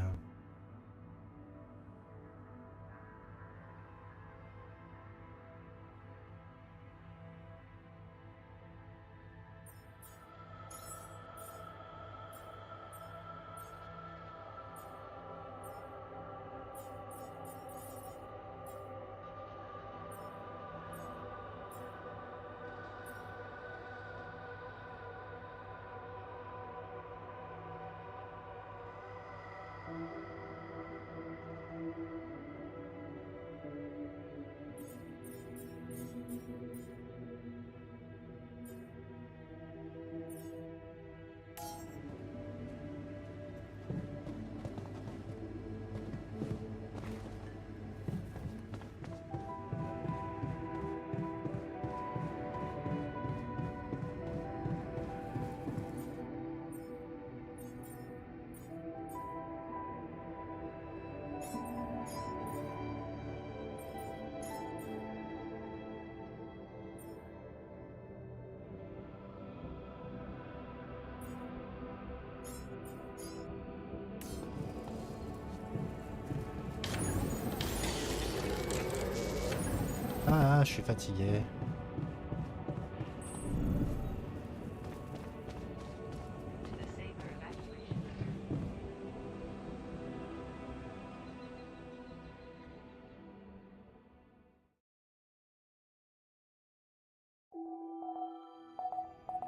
Ah, je suis fatigué.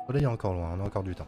Le soleil est encore loin, on a encore du temps.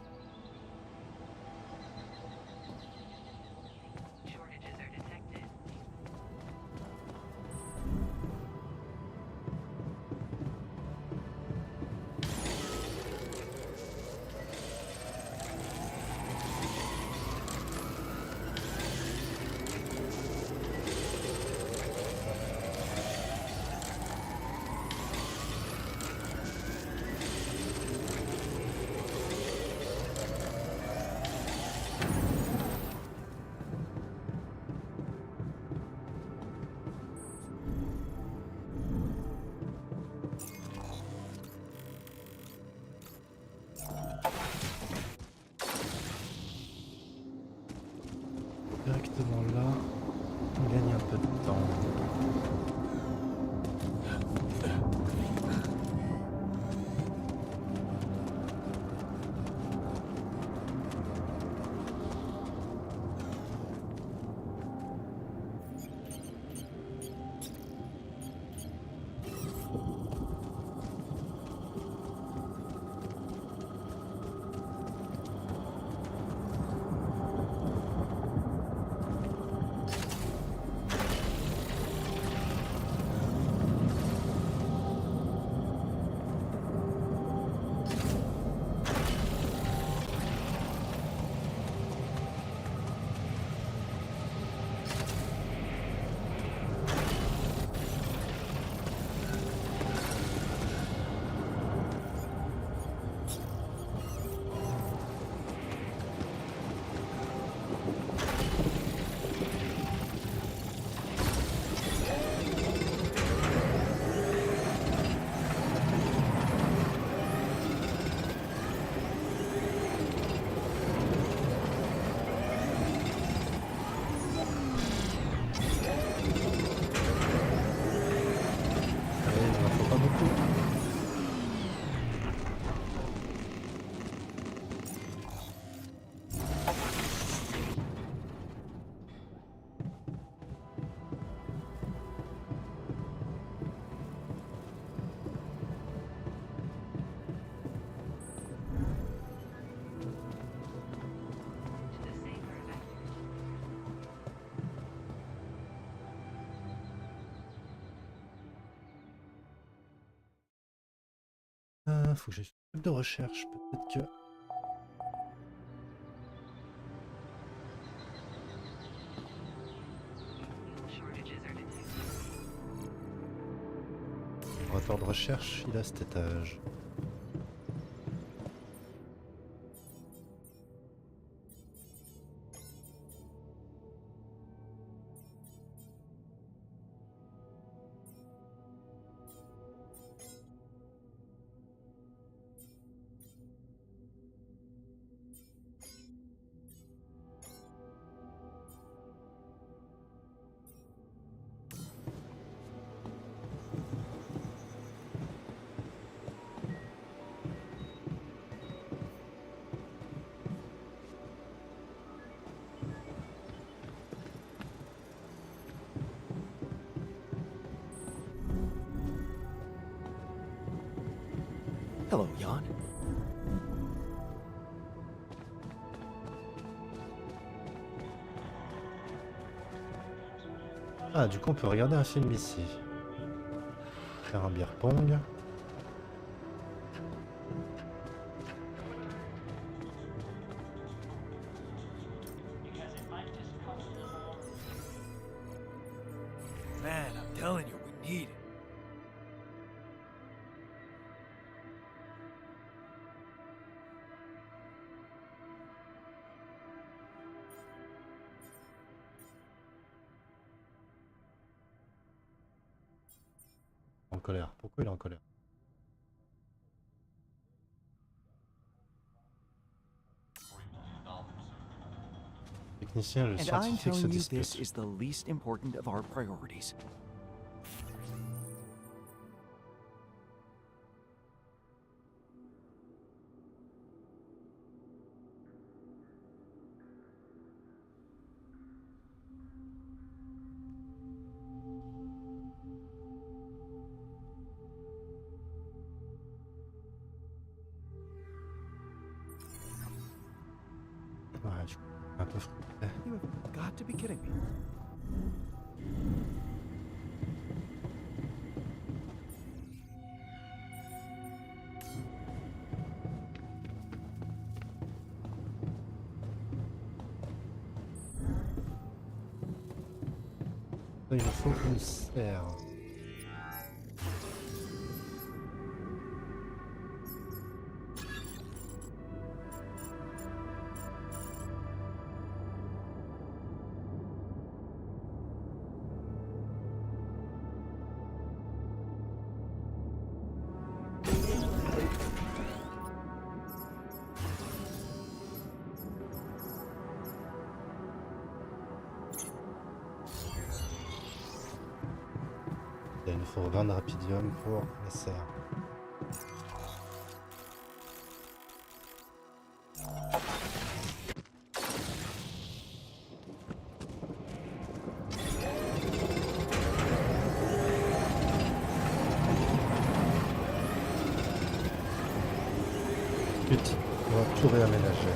Directement là, on gagne un peu de temps. faut que j'ai un truc de recherche. Peut-être que... Laboratoire de recherche, il a cet étage. Hello, Jan. Ah, du coup, on peut regarder un film ici. Faire un beer pong. Man, I'm telling you, we need it. En colère. Pourquoi il est en colère? Technicien, le And I'm scientifique se telling you, this dispute. is the least important of our priorities. Ouais, je suis un peu frustré. You have got to be kidding me. Il me faut une serre. Il nous faut 20 de rapidium pour la serre. Vite, on va tout réaménager.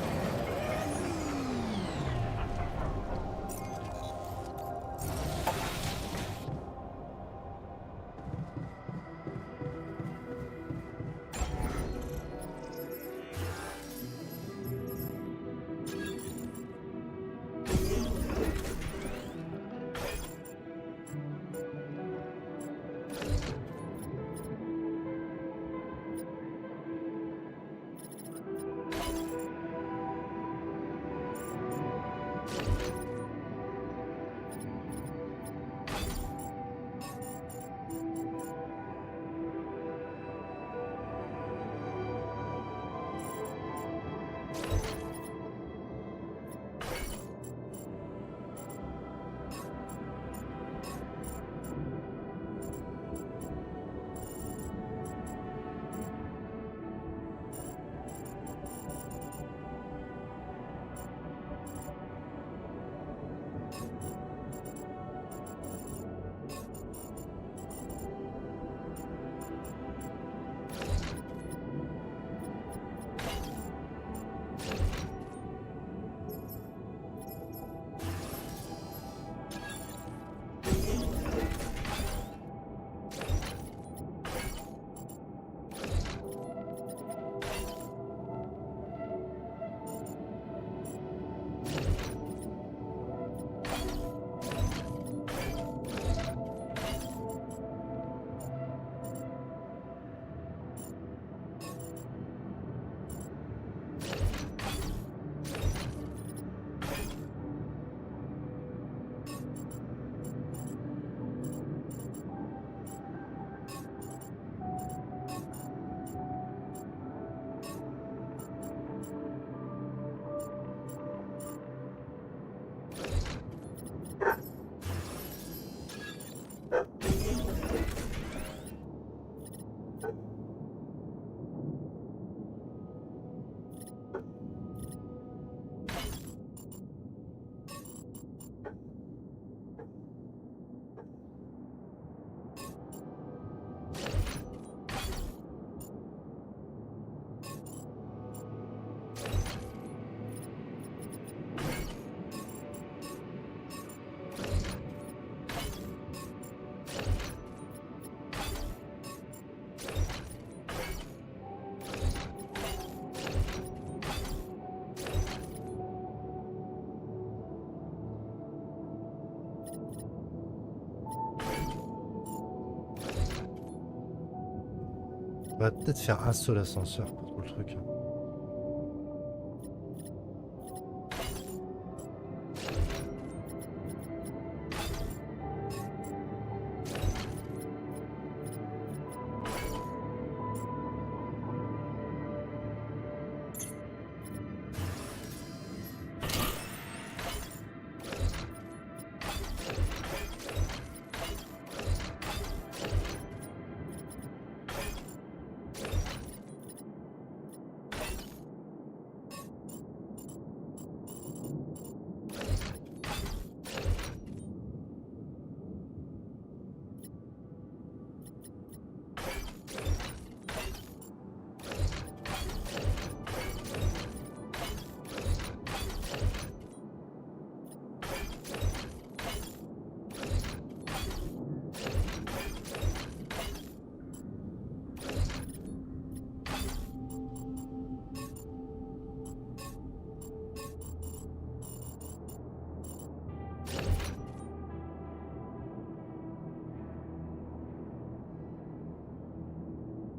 On va peut-être faire un seul ascenseur pour tout le truc.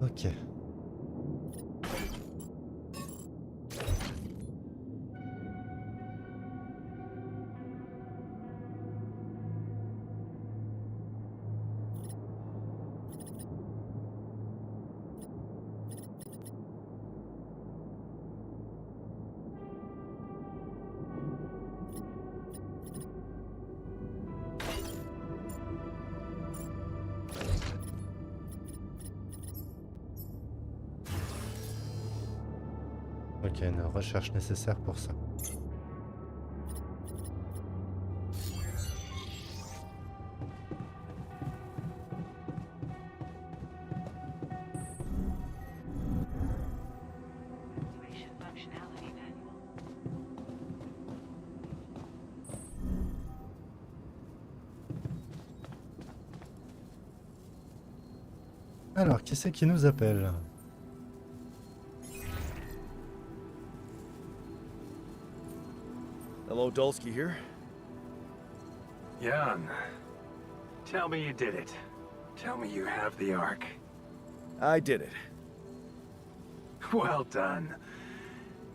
Ok. Ok, une recherche nécessaire pour ça. Alors, qui c'est qui nous appelle? Hello, Dulski here. Jan, tell me you did it. Tell me you have the Ark. I did it. Well done.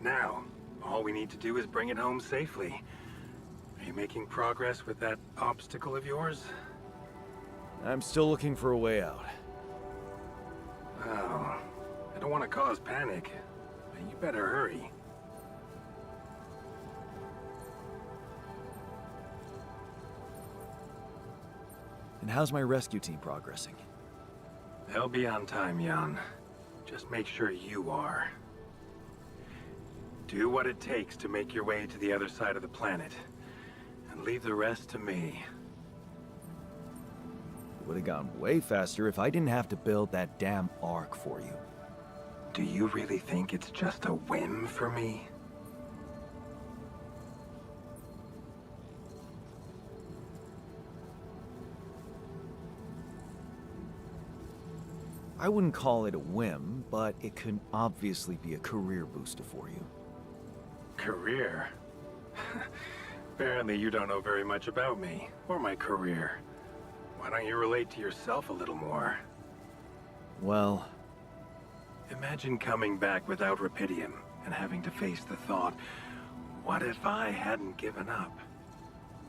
Now, all we need to do is bring it home safely. Are you making progress with that obstacle of yours? I'm still looking for a way out. Oh, I don't want to cause panic, but you better hurry. And how's my rescue team progressing? They'll be on time, Jan. Just make sure you are. Do what it takes to make your way to the other side of the planet. And leave the rest to me. It would have gone way faster if I didn't have to build that damn Ark for you. Do you really think it's just a whim for me? I wouldn't call it a whim, but it could obviously be a career booster for you. Career? Apparently you don't know very much about me, or my career. Why don't you relate to yourself a little more? Well, Imagine coming back without Rapidium, and having to face the thought, what if I hadn't given up?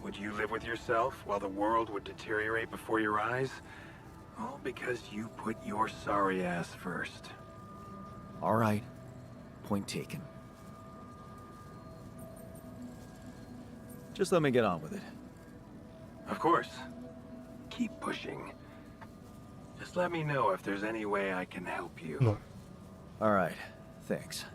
Would you live with yourself while the world would deteriorate before your eyes? All because you put your sorry ass first. all right. Point taken. Just let me get on with it. Of course. Keep pushing. Just let me know if there's any way I can help you. Non. All right. Thanks.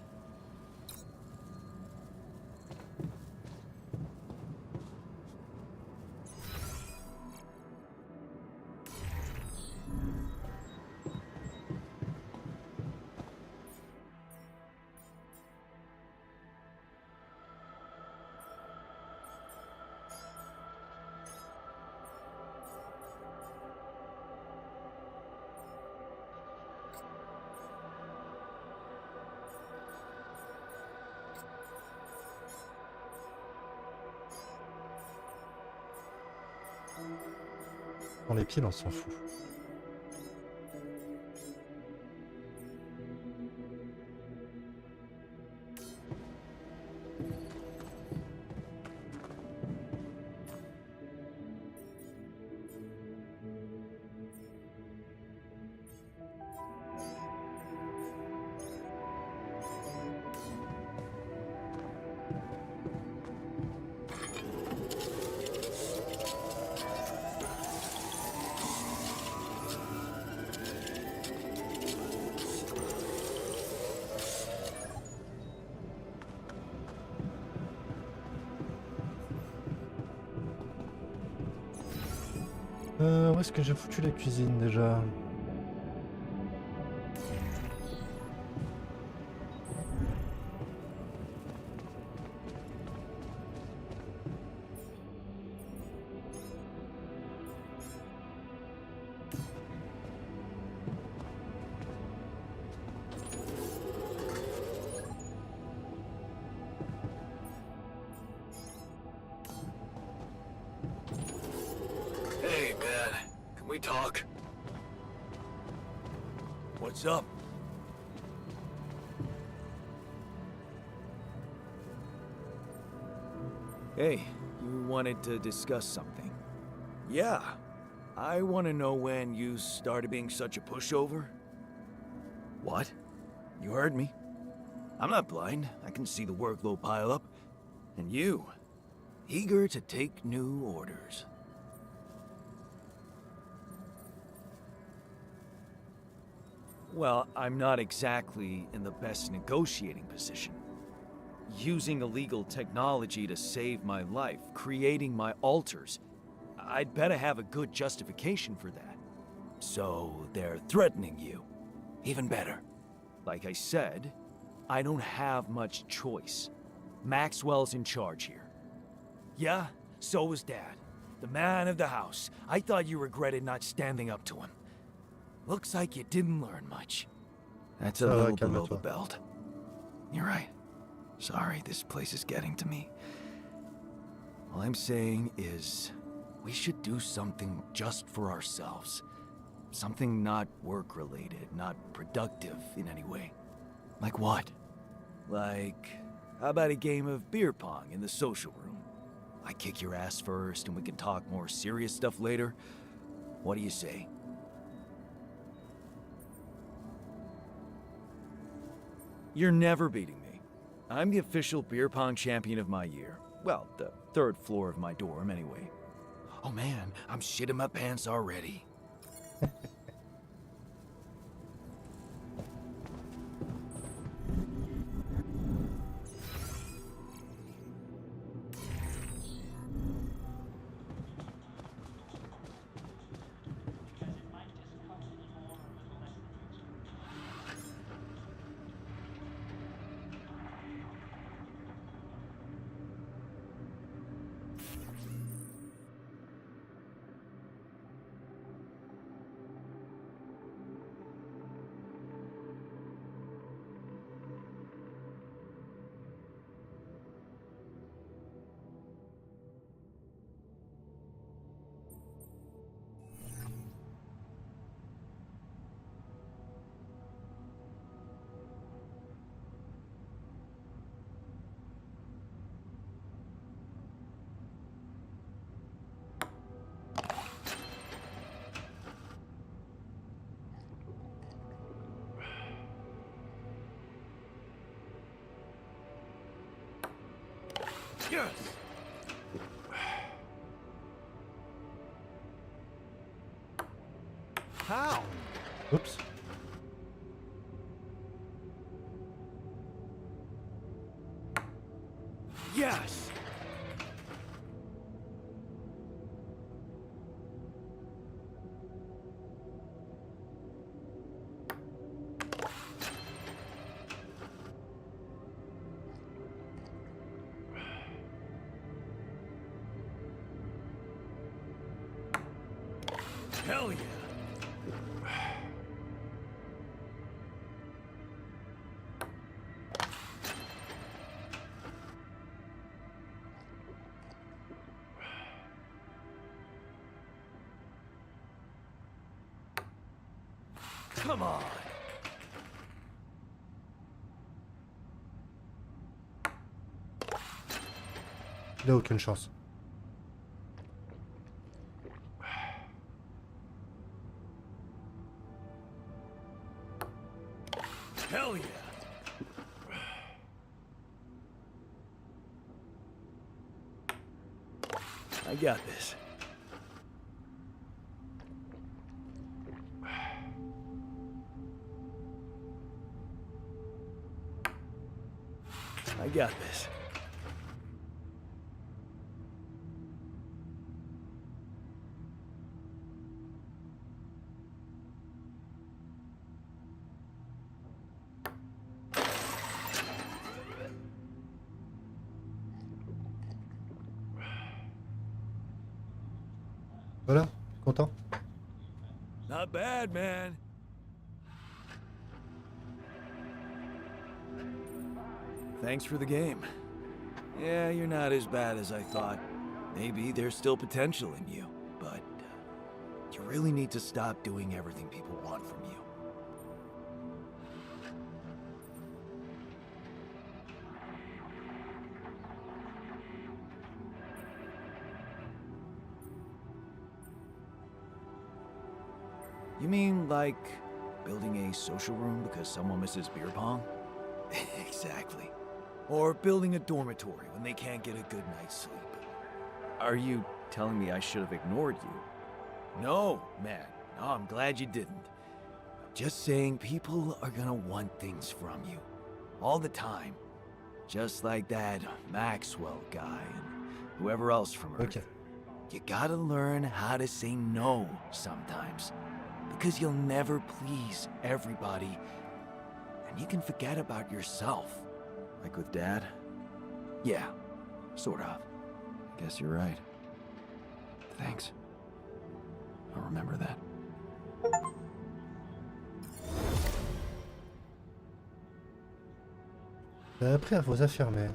Dans les piles, on s'en fout. Où est-ce que j'ai foutu la cuisine déjà? Hey, man. Can we talk? What's up? Hey, you wanted to discuss something. Yeah. I want to know when you started being such a pushover. What? You heard me. I'm not blind. I can see the workload pile up. And you, eager to take new orders. Well, I'm not exactly in the best negotiating position. Using illegal technology to save my life, creating my altars. I'd better have a good justification for that. So they're threatening you. Even better. Like I said, I don't have much choice. Maxwell's in charge here. Yeah, so was Dad. The man of the house. I thought you regretted not standing up to him. Looks like you didn't learn much. That's a little below the belt. You're right. Sorry, this place is getting to me. All I'm saying is, we should do something just for ourselves. Something not work-related, not productive in any way. Like what? Like, how about a game of beer pong in the social room? I kick your ass first and we can talk more serious stuff later. What do you say? You're never beating me. I'm the official beer pong champion of my year. Well, the third floor of my dorm, anyway. Oh man, I'm shitting my pants already. Yes! How? Oops. Yes! Hell yeah! Come on! Il a aucune chance. Hell yeah! I got this. I got this. Voilà, content? Not bad, man. Thanks for the game. Yeah, you're not as bad as I thought. Maybe there's still potential in you, but you really need to stop doing everything people want from you. You mean like building a social room because someone misses beer pong? Exactly. Or building a dormitory when they can't get a good night's sleep. Are you telling me I should have ignored you? No, man. No, I'm glad you didn't. I'm just saying people are gonna want things from you. All the time. Just like that Maxwell guy and whoever else from Earth. Ok. You gotta learn how to say no sometimes. Because you'll never please everybody. And you can forget about yourself. Like with Dad? Yeah, sort of. Guess you're right. Thanks. I'll remember that. Vous avez appris à vous affirmer.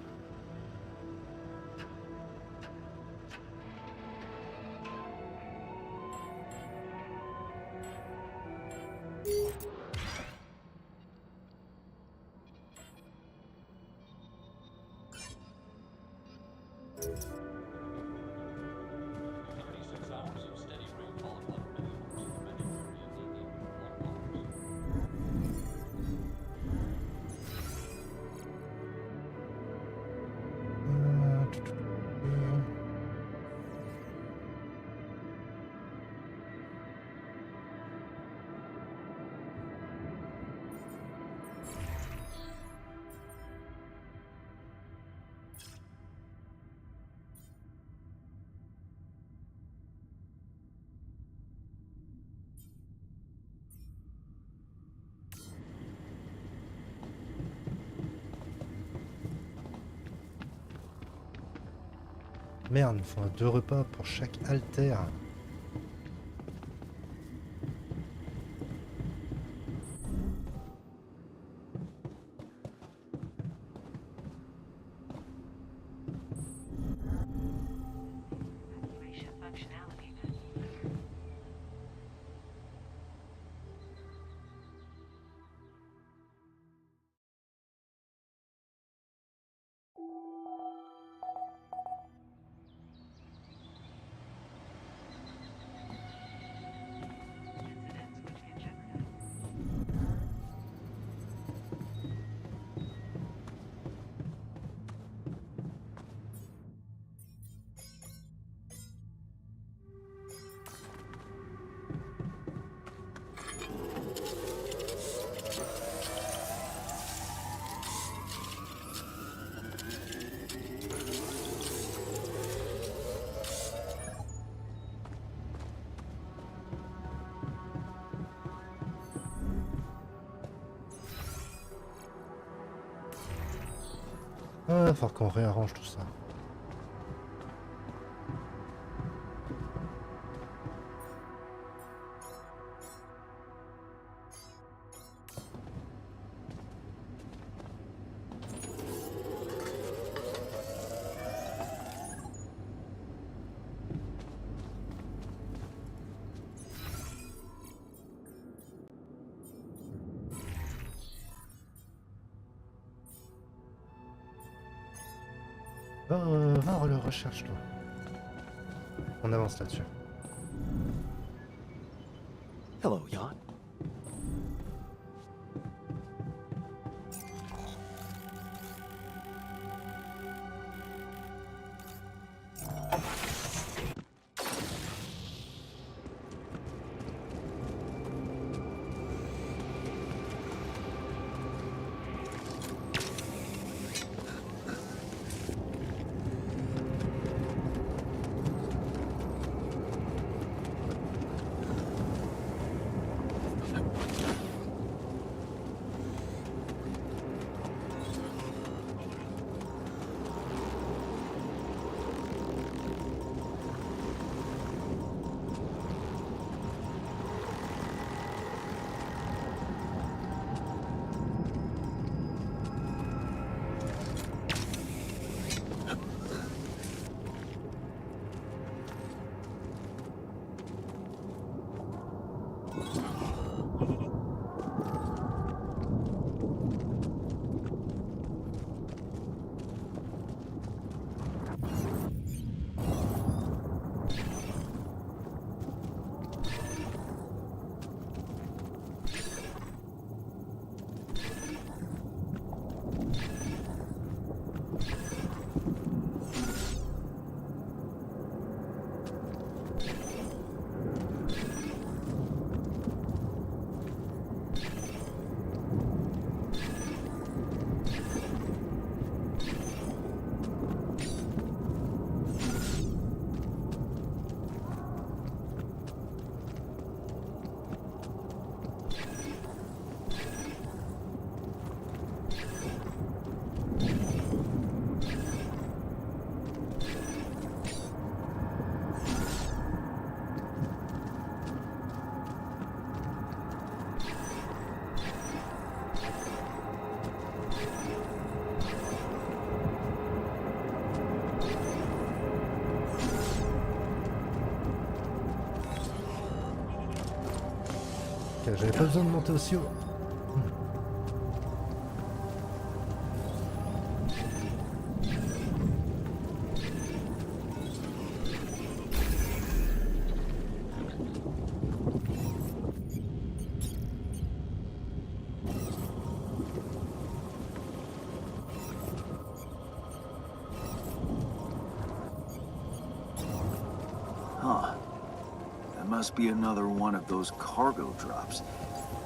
Merde, il faut 2 repas pour chaque alter. Ah, il va falloir qu'on réarrange tout ça. Va le recherche toi. On avance là-dessus. Hello, yacht. Ok, j'avais pas besoin de monter aussi haut. Huh. That must be another one of those cargo drops.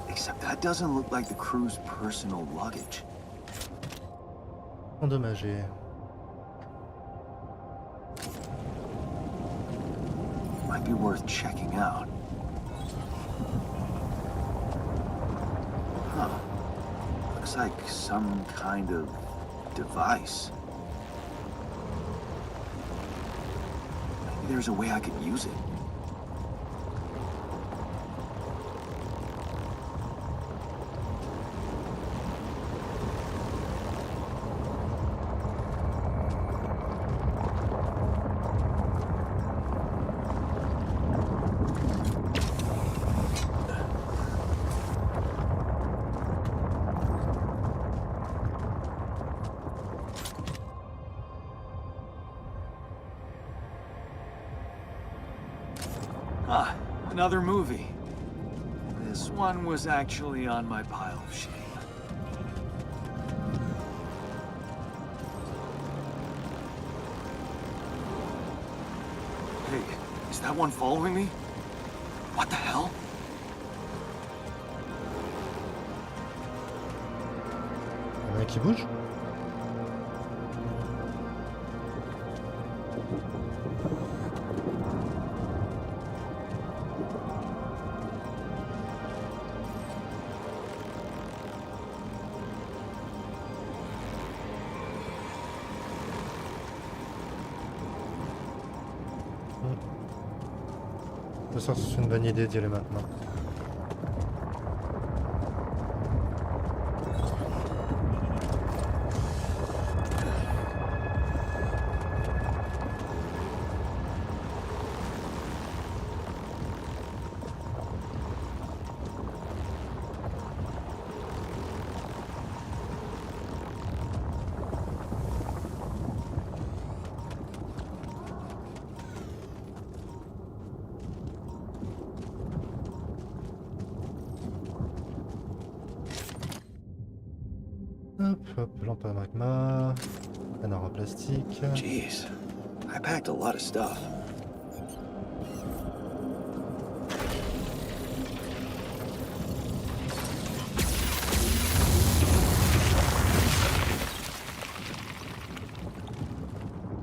Except that doesn't look like the crew's personal luggage. Endommagé. Might be worth checking out. Huh. Looks like some kind of device. Maybe there's a way I could use it. Ah, another movie. This one was actually on my pile of shame. Hey, is that one following me? What the hell? Il y en a un qui bouge? De toute façon, c'est une bonne idée d'y aller maintenant. Hop, hop, lampe à magma, canard en plastique. Jeez, I packed a lot of stuff.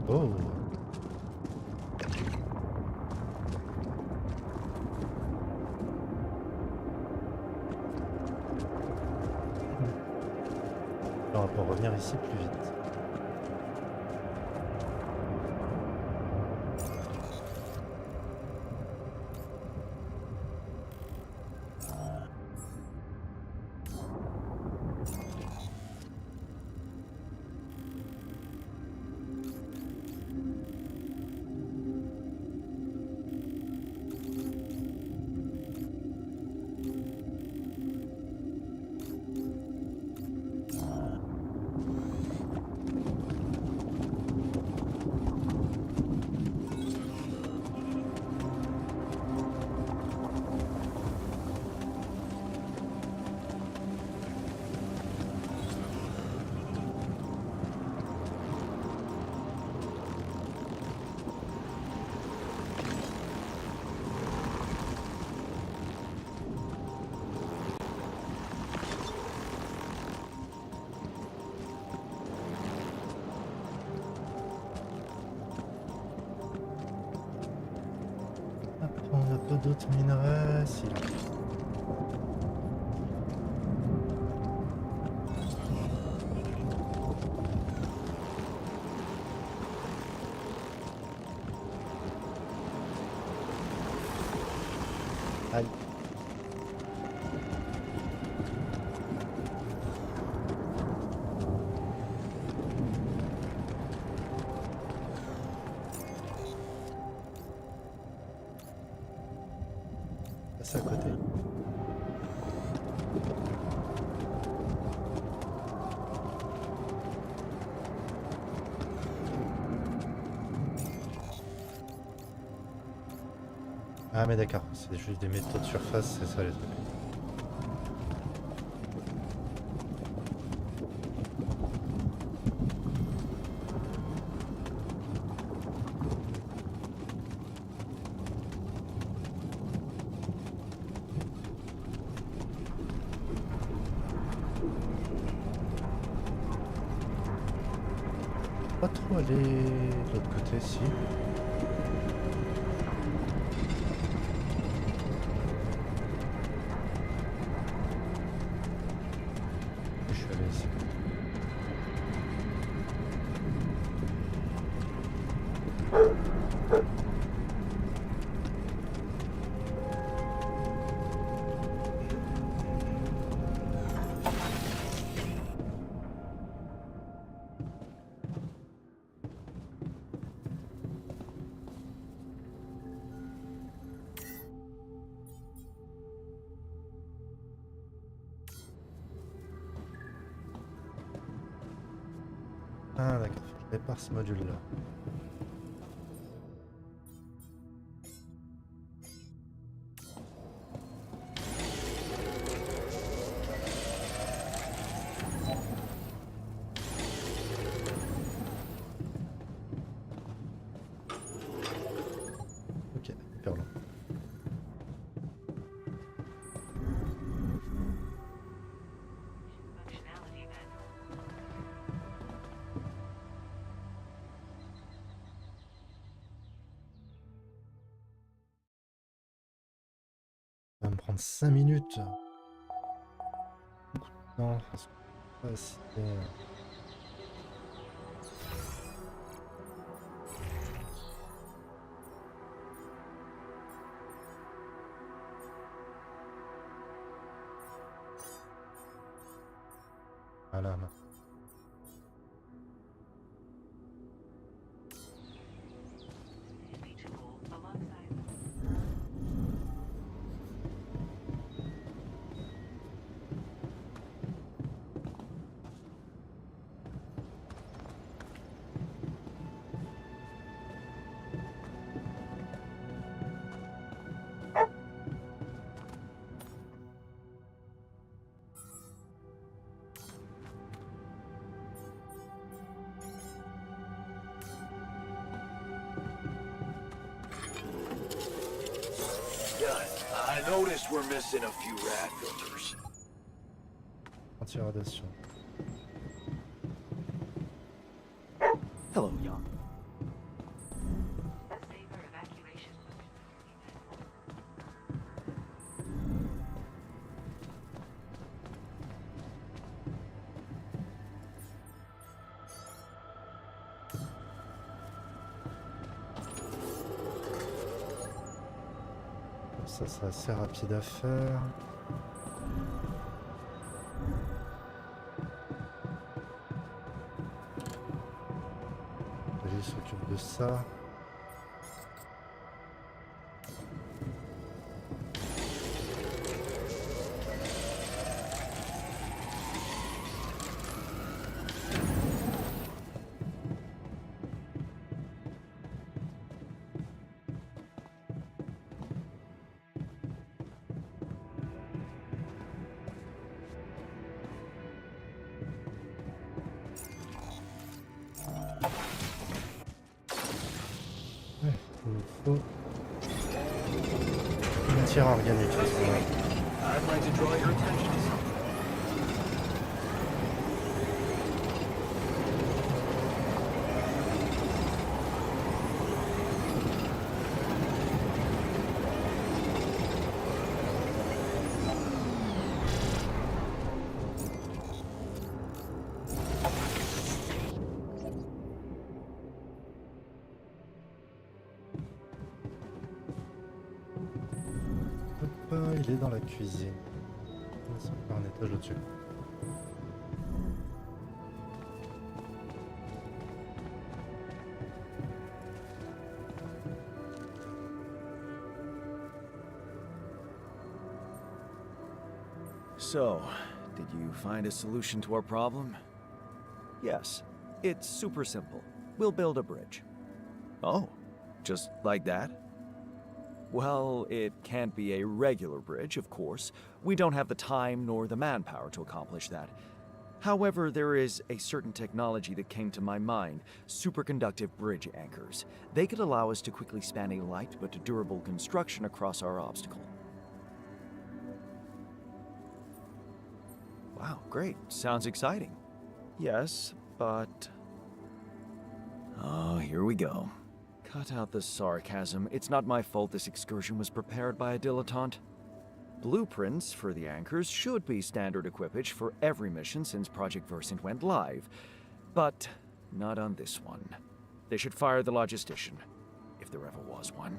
Oh! Là, on va pouvoir revenir ici plus vite. On n'a pas d'autres minerais, si. Aïe. Passer à côté. Ah mais d'accord, c'est juste des métaux de surface, c'est ça les trucs. Pas trop aller de l'autre côté, si. Je suis allé ici. Ah d'accord, faut que je répare ce module-là. Ok, hyper long. Ça va me prendre 5 minutes. Non, parce que pas si, voilà. I noticed we're missing a few rad filters. Anti-radiation. Hello, young. Ça, c'est assez rapide à faire. Lui s'occupe de ça. Ouais, il nous faut une matière organique. À ce moment-là. I'd like to draw your attention to something. Hop, il est dans la cuisine. C'est encore un étage au-dessus. So, did you find a solution to our problem? Yes. It's super simple. We'll build a bridge. Oh, just like that? Well, it can't be a regular bridge, of course. We don't have the time nor the manpower to accomplish that. However, there is a certain technology that came to my mind, superconductive bridge anchors. They could allow us to quickly span a light but durable construction across our obstacle. Wow, great. Sounds exciting. Yes, but... Oh, here we go. Cut out the sarcasm. It's not my fault this excursion was prepared by a dilettante. Blueprints for the anchors should be standard equipage for every mission since Project Versant went live, but not on this one. They should fire the logistician, if there ever was one.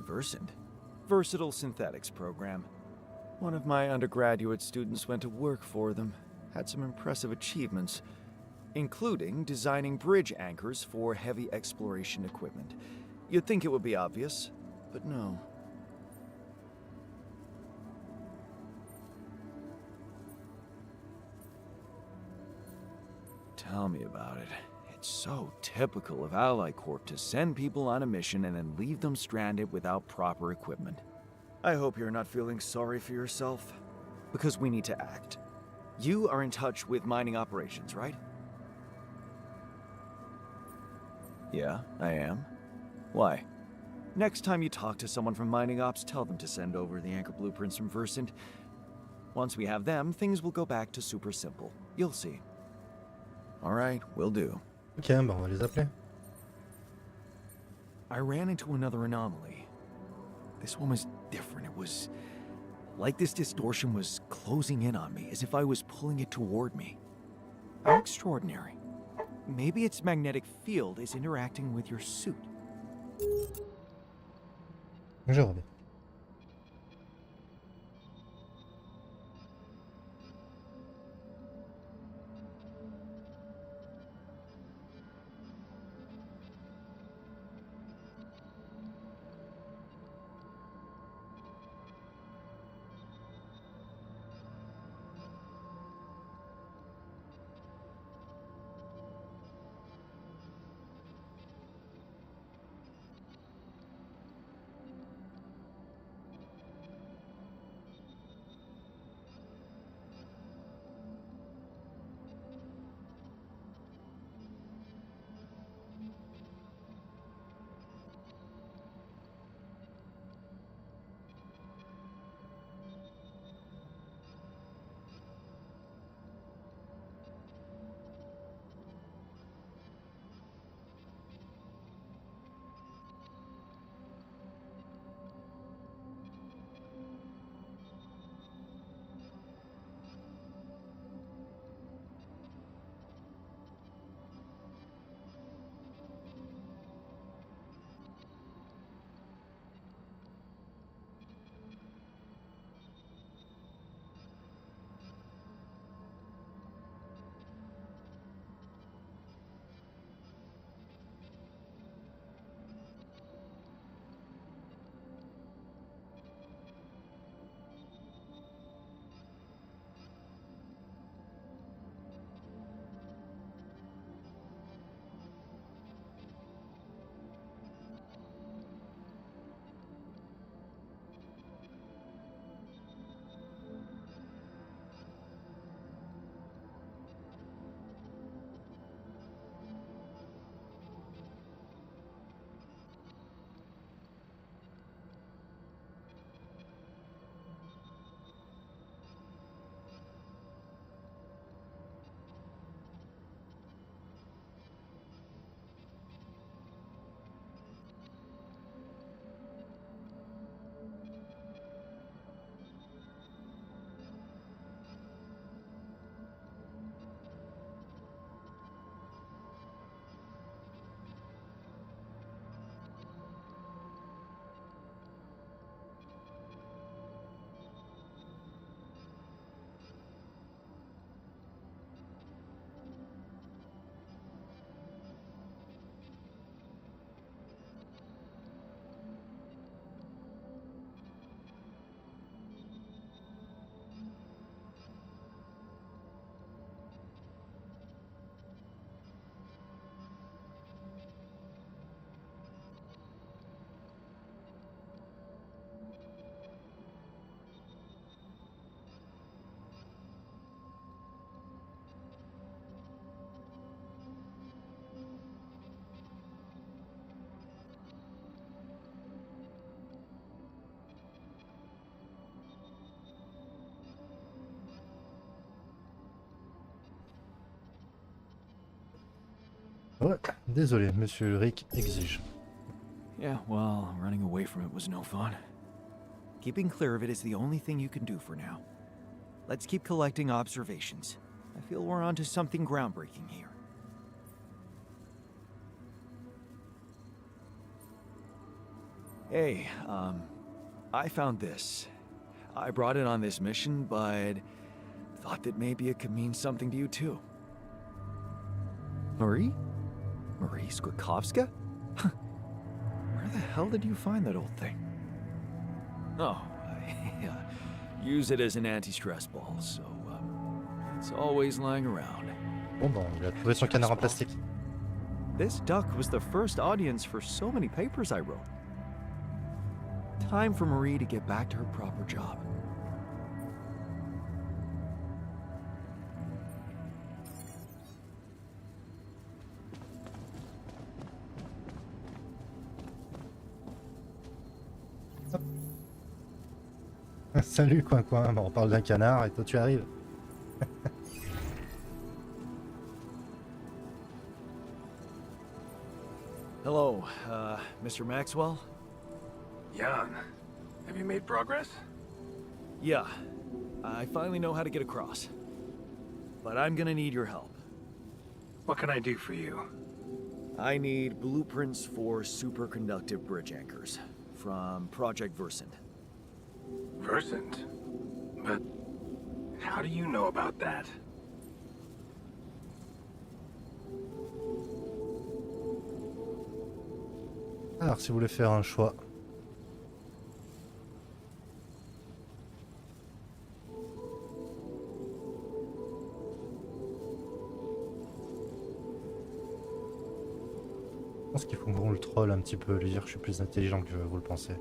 Versant? Versatile Synthetics program. One of my undergraduate students went to work for them, had some impressive achievements, including designing bridge anchors for heavy exploration equipment. You'd think it would be obvious, but no. Tell me about it. It's so typical of Ally Corp to send people on a mission and then leave them stranded without proper equipment. I hope you're not feeling sorry for yourself, because we need to act. You are in touch with mining operations, right? Yeah, I am. Why? Next time you talk to someone from mining ops, tell them to send over the anchor blueprints from Versant. Once we have them, things will go back to super simple. You'll see. Alright, will do. Ok, bah on va les appeler. I ran into another anomaly. This one was different. It was like this distortion was closing in on me, as if I was pulling it toward me. How extraordinary. Maybe its magnetic field is interacting with your suit. Je reviens. Ouais, désolé, monsieur Ulrich exige. Yeah, well, running away from it was no fun. Keeping clear of it is the only thing you can do for now. Let's keep collecting observations. I feel we're onto something groundbreaking here. Hey, I found this. I brought it on this mission, but thought that maybe it could mean something to you too. Marie? Marie Skwakovska? Where the hell did you find that old thing? Oh, I use it as an anti-stress ball, so it's always lying around. Bon, bah, on lui a trouvé son canard en plastique. This duck was the first audience for so many papers I wrote. Time for Marie to get back to her proper job. Salut, coin coin. Bon, on parle d'un canard et toi tu arrives. Hello, Mr. Maxwell? Jan, have you made progress? Yeah, I finally know how to get across. But I'm gonna need your help. What can I do for you? I need blueprints for superconductive bridge anchors from Project Versant. Versant? But how do you know about that? Alors, si vous voulez faire un choix. Je pense qu'il faut qu'on le troll un petit peu, lui dire que je suis plus intelligent que vous le pensez.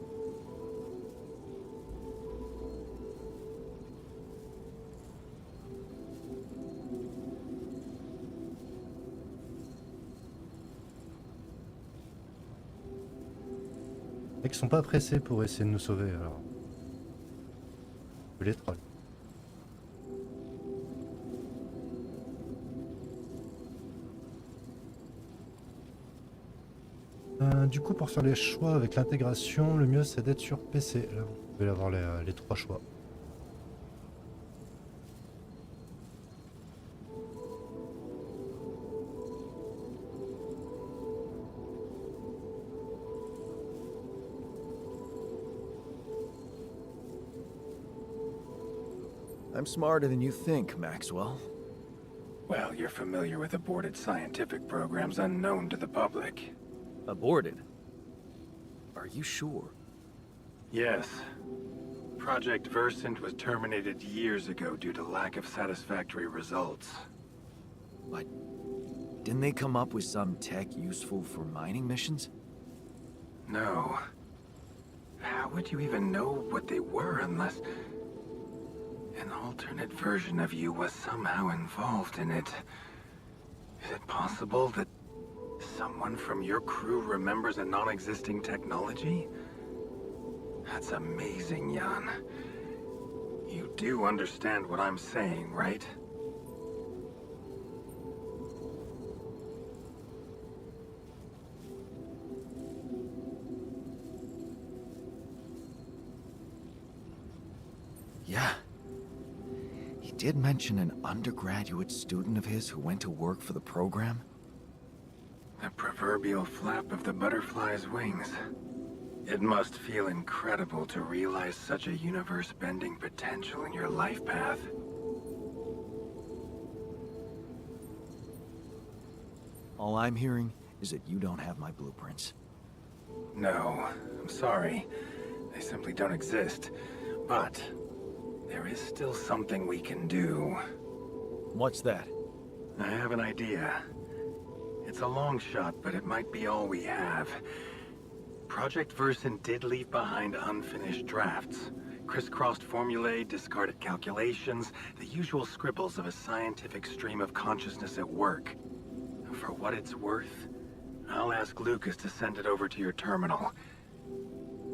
Et qu'ils sont pas pressés pour essayer de nous sauver, alors. Je les troll. Du coup, pour faire les choix avec l'intégration, le mieux c'est d'être sur PC. Là, vous pouvez avoir les trois choix. I'm smarter than you think, Maxwell. Well, you're familiar with aborted scientific programs unknown to the public. Aborted? Are you sure? Yes. Project Versant was terminated years ago due to lack of satisfactory results. But didn't they come up with some tech useful for mining missions? No. How would you even know what they were unless an alternate version of you was somehow involved in it? Is it possible that someone from your crew remembers a non-existing technology? That's amazing, Jan. You do understand what I'm saying, right? Yeah. He did mention an undergraduate student of his who went to work for the program. The proverbial flap of the butterfly's wings. It must feel incredible to realize such a universe-bending potential in your life path. All I'm hearing is that you don't have my blueprints. No, I'm sorry. They simply don't exist. But there is still something we can do. What's that? I have an idea. It's a long shot, but it might be all we have. Project Versant did leave behind unfinished drafts. Crisscrossed formulae, discarded calculations, the usual scribbles of a scientific stream of consciousness at work. For what it's worth, I'll ask Lucas to send it over to your terminal.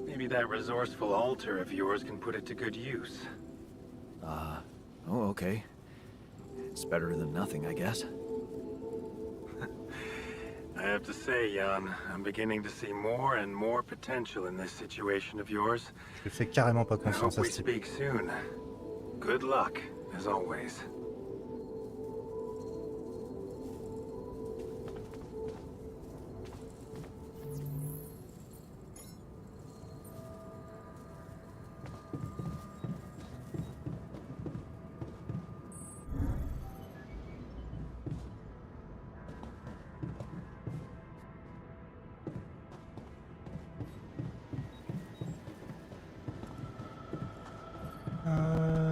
Maybe that resourceful alter of yours can put it to good use. Oh, okay. It's better than nothing, I guess. have to say, Jan. I'm beginning to see more and more potential in this situation of yours. Je fais carrément pas I confiance hope à we ce type. speak soon. Good luck, as always.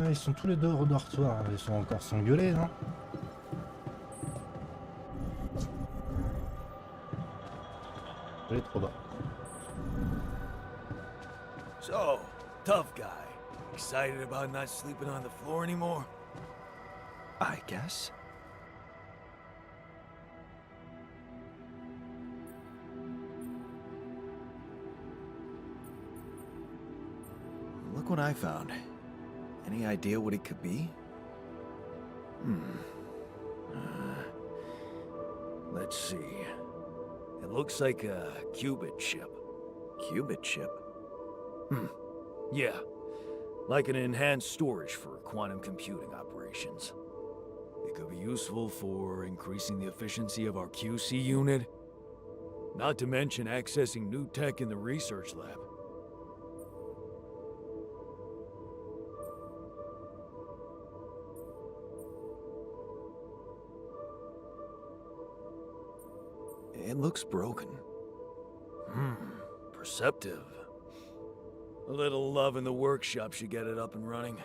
Ils sont tous les deux au dortoir. Ils sont encore s'engueuler, non? Elle est trop bas. So, tough guy. Excited about not sleeping on the floor anymore? I guess. Look what I found. Any idea what it could be? Let's see. It looks like a qubit chip. Qubit chip? Yeah. Like an enhanced storage for quantum computing operations. It could be useful for increasing the efficiency of our QC unit. Not to mention accessing new tech in the research lab. It looks broken. Perceptive. A little love in the workshop should get it up and running.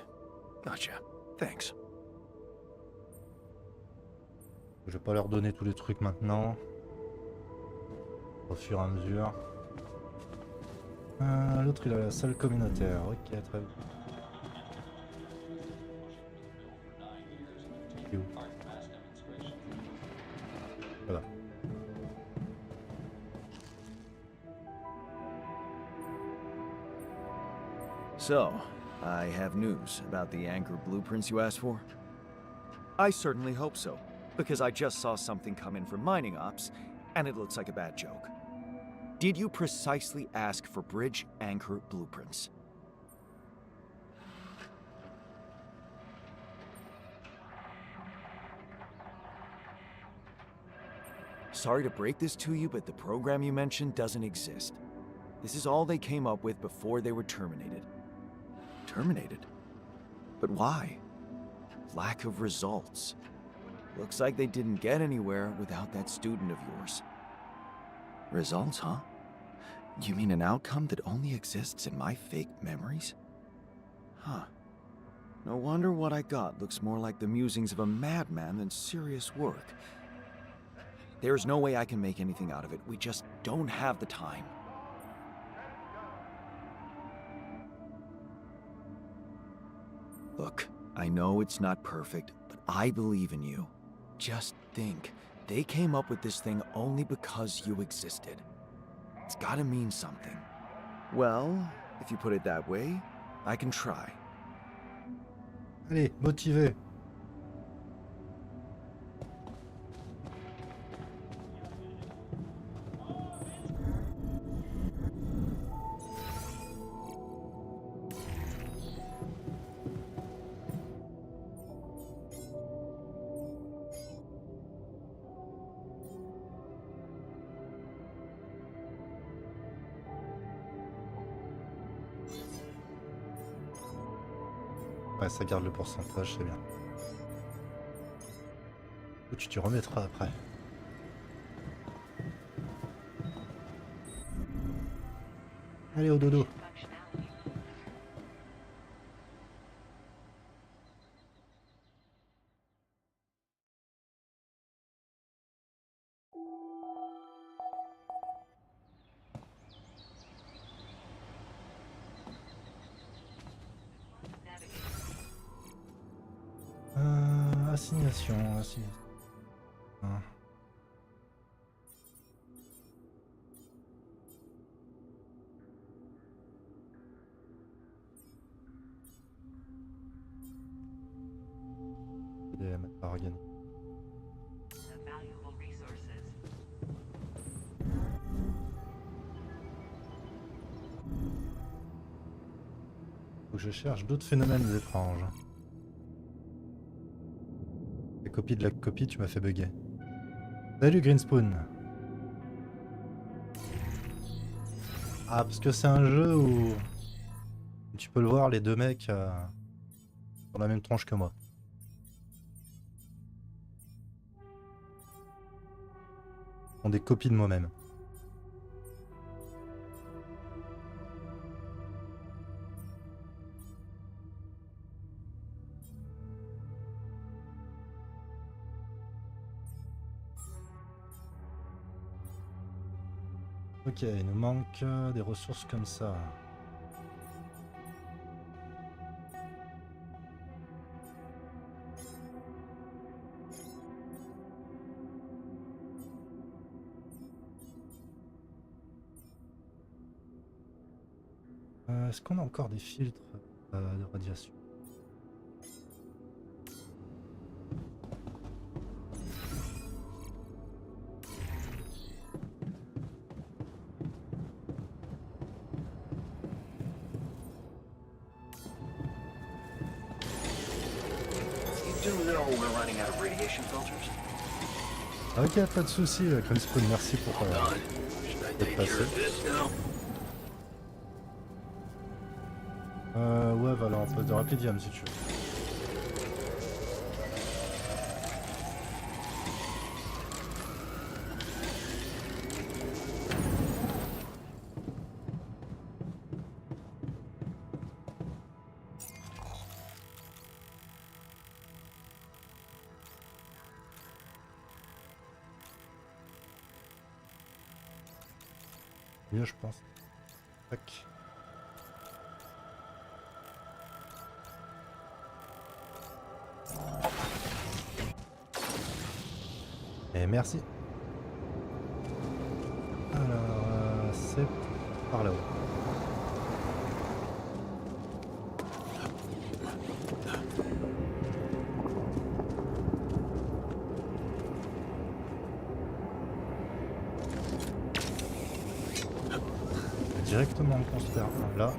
Gotcha. Thanks. Je vais pas leur donner tous les trucs maintenant. Au fur et à mesure. L'autre il a la salle communautaire. Ok, très bien. Il est où? Voilà. So, I have news about the Anchor blueprints you asked for? I certainly hope so, because I just saw something come in from mining ops, and it looks like a bad joke. Did you precisely ask for bridge anchor blueprints? Sorry to break this to you, but the program you mentioned doesn't exist. This is all they came up with before they were terminated. Terminated? But why? Lack of results. Looks like they didn't get anywhere without that student of yours. Results, huh? You mean an outcome that only exists in my fake memories? Huh. No wonder what I got looks more like the musings of a madman than serious work. There's no way I can make anything out of it. We just don't have the time. Look, I know it's not perfect, but I believe in you. Just think, they came up with this thing only because you existed. It's gotta mean something. Well, if you put it that way, I can try. Allez, motivé. Ouais, ça garde le pourcentage, c'est bien. Ou tu t'y remettras après. Allez, au dodo. Assignation. Hein. Des mettre à organiser. Faut que je cherche d'autres phénomènes étranges. La copie de la copie, tu m'as fait bugger. Salut Greenspoon. Ah, parce que c'est un jeu où tu peux le voir, les deux mecs ont la même tronche que moi. Ils sont des copies de moi-même. Ok, il nous manque des ressources comme ça. Est-ce qu'on a encore des filtres de radiation? You do know we're running out of radiation filters? Ok, pas de soucis, Greenspoon, merci pour d'être passé. Ouais, voilà, on peut te rappeler Diam si tu veux. Mieux, je pense. Tac. Et merci. Alors, c'est par là-haut. Directement en construire un là.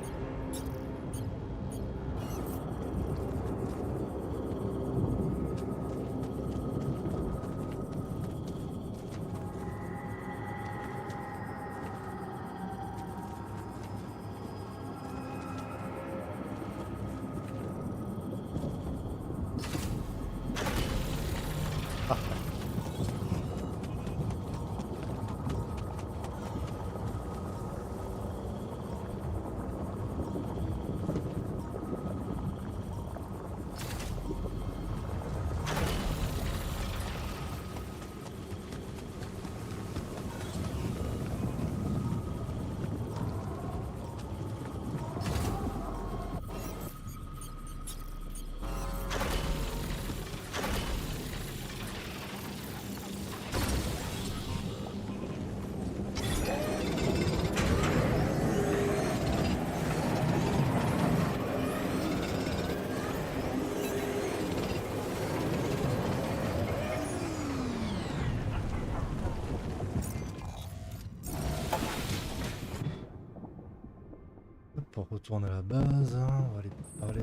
Pour retourner à la base, on va aller parler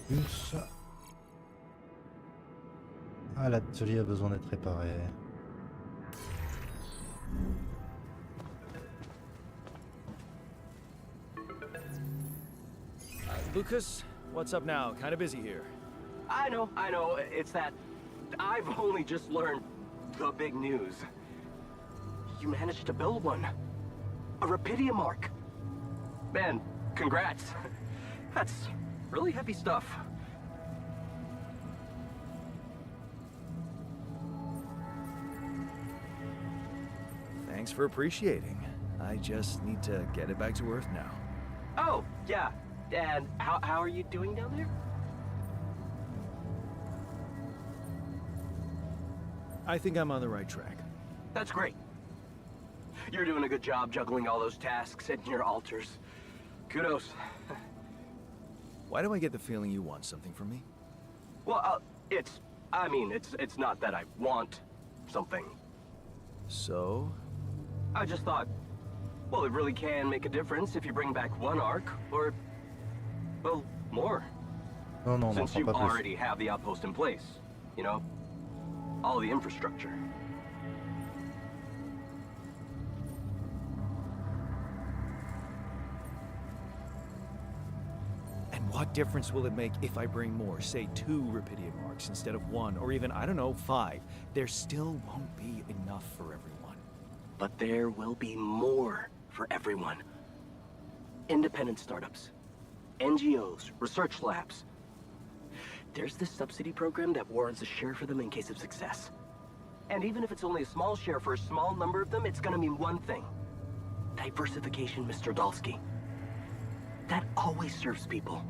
plus. Ah, l'atelier a besoin d'être réparé. Lucas, what's up now? Kind of busy here. I know. It's that I've only just learned the big news. You managed to build one. A Rapidium mark. Man, congrats. That's really heavy stuff. Thanks for appreciating. I just need to get it back to Earth now. Oh, yeah. And how are you doing down there? I think I'm on the right track. That's great. You're doing a good job juggling all those tasks and your altars. Kudos. Why do I get the feeling you want something from me? Well, it's not that I want something. So? I just thought, well, it really can make a difference if you bring back one arc, or Well, more. Non, non, on n'en Since prend you pas plus. already have the outpost in place. You know? All the infrastructure. And what difference will it make if I bring more, say 2 Rapidian marks instead of 1, or even, I don't know, 5? There still won't be enough for everyone. But there will be more for everyone. Independent startups, NGOs, research labs. There's this subsidy program that warrants a share for them in case of success. And even if it's only a small share for a small number of them, it's gonna mean one thing. Diversification, Mr. Dalsky. That always serves people.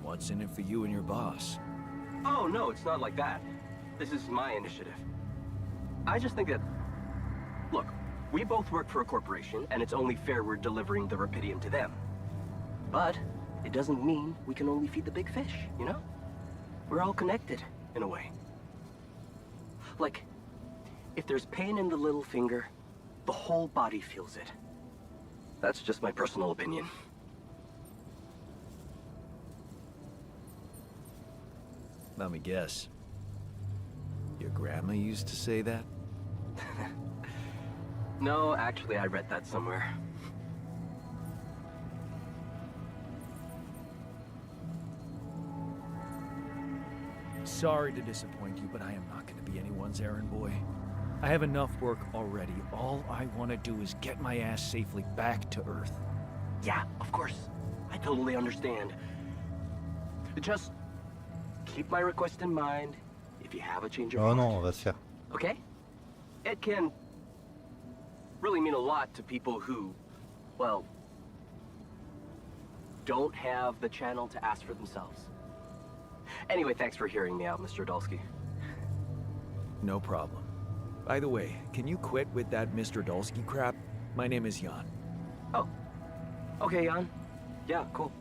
What's in it for you and your boss? Oh, no, it's not like that. This is my initiative. I just think that... Look, we both work for a corporation, and it's only fair we're delivering the Rapidium to them. But it doesn't mean we can only feed the big fish, you know? We're all connected, in a way. Like, if there's pain in the little finger, the whole body feels it. That's just my personal opinion. Let me guess. Your grandma used to say that? No, actually, I read that somewhere. Sorry to disappoint you, but I am not going to be anyone's errand boy. I have enough work already. All I want to do is get my ass safely back to Earth. Yeah, of course. I totally understand. Just keep my request in mind if you have a change of Oh heart. non, on va se faire. Okay? It can really mean a lot to people who, well, don't have the channel to ask for themselves. Anyway, thanks for hearing me out, Mr. Dulski. No problem. By the way, can you quit with that Mr. Dulski crap? My name is Jan. Oh. Okay, Jan. Yeah, cool.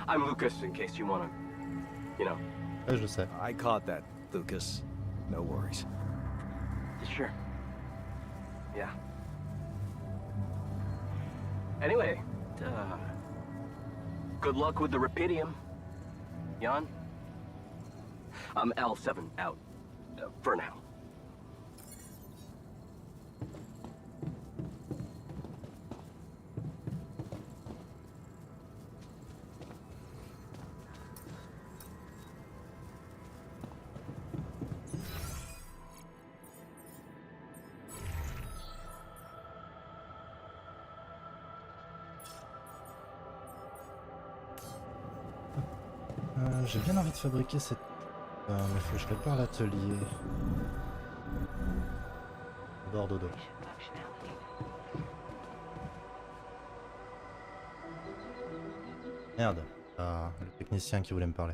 I'm Lucas, in case you wanna, you know. Ouais, je sais. I caught that, Lucas. No worries. Sure. Yeah. Anyway, good luck with the Rapidium, Jan. I'm L7 out, for now. J'ai bien envie de fabriquer cette... mais faut que je répare l'atelier. Bord dodo. Merde. Ah, le technicien qui voulait me parler.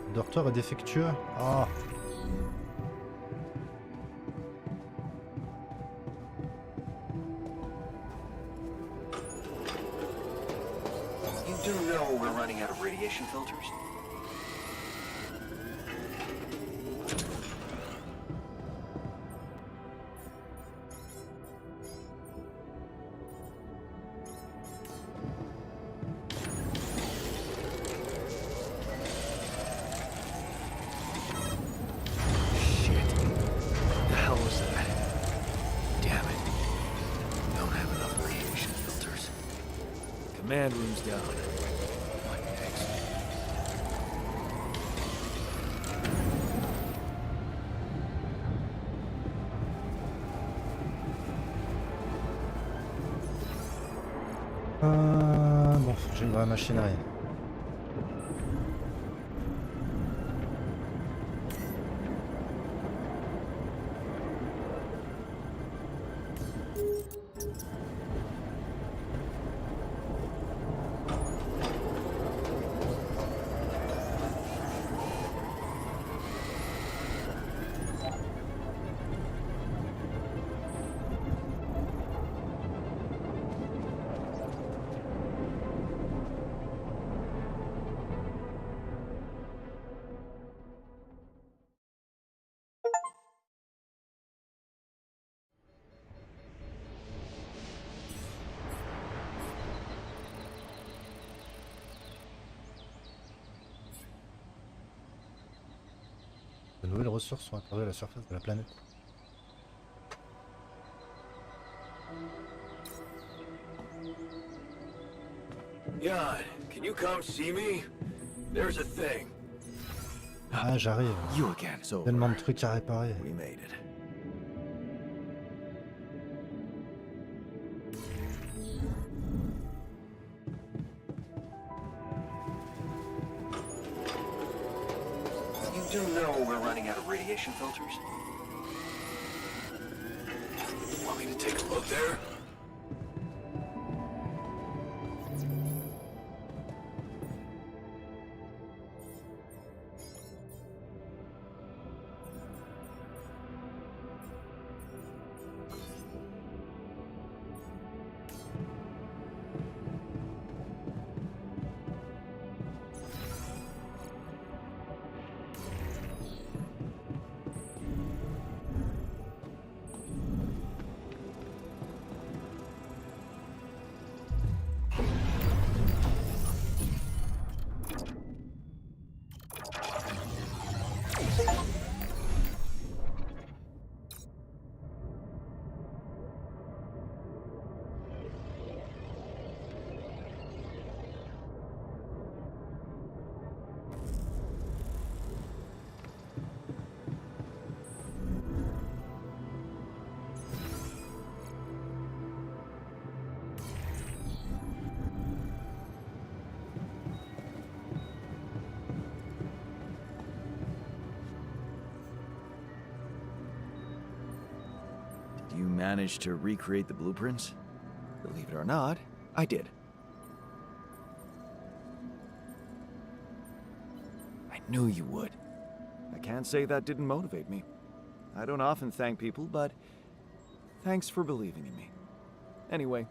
Le dortoir est défectueux. Ah. You do know we're running out of radiation filters? Command room's down. What next? Bon, faut que j'aille voir la machinerie. De nouvelles ressources sont apparues à la surface de la planète. Jan, can you come see me? There's a thing. Ah, j'arrive. You again. So Tellement de trucs à réparer. we made it. You do know we're running out of radiation filters? Want me to take a look there? You managed to recreate the blueprints? Believe it or not, I did. I knew you would. I can't say that didn't motivate me. I don't often thank people, but thanks for believing in me. Anyway,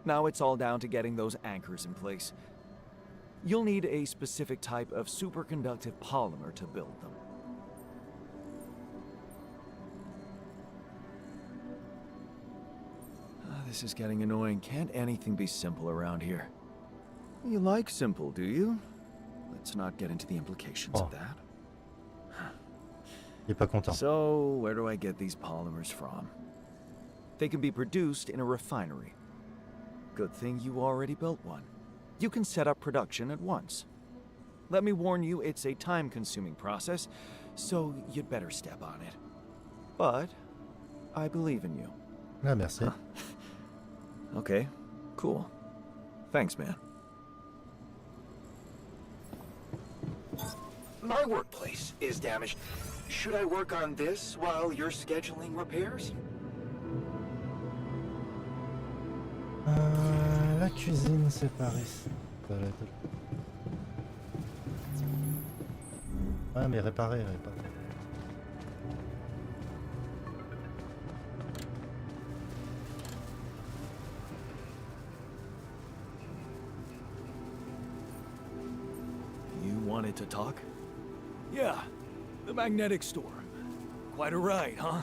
now it's all down to getting those anchors in place. You'll need a specific type of superconductive polymer to build them. This is getting annoying. Can't anything be simple around here? You like simple, do you? Let's not get into the implications of that. Il est pas content. So, where do I get these polymers from? They can be produced in a refinery. Good thing you already built one. You can set up production at once. Let me warn you, it's a time-consuming process, so you'd better step on it. But I believe in you. Ah, merci. Okay, cool. Thanks, man. My workplace is damaged. Should I work on this while you're scheduling repairs? La cuisine, c'est par ici. Ouais, mais réparer. You wanted to talk? Yeah, the magnetic store. Quite a ride, huh?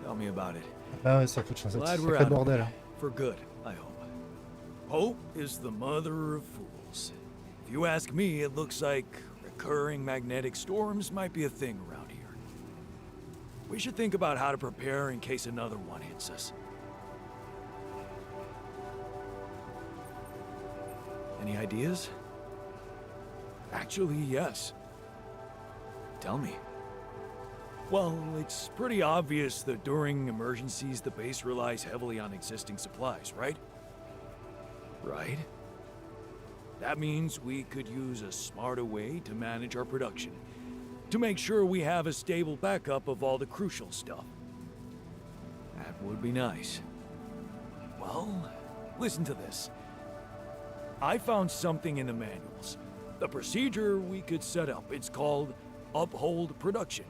Tell me about it. Ah ouais, ça coûte cher. C'est Glad un we're sacré out of bordel. here. For good, I hope. Hope is the mother of fools. If you ask me, it looks like recurring magnetic storms might be a thing around here. We should think about how to prepare in case another one hits us. Any ideas? Actually, yes. Tell me. Well, it's pretty obvious that during emergencies, the base relies heavily on existing supplies, right? Right? That means we could use a smarter way to manage our production, to make sure we have a stable backup of all the crucial stuff. That would be nice. Well, listen to this. I found something in the manuals. The procedure we could set up. It's called Uphold Production.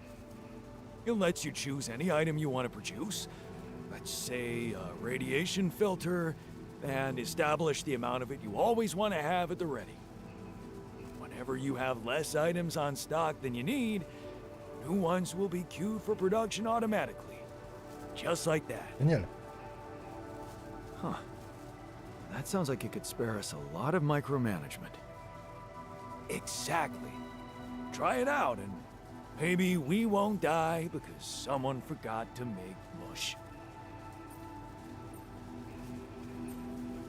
It lets you choose any item you want to produce. Let's say a radiation filter, and establish the amount of it you always want to have at the ready. Whenever you have less items on stock than you need, new ones will be queued for production automatically. Just like that. Génial. Huh. That sounds like it could spare us a lot of micromanagement. Exactly. Try it out and Maybe we won't die because someone forgot to make mush.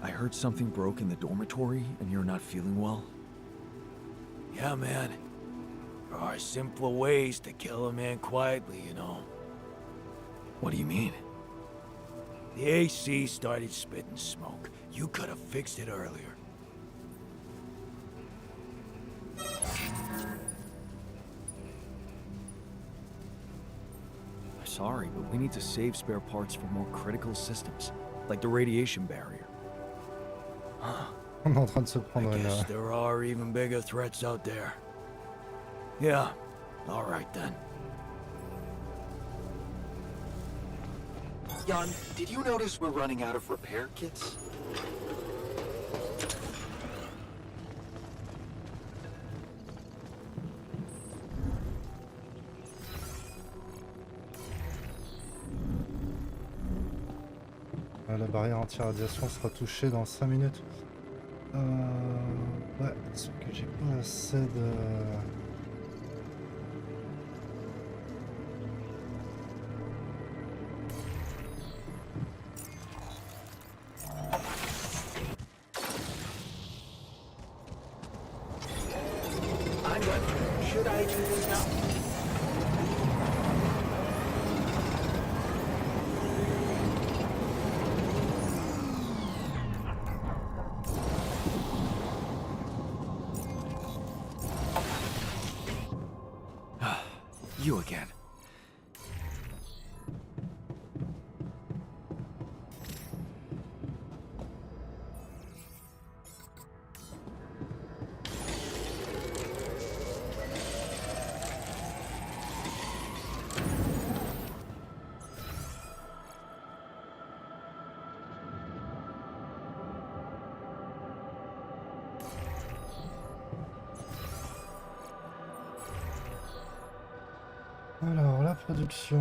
I heard something broke in the dormitory and you're not feeling well. Yeah, man. There are simpler ways to kill a man quietly, you know. What do you mean? The AC started spitting smoke. You could have fixed it earlier. Sorry, but we need to save spare parts for more critical systems, like the radiation barrier. On est en train de se I prendre une... guess there are even bigger threats out there. Yeah, all right then. Jan, did you notice we're running out of repair kits? La barrière anti-radiation sera touchée dans 5 minutes. Ouais, sauf que j'ai pas assez de... I'm ready. Should I do this now? You again. Alors, la production...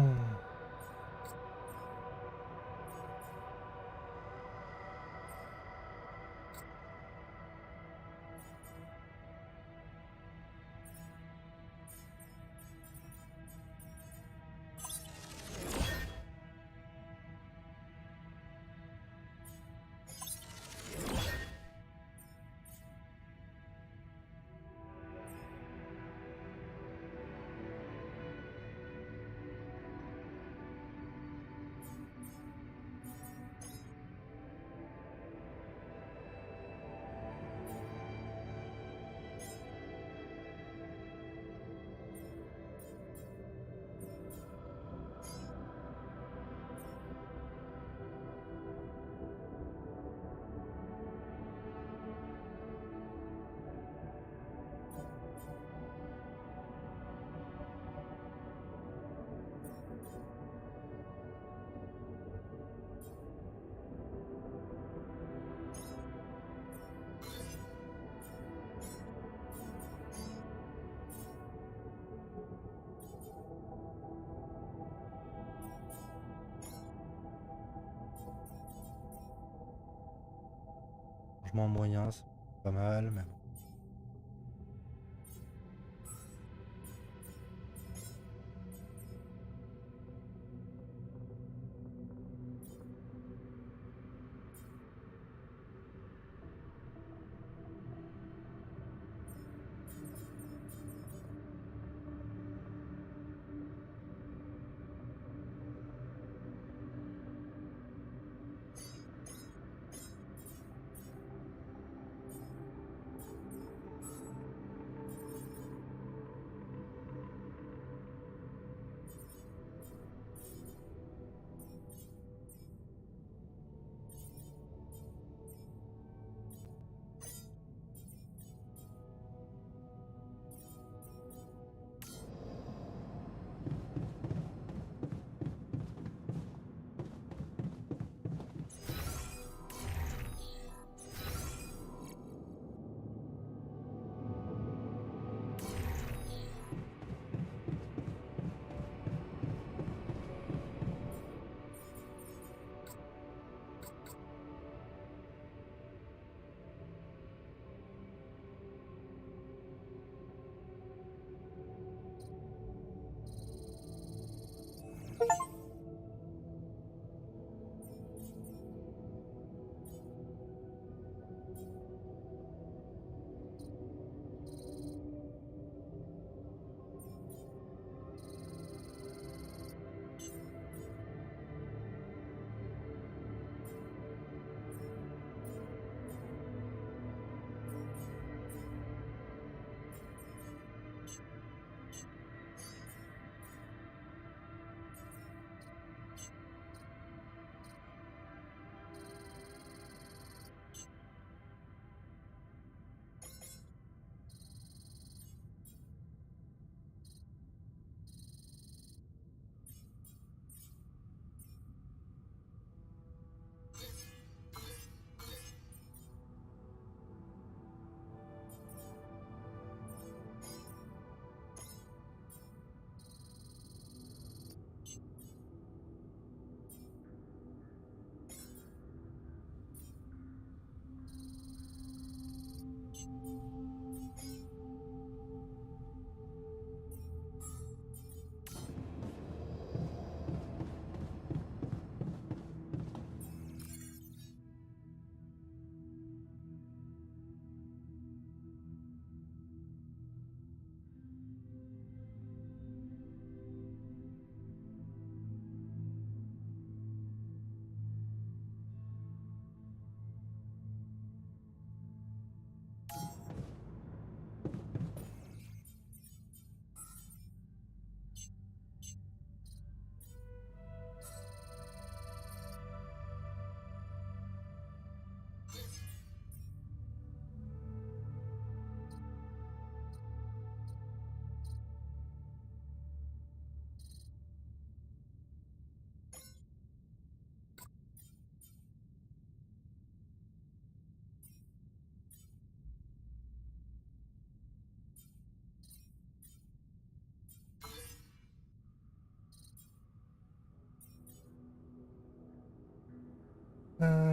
Changement moyen, c'est pas mal, mais bon.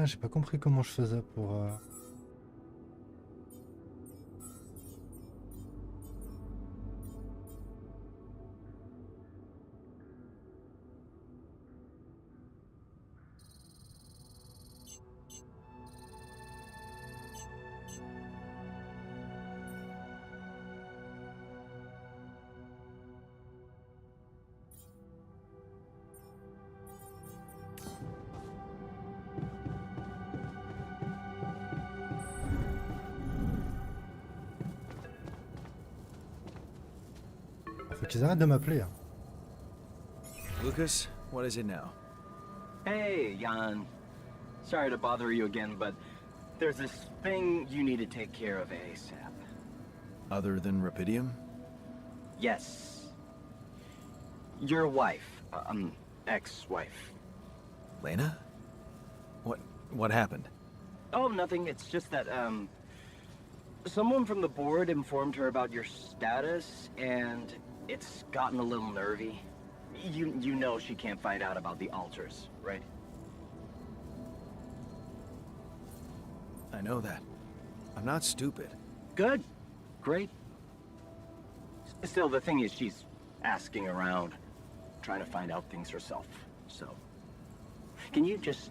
J'ai pas compris comment je faisais pour... Faut qu'ils arrêtent de m'appeler. Hein. Lucas, what is it now? Hey, Jan. Sorry to bother you again, but there's this thing you need to take care of ASAP. Other than Rapidium? Yes. Your wife, ex-wife. Lena? What happened? Oh, nothing. It's just that, someone from the board informed her about your status, and it's gotten a little nervy. You know she can't find out about the altars, right? I know that. I'm not stupid. Good. Great. Still, the thing is, she's asking around, trying to find out things herself, so... Can you just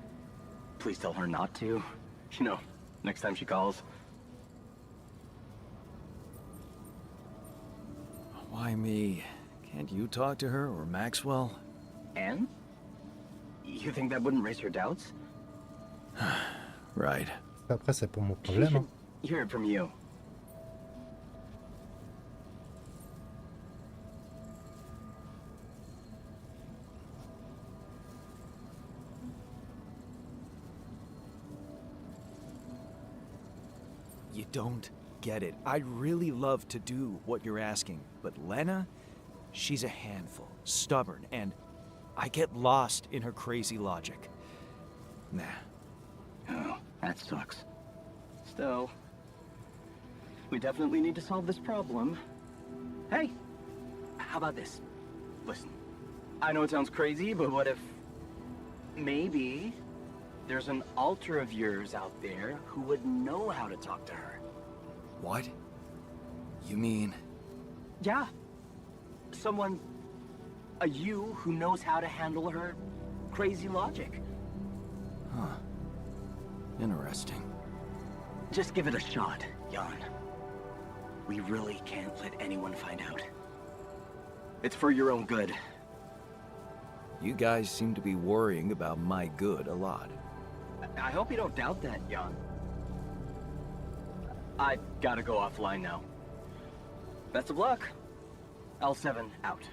please tell her not to? You know, next time she calls. Why me? Can't you talk to her or Maxwell? And? You think that wouldn't raise her doubts? Right. Après, c'est pour mon She problème. should Hein. hear it from you. You don't get it. I'd really love to do what you're asking, but Lena, she's a handful, stubborn, and I get lost in her crazy logic. Nah. Oh, that sucks. Still, we definitely need to solve this problem. Hey, how about this? Listen, I know it sounds crazy, but what if maybe there's an alter of yours out there who would know how to talk to her? What? You mean... Yeah. Someone, a you who knows how to handle her crazy logic. Huh. Interesting. Just give it a shot, Jan. We really can't let anyone find out. It's for your own good. You guys seem to be worrying about my good a lot. I hope you don't doubt that, Jan. I gotta go offline now. Best of luck. L7 out.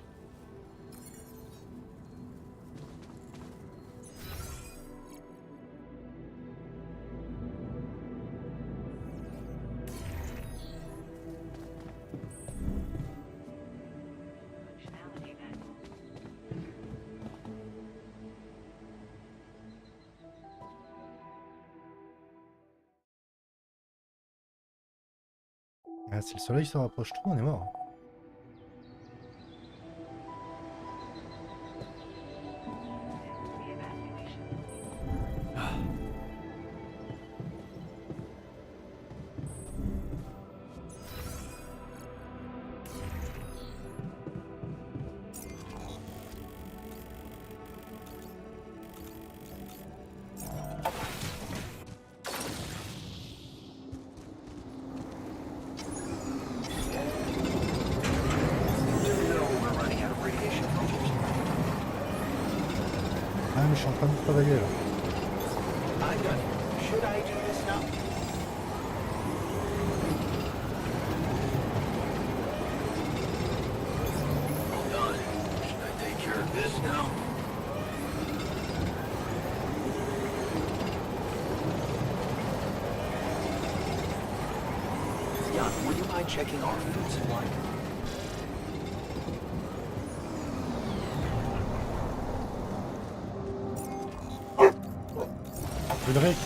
Ah, si le soleil se rapproche trop, on est mort. Ah, mais je suis en train de travailler là. I'm done. Should I do this now? Hold on. Should I take care of this now? Jan, would you mind checking our food supply? Ulrich.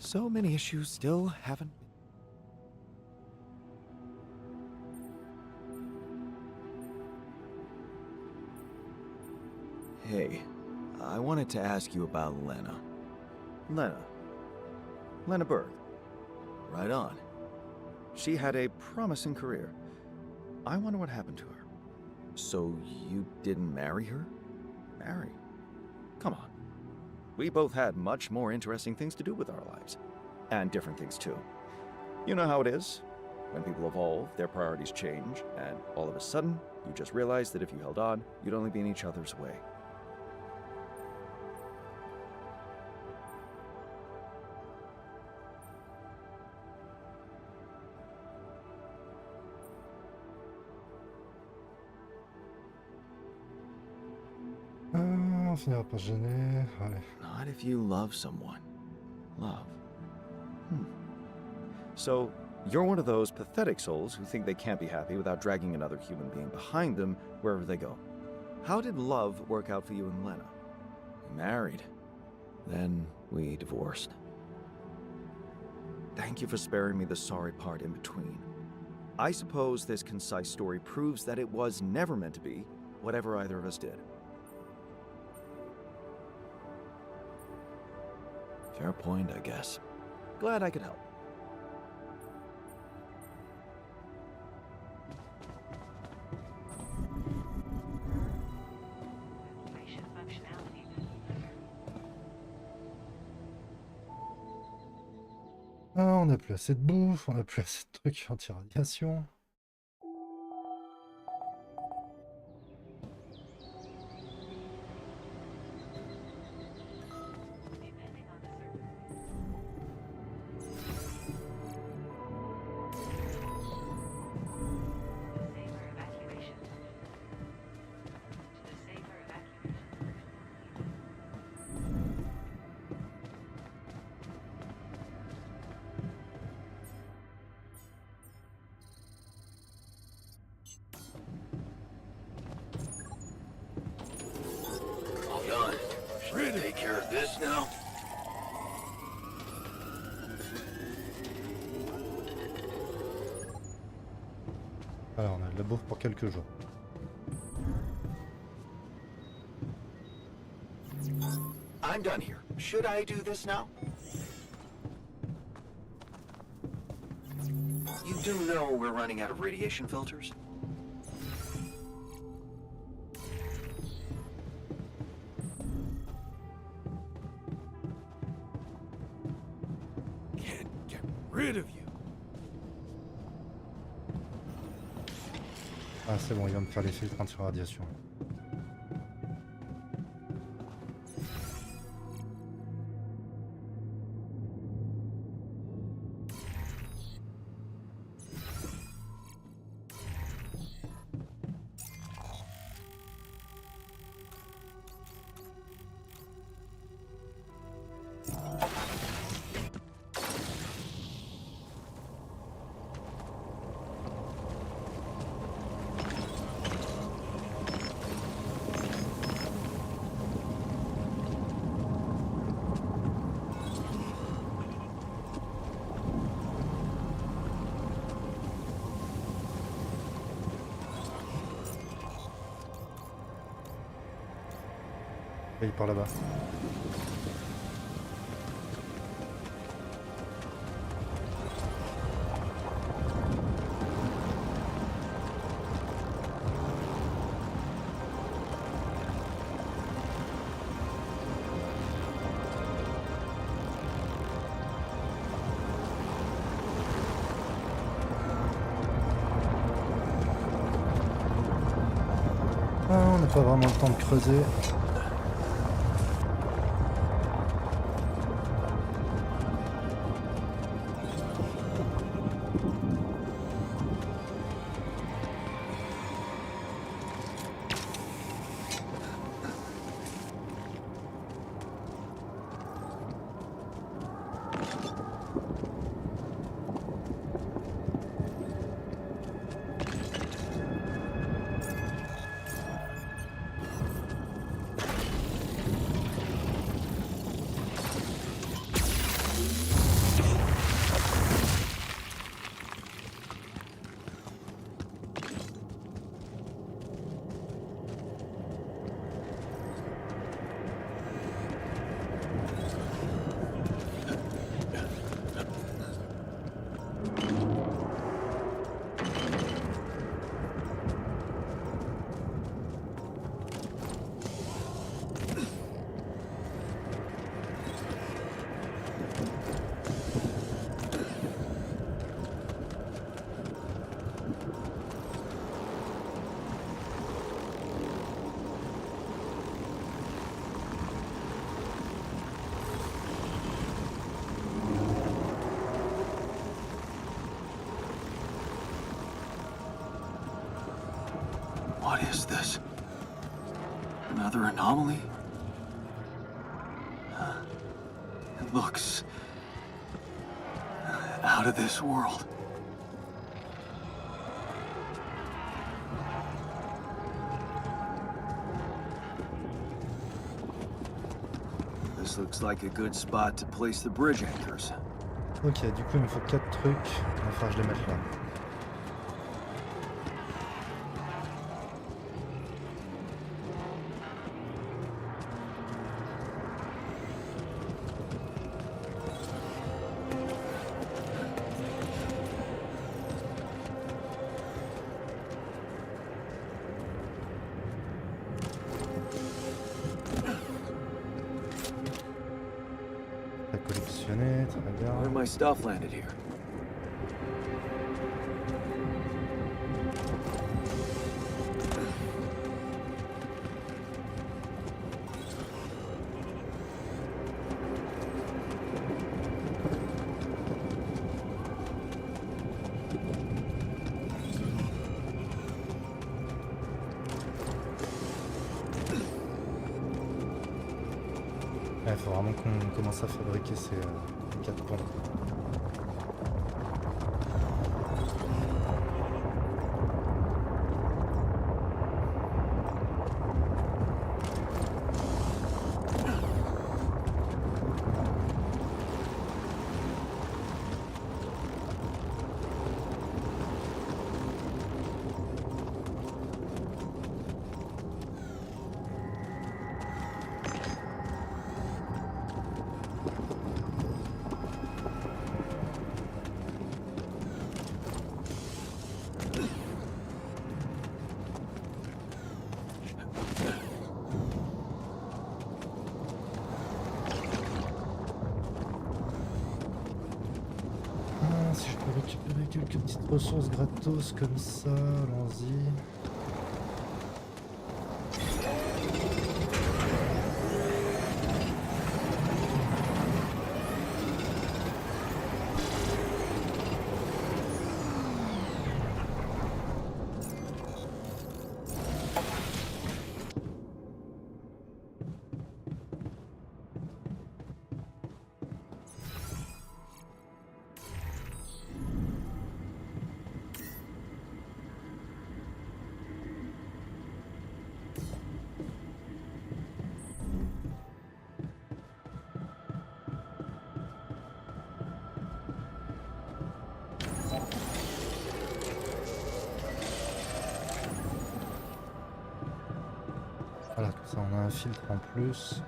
So many issues still haven't. Hey, I wanted to ask you about Lena. Lena Berg. Right on. She had a promising career. I wonder what happened to her. So you didn't marry her? Marry? Come on. We both had much more interesting things to do with our lives. And different things too. You know how it is. When people evolve, their priorities change, and all of a sudden, you just realize that if you held on, you'd only be in each other's way. On finira par se gêner. Ouais. Not if you love someone. Love. So, you're one of those pathetic souls who think they can't be happy without dragging another human being behind them wherever they go. How did love work out for you and Lena? We married. Then we divorced. Thank you for sparing me the sorry part in between. I suppose this concise story proves that it was never meant to be, whatever either of us did. Fair point, I guess. Glad I could help. Ah, on n'a plus assez de bouffe, on n'a plus assez de trucs anti-radiation. All done. Should I take care of this now? Alors, on a de la bouffe pour quelques jours. I'm done here. Should I do this now? You do know we're running out of radiation filters? Can't get rid of you. Ah, c'est bon, il va me faire les filtres anti-radiation. Et il part là-bas. Ah, on n'a pas vraiment le temps de creuser. What is this? Another anomaly? It looks out of this world. This looks like a good spot to place the bridge anchors. Ok, du coup il me faut 4 trucs, il va falloir que je les mette là. T'as collectionné, très bien. Where my stuff landed here? Il faut vraiment qu'on commence à fabriquer ces 4 ponts. Si je peux récupérer quelques petites ressources gratos comme ça, allons-y. Voilà, comme ça on a un filtre en plus.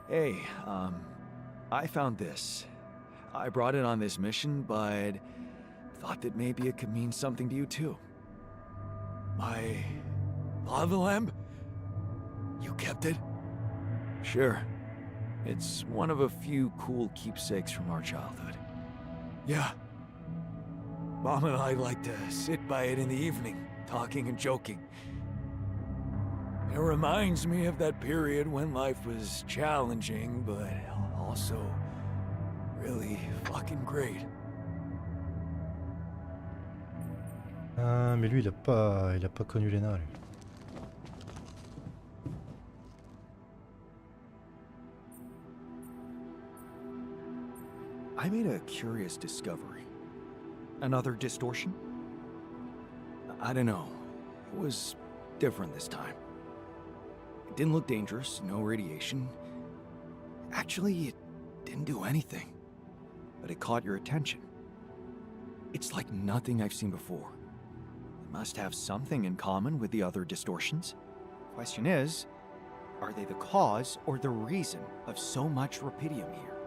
Hey, I found this. I brought it on this mission, but thought that maybe it could mean something to you too. My lava lamp? You kept it? Sure. It's one of a few cool keepsakes from our childhood. Yeah. Mom and I like to sit by it in the evening, talking and joking. It reminds me of that period when life was challenging, but also really fucking great. Ah, mais lui il a pas connu Lena lui. I made a curious discovery. Another distortion? I don't know. It was different this time. It didn't look dangerous, no radiation. Actually, it didn't do anything. But it caught your attention. It's like nothing I've seen before. It must have something in common with the other distortions. Question is, are they the cause or the reason of so much rupidium here?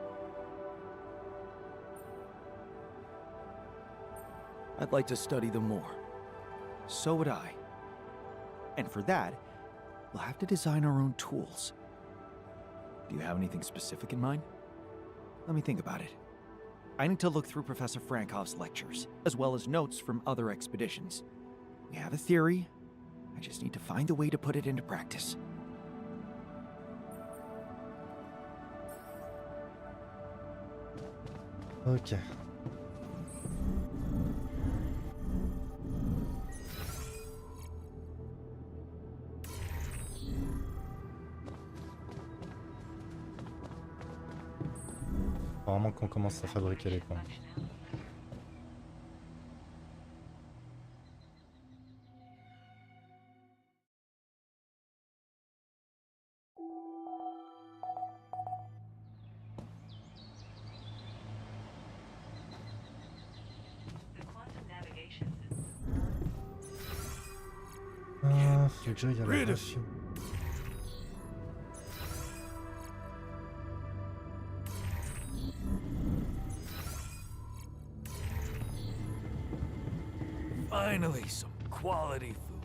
I'd like to study them more. So would I. And for that, we'll have to design our own tools. Do you have anything specific in mind? Let me think about it. I need to look through Professor Frankov's lectures, as well as notes from other expeditions. We have a theory. I just need to find a way to put it into practice. Ok. Faut vraiment qu'on commence à fabriquer les points. Ah, faut que j'aille à la raffinerie. Finally, some quality food.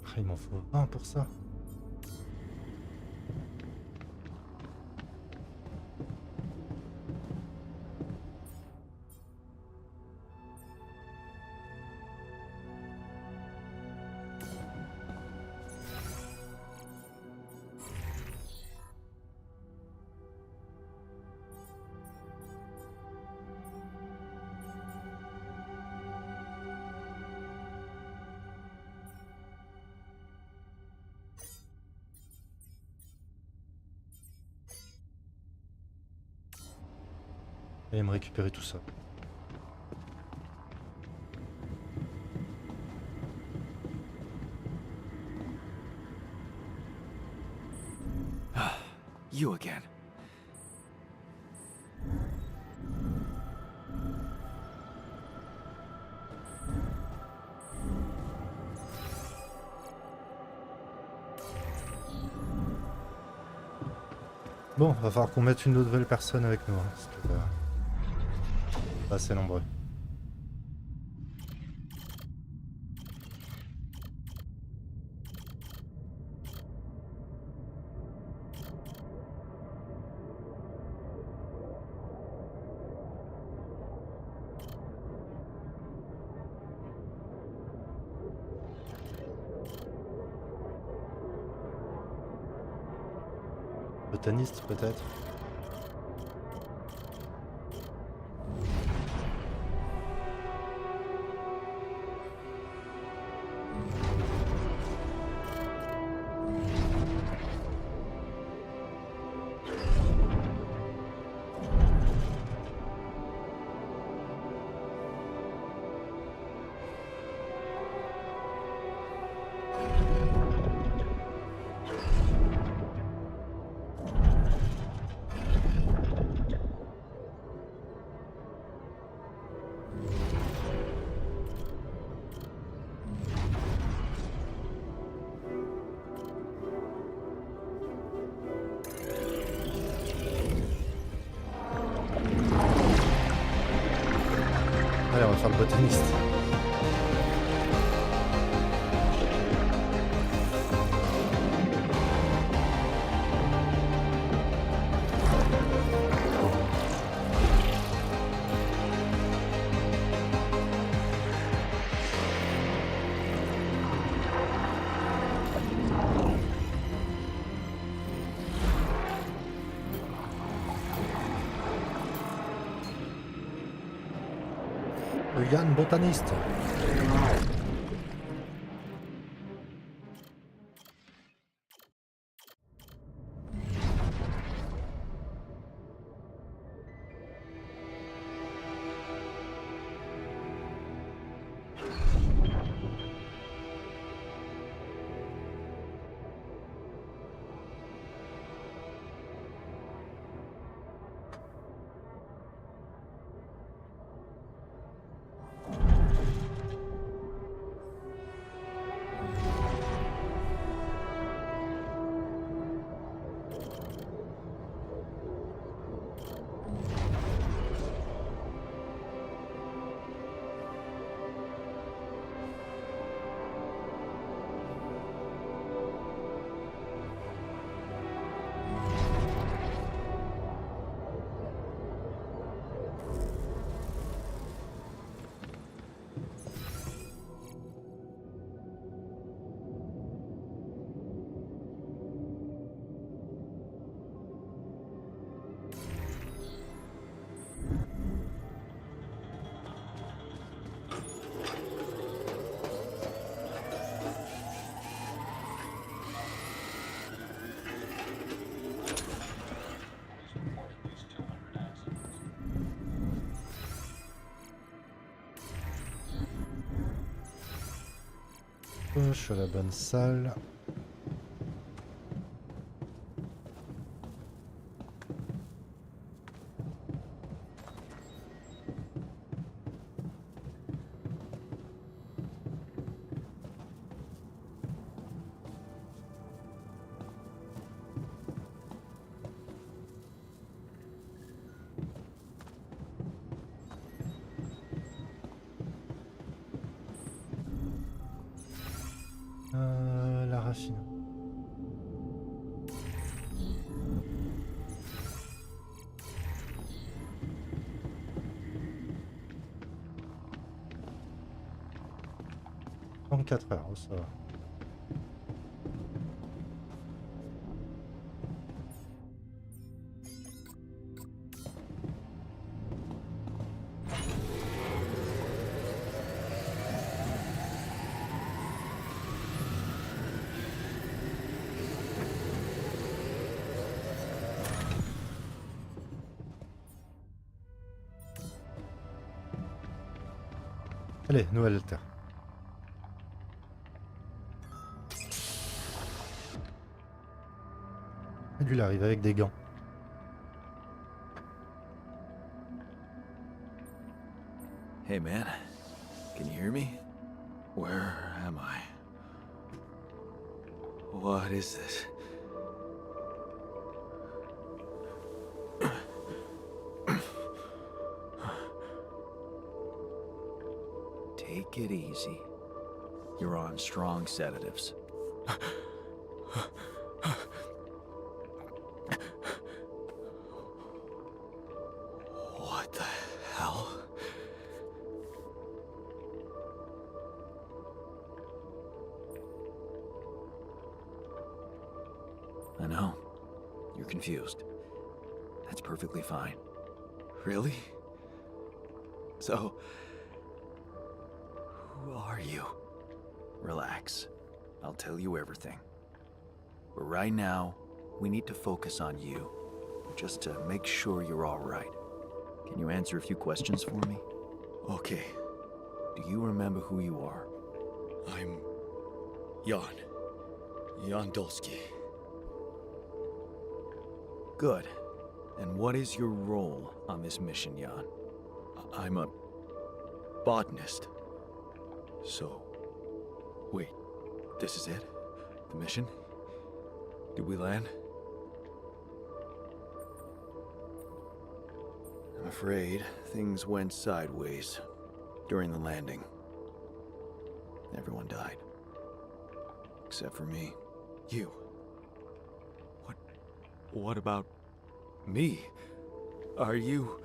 Ah, il m'en faut 20 pour ça. Et me récupérer tout ça. You again. Bon, va falloir qu'on mette une nouvelle personne avec nous, hein, parce que pas assez nombreux. Botaniste peut-être. Allez, on va faire le botaniste. Yann botaniste. Je suis à la bonne salle. La raffinerie. En 4 heures, oh, ça va. Allez, nouvelle terre. Et lui, il arrive avec des gants. Hey man, can you hear me? Where am I? What is this? Take it easy. You're on strong sedatives. What the hell? I know. You're confused. That's perfectly fine. Really? So, who are you? Relax. I'll tell you everything. But right now, we need to focus on you, just to make sure you're all right. Can you answer a few questions for me? Okay. Do you remember who you are? I'm Jan. Jan Dolsky. Good. And what is your role on this mission, Jan? I'm a botanist. So, wait, this is it? The mission? Did we land? I'm afraid things went sideways during the landing. Everyone died. Except for me. You. What about me? Are you...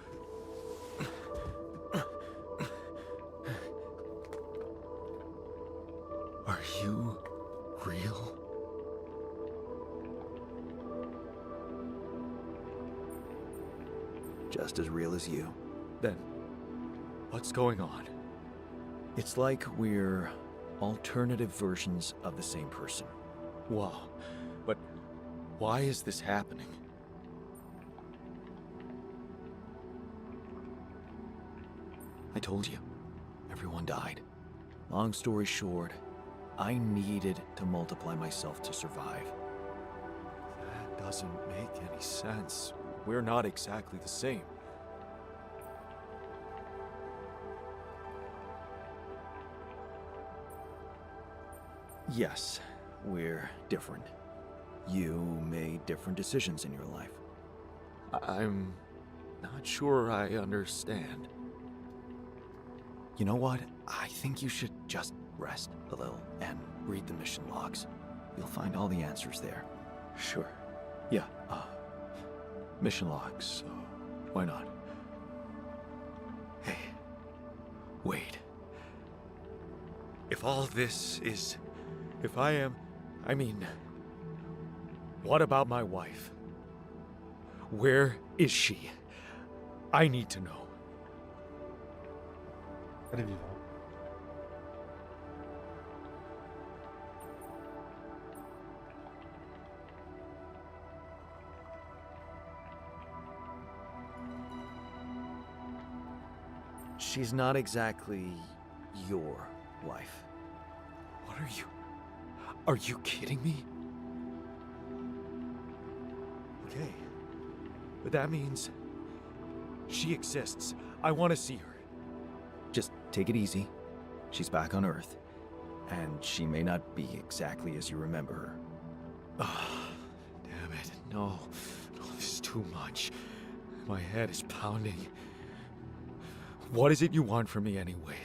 Are you real? Just as real as you. Then, what's going on? It's like we're alternative versions of the same person. Wow. But why is this happening? I told you. Everyone died. Long story short, I needed to multiply myself to survive. That doesn't make any sense. We're not exactly the same. Yes, we're different. You made different decisions in your life. I'm not sure I understand. You know what? I think you should just rest a little and read the mission logs. You'll find all the answers there. Sure. Yeah, mission logs. Why not? Hey, wait. If all this is... If I am... I mean... What about my wife? Where is she? I need to know. Elle est vivante. She's not exactly your wife. What are you... Are you kidding me? Okay. But that means she exists. I want to see her. Just take it easy. She's back on Earth. And she may not be exactly as you remember her. Ah, damn it. No. No, this is too much. My head is pounding. What is it you want from me anyway?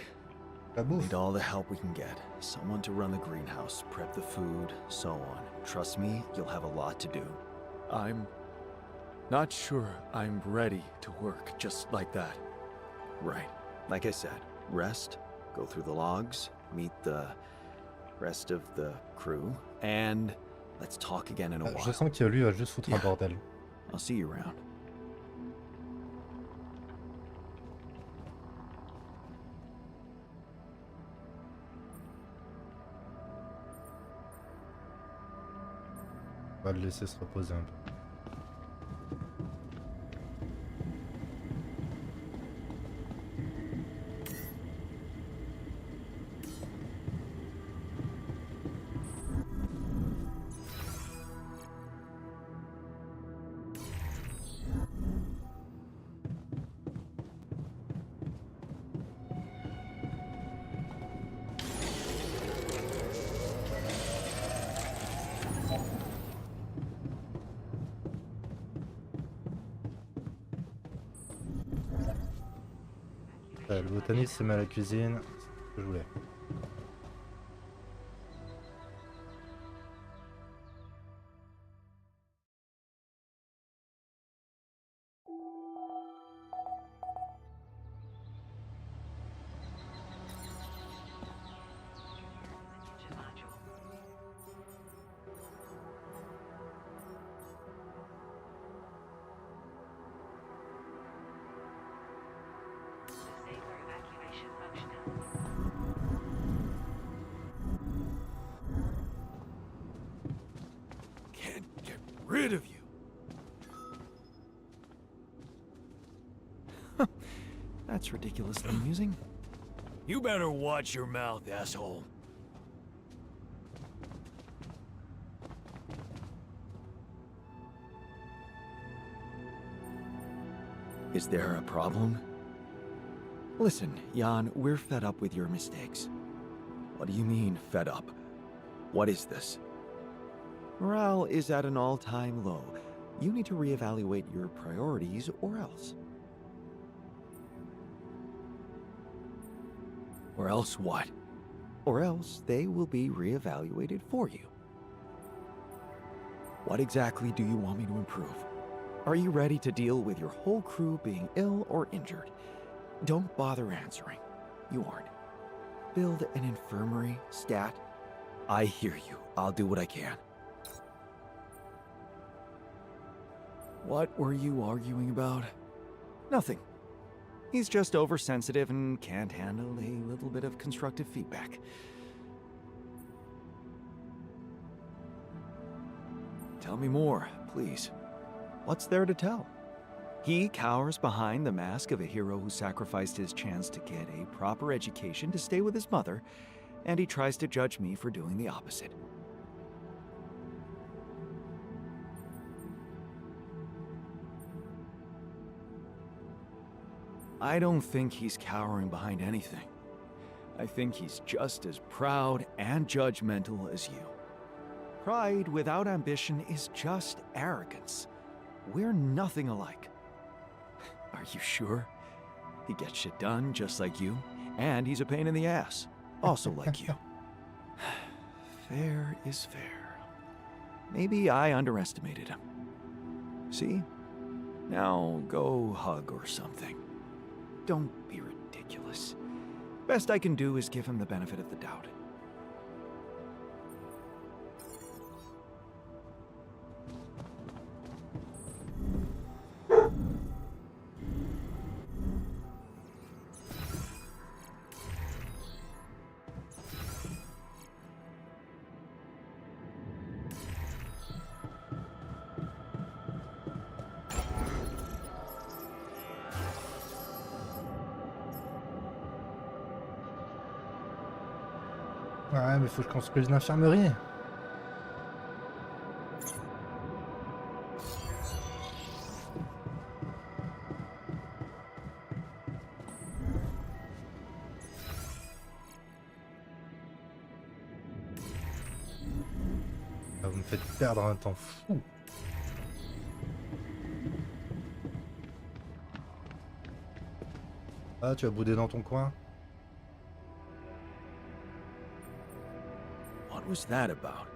La bouffe. Need all the help we can get. Someone to run the greenhouse, prep the food, so on. Trust me, you'll have a lot to do. I'm not sure I'm ready to work just like that. Right. Like I said, rest, go through the logs, meet the rest of the crew, and let's talk again in a Je while. sens que lui va juste foutre un bordel. I'll see you around. On va le laisser se reposer un peu. Le botaniste s'est mis à la cuisine, c'est ce que je voulais. Can't get rid of you. That's ridiculously amusing. You better watch your mouth, asshole. Is there a problem? Listen, Jan, we're fed up with your mistakes. What do you mean, fed up? What is this? Morale is at an all-time low. You need to reevaluate your priorities, or else. Or else what? Or else they will be reevaluated for you. What exactly do you want me to improve? Are you ready to deal with your whole crew being ill or injured? Don't bother answering. You aren't. Build an infirmary, stat. I hear you. I'll do what I can. What were you arguing about? Nothing. He's just oversensitive and can't handle a little bit of constructive feedback. Tell me more, please. What's there to tell? He cowers behind the mask of a hero who sacrificed his chance to get a proper education to stay with his mother, and he tries to judge me for doing the opposite. I don't think he's cowering behind anything. I think he's just as proud and judgmental as you. Pride without ambition is just arrogance. We're nothing alike. Are you sure? He gets shit done just like you, and he's a pain in the ass, also like you. Fair is fair. Maybe I underestimated him. See? Now go hug or something. Don't be ridiculous. Best I can do is give him the benefit of the doubt. Ouais, mais faut que je construise une infirmerie. fait perdre un temps fou. Ah, tu as boudé dans ton coin? What was that about?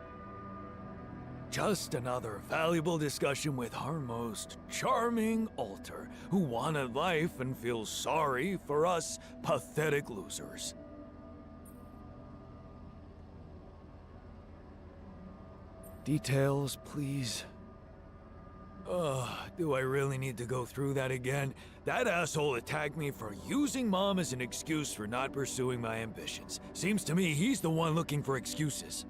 Just another valuable discussion with our most charming alter, who wanted life and feels sorry for us pathetic losers. Details, please. Do I really need to go through that again? That asshole attacked me for using Mom as an excuse for not pursuing my ambitions. Seems to me he's the one looking for excuses.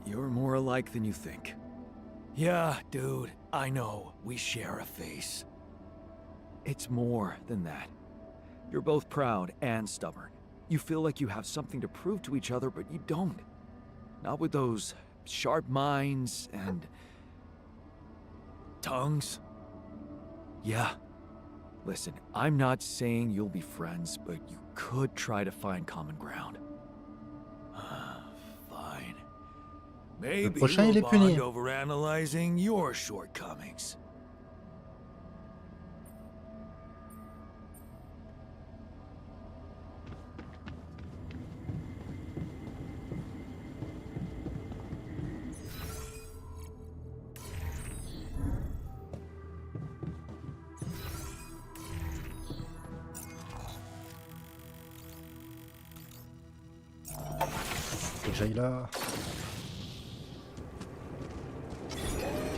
You're more alike than you think. Yeah, dude, I know. We share a face. It's more than that. You're both proud and stubborn. You feel like you have something to prove to each other, but you don't. Not with those sharp minds and... tongues? Yeah. Listen, I'm not saying you'll be friends, but you could try to find common ground. Fine. Maybe prochain, il we'll est puni. bond over analyzing your shortcomings. Faut que j'aille là.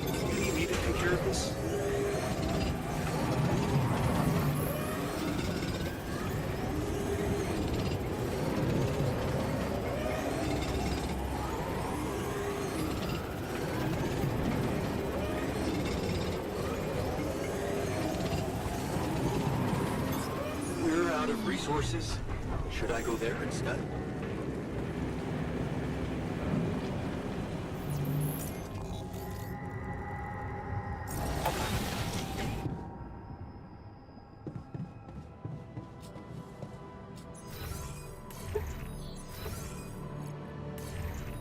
You need me to take care of this? We're out of resources. Should I go there instead?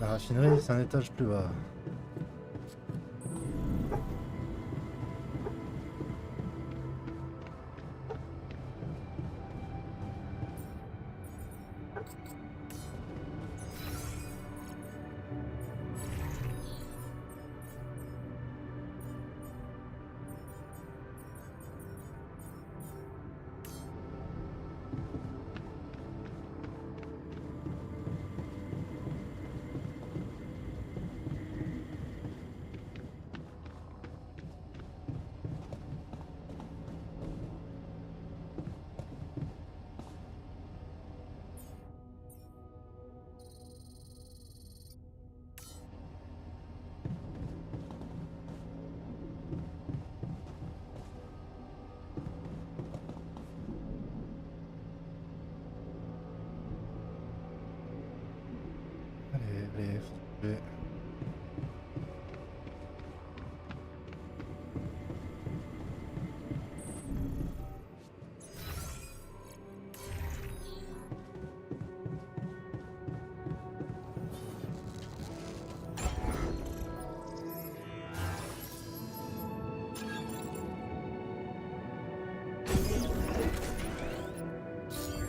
La raffinerie, c'est un étage plus bas. Allez, faut trouver.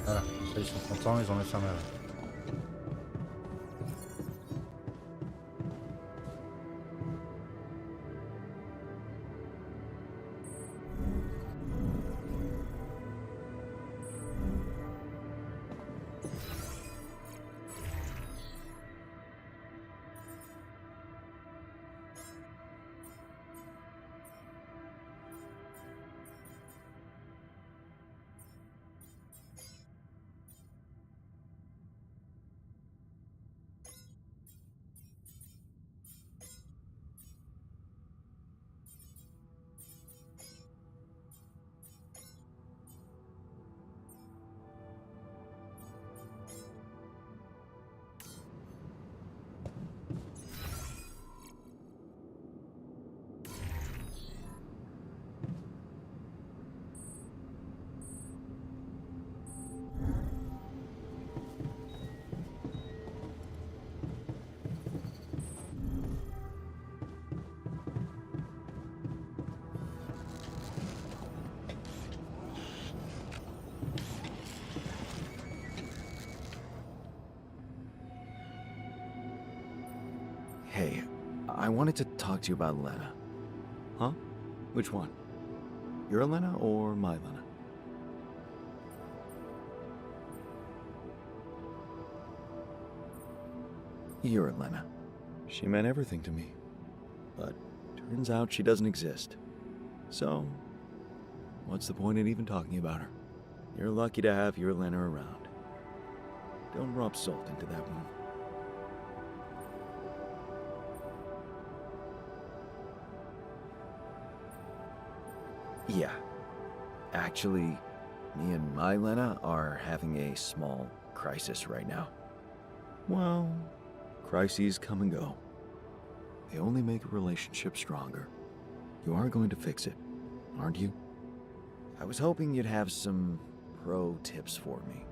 Voilà, ça, ils sont contents, ils ont la ferme là. Hey, I wanted to talk to you about Lena. Huh? Which one? Your Lena or my Lena? Your Lena. She meant everything to me. But turns out she doesn't exist. So, what's the point in even talking about her? You're lucky to have your Lena around. Don't rub salt into that wound. Yeah. Actually, me and my Lena are having a small crisis right now. Well, crises come and go. They only make a relationship stronger. You are going to fix it, aren't you? I was hoping you'd have some pro tips for me.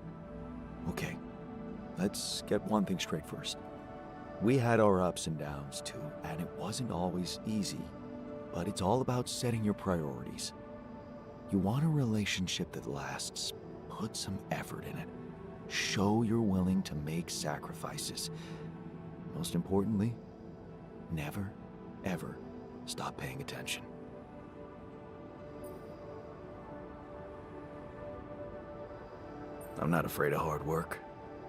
Okay, let's get one thing straight first. We had our ups and downs too, and it wasn't always easy. But it's all about setting your priorities. You want a relationship that lasts. Put some effort in it. Show you're willing to make sacrifices. Most importantly, never, ever stop paying attention. I'm not afraid of hard work.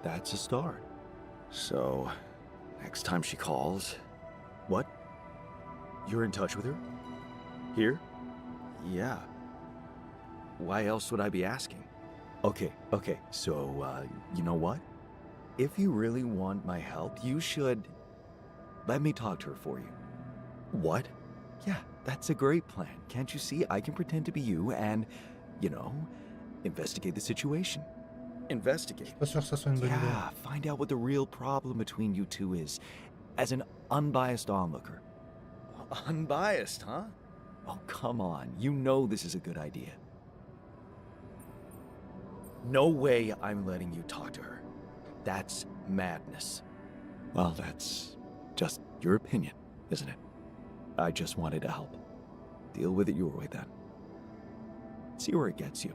That's a start. So, next time she calls... What? You're in touch with her? Here? Yeah. Why else would I be asking? Okay, so, you know what? If you really want my help, you should... let me talk to her for you. What? Yeah, that's a great plan. Can't you see? I can pretend to be you and, you know, investigate the situation. Investigate? Pas sûr que ça soit une bonne idée. Yeah, find out what the real problem between you two is, as an unbiased onlooker. Unbiased, huh? Oh, come on. You know this is a good idea. No way I'm letting you talk to her. That's madness. Well, that's just your opinion, isn't it? I just wanted to help. Deal with it your way then. See where it gets you.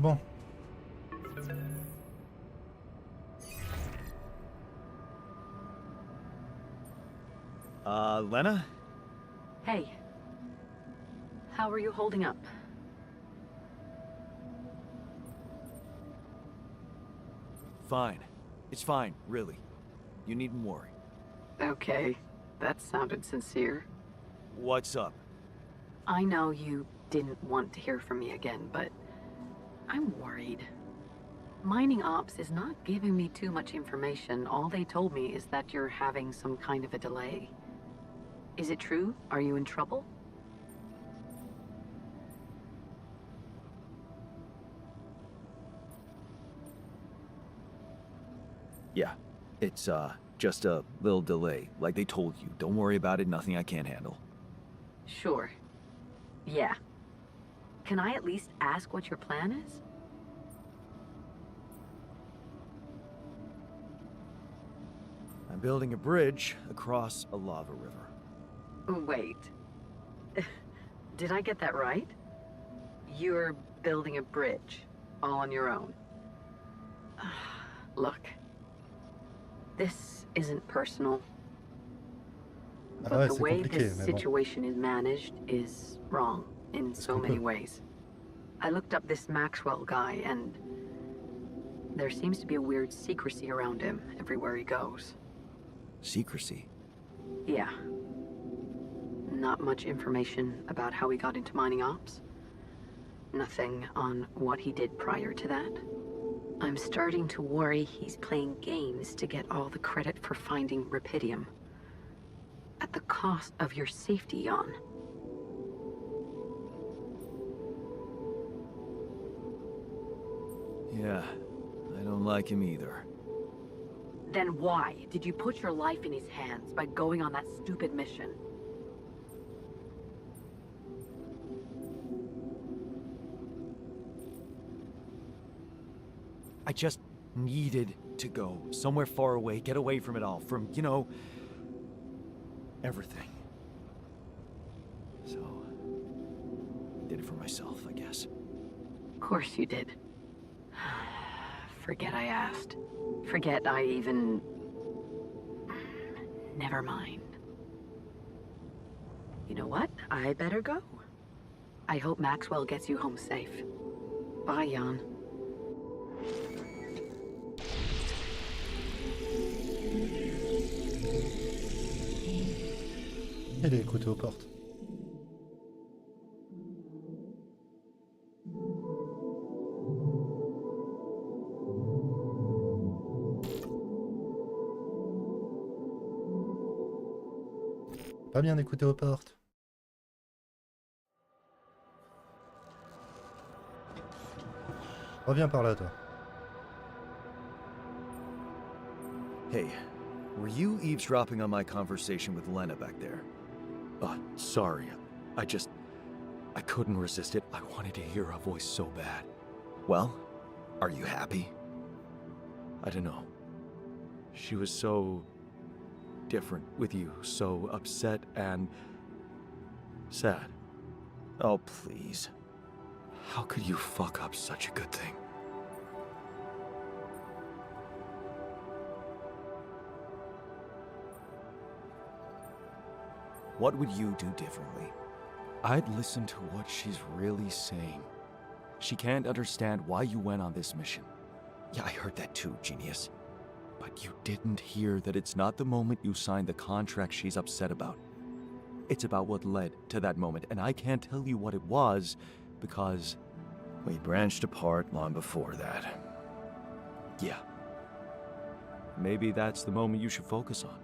Bon. Lena? Hey. How are you holding up? Fine. It's fine, really. You needn't worry. Okay. That sounded sincere. What's up? I know you didn't want to hear from me again, but I'm worried. Mining Ops is not giving me too much information. All they told me is that you're having some kind of a delay. Is it true? Are you in trouble? Yeah. It's, just a little delay, like they told you. Don't worry about it, nothing I can't handle. Sure. Yeah. Can I at least ask what your plan is? I'm building a bridge across a lava river. Wait. Did I get that right? You're building a bridge, all on your own. Look. This isn't personal. Ah But ouais, the c'est way compliqué, this mais bon. situation is managed is wrong in so many ways. I looked up this Maxwell guy, and There seems to be a weird secrecy around him everywhere he goes. Secrecy? Yeah. Not much information about how he got into mining ops. Nothing on what he did prior to that. I'm starting to worry he's playing games to get all the credit for finding Rapidium. At the cost of your safety, Jan. Yeah, I don't like him either. Then why did you put your life in his hands by going on that stupid mission? I just needed to go somewhere far away, get away from it all, from, everything. So, I did it for myself, I guess. Of course you did. Forget I asked. Forget I even... Never mind. You know what? I better go. I hope Maxwell gets you home safe. Bye, Jan. Et les couteaux aux portes. Pas bien d'écouter aux portes. Reviens par là, toi. Hey, were you eavesdropping on my conversation with Lena back there? Sorry. I couldn't resist it. I wanted to hear her voice so bad. Well, are you happy? I don't know. She was so different with you, so upset and sad. Oh, please. How could you fuck up such a good thing? What would you do differently? I'd listen to what she's really saying. She can't understand why you went on this mission. Yeah, I heard that too, genius. But you didn't hear that it's not the moment you signed the contract she's upset about. It's about what led to that moment, and I can't tell you what it was because we branched apart long before that. Yeah. Maybe that's the moment you should focus on.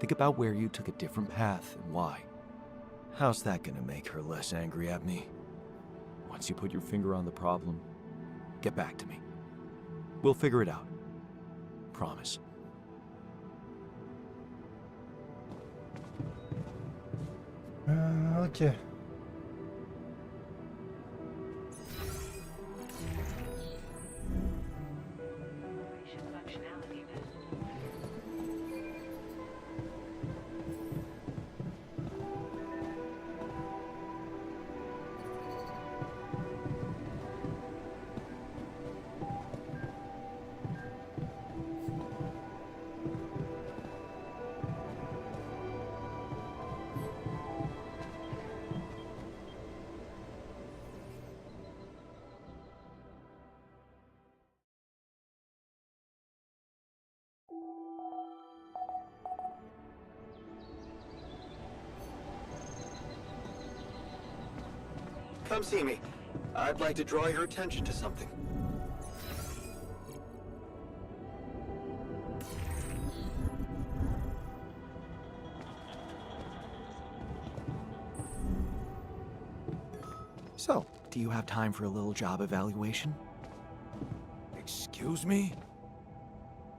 Think about where you took a different path and why. How's that gonna make her less angry at me? Once you put your finger on the problem, get back to me. We'll figure it out. Promise. Ok. Come see me. I'd like to draw your attention to something. So, do you have time for a little job evaluation? Excuse me?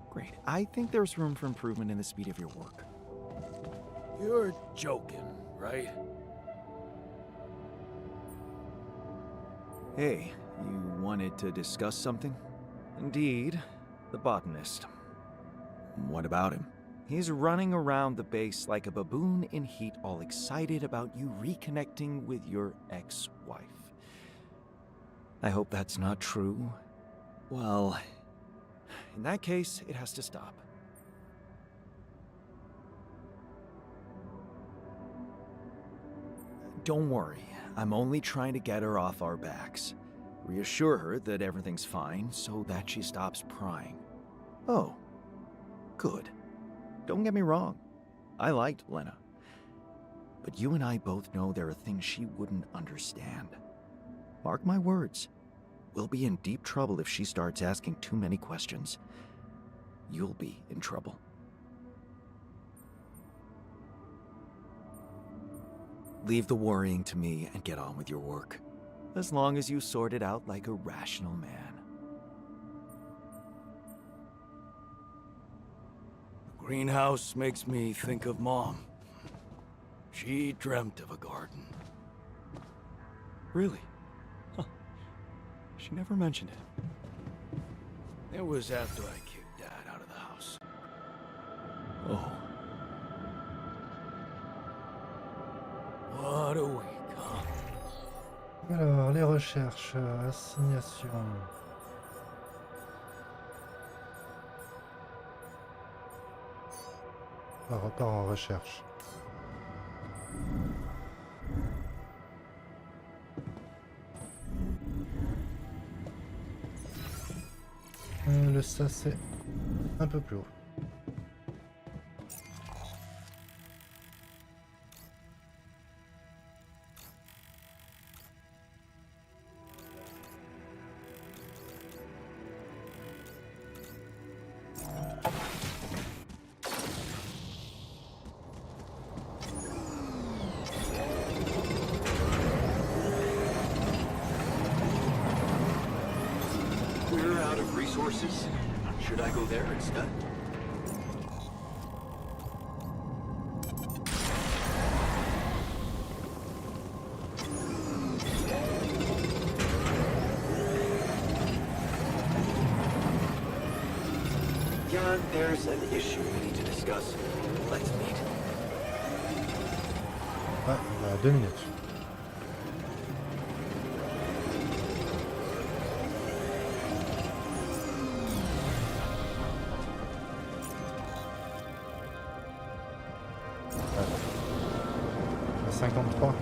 Great. I think there's room for improvement in the speed of your work. You're joking, right? Hey, you wanted to discuss something? Indeed, the botanist. What about him? He's running around the base like a baboon in heat, all excited about you reconnecting with your ex-wife. I hope that's not true. Well, in that case, it has to stop. Don't worry, I'm only trying to get her off our backs. Reassure her that everything's fine so that she stops prying. Oh, good. Don't get me wrong. I liked Lena. But you and I both know there are things she wouldn't understand. Mark my words. We'll be in deep trouble if she starts asking too many questions. You'll be in trouble. Leave the worrying to me and get on with your work. As long as you sort it out like a rational man. The greenhouse makes me think of Mom. She dreamt of a garden. Really? Huh. She never mentioned it. It was after I kicked Dad out of the house. Oh. What a week, huh? Alors, les recherches, assignation. On repart en recherche. Ça c'est un peu plus haut. We're out of resources. Should I go there instead? Jan, there's an issue we need to discuss. Let's meet. Ouais, on a 2 minutes. À 53.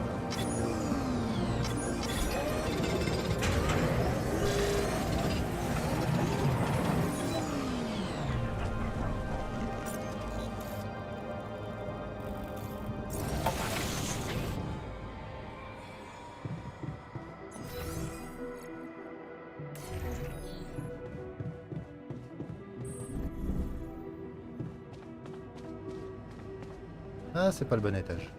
Ah, c'est pas le bon étage.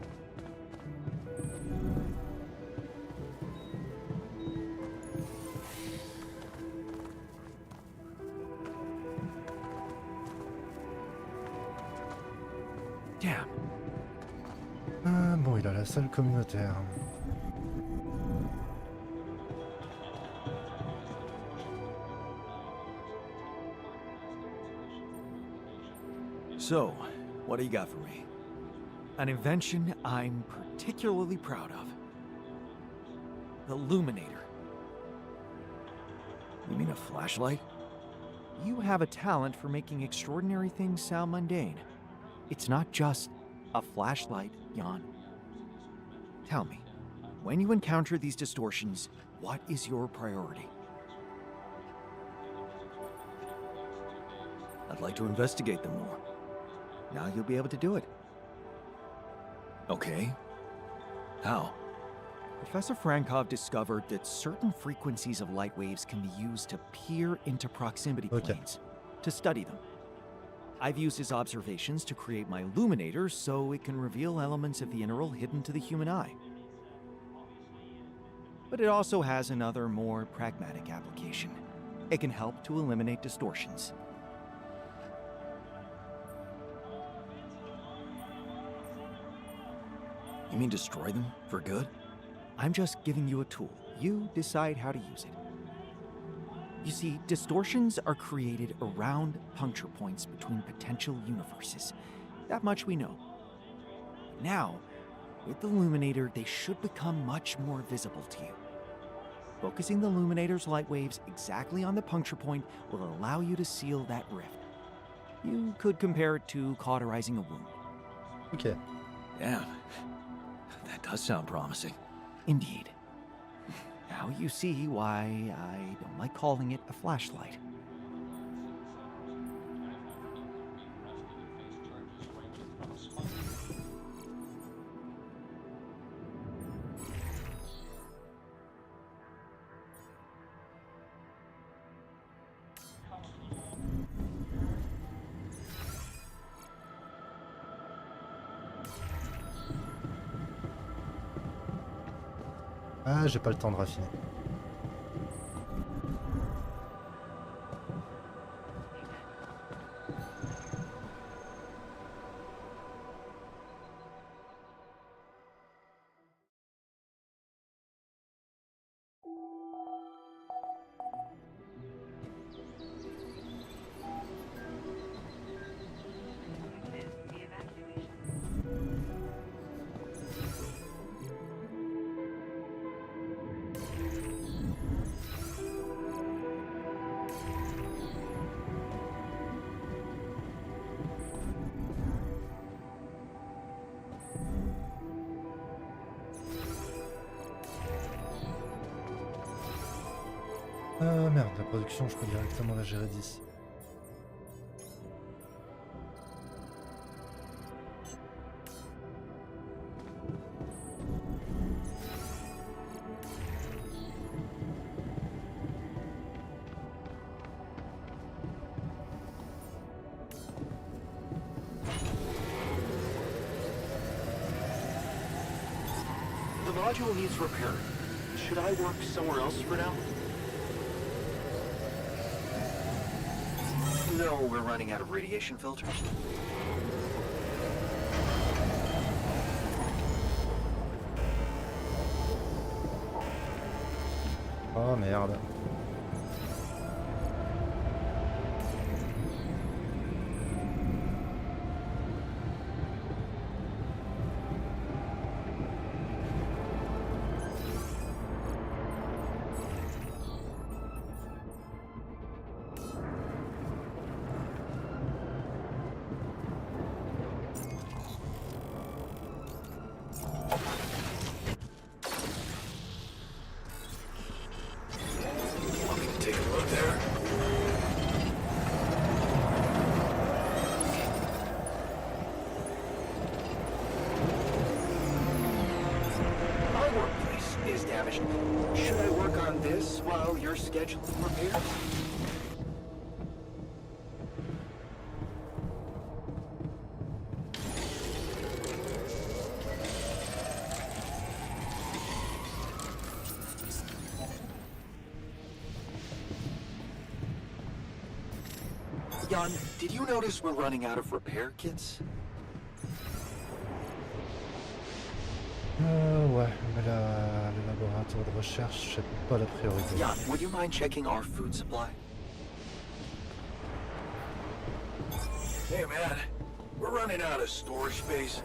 Damn. Ah, bon, il a la salle communautaire. So, what do you got for me? An invention I'm particularly proud of. The Luminator. You mean a flashlight? You have a talent for making extraordinary things sound mundane. It's not just a flashlight, Jan. Tell me, when you encounter these distortions, what is your priority? I'd like to investigate them more. Now you'll be able to do it. Okay. How? Professor Frankov discovered that certain frequencies of light waves can be used to peer into proximity planes, to study them. I've used his observations to create my illuminator so it can reveal elements of the integral hidden to the human eye. But it also has another, more pragmatic application. It can help to eliminate distortions. You mean destroy them for good? I'm just giving you a tool. You decide how to use it. You see, distortions are created around puncture points between potential universes. That much we know. Now, with the Illuminator, they should become much more visible to you. Focusing the Illuminator's light waves exactly on the puncture point will allow you to seal that rift. You could compare it to cauterizing a wound. Ok. Damn. That does sound promising. Indeed. Now you see why I don't like calling it a flashlight. Ah, j'ai pas le temps de raffiner. Ah merde, la production, je peux directement la gérer d'ici. The module needs repair. Should I work somewhere else for now? No, we're running out of radiation filters. Oh merde. Want me to take a look there? Our workplace is damaged. Should I work on this while you're scheduling repairs? Jan, did you notice we're running out of repair kits? Ouais, mais le laboratoire de recherche, c'est pas la priorité. Jan, would you mind checking our food supply? Hey man, we're running out of storage space.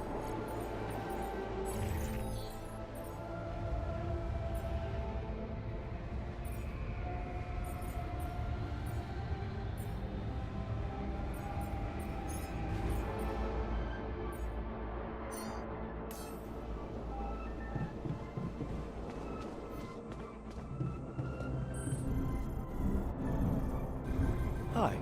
Hi.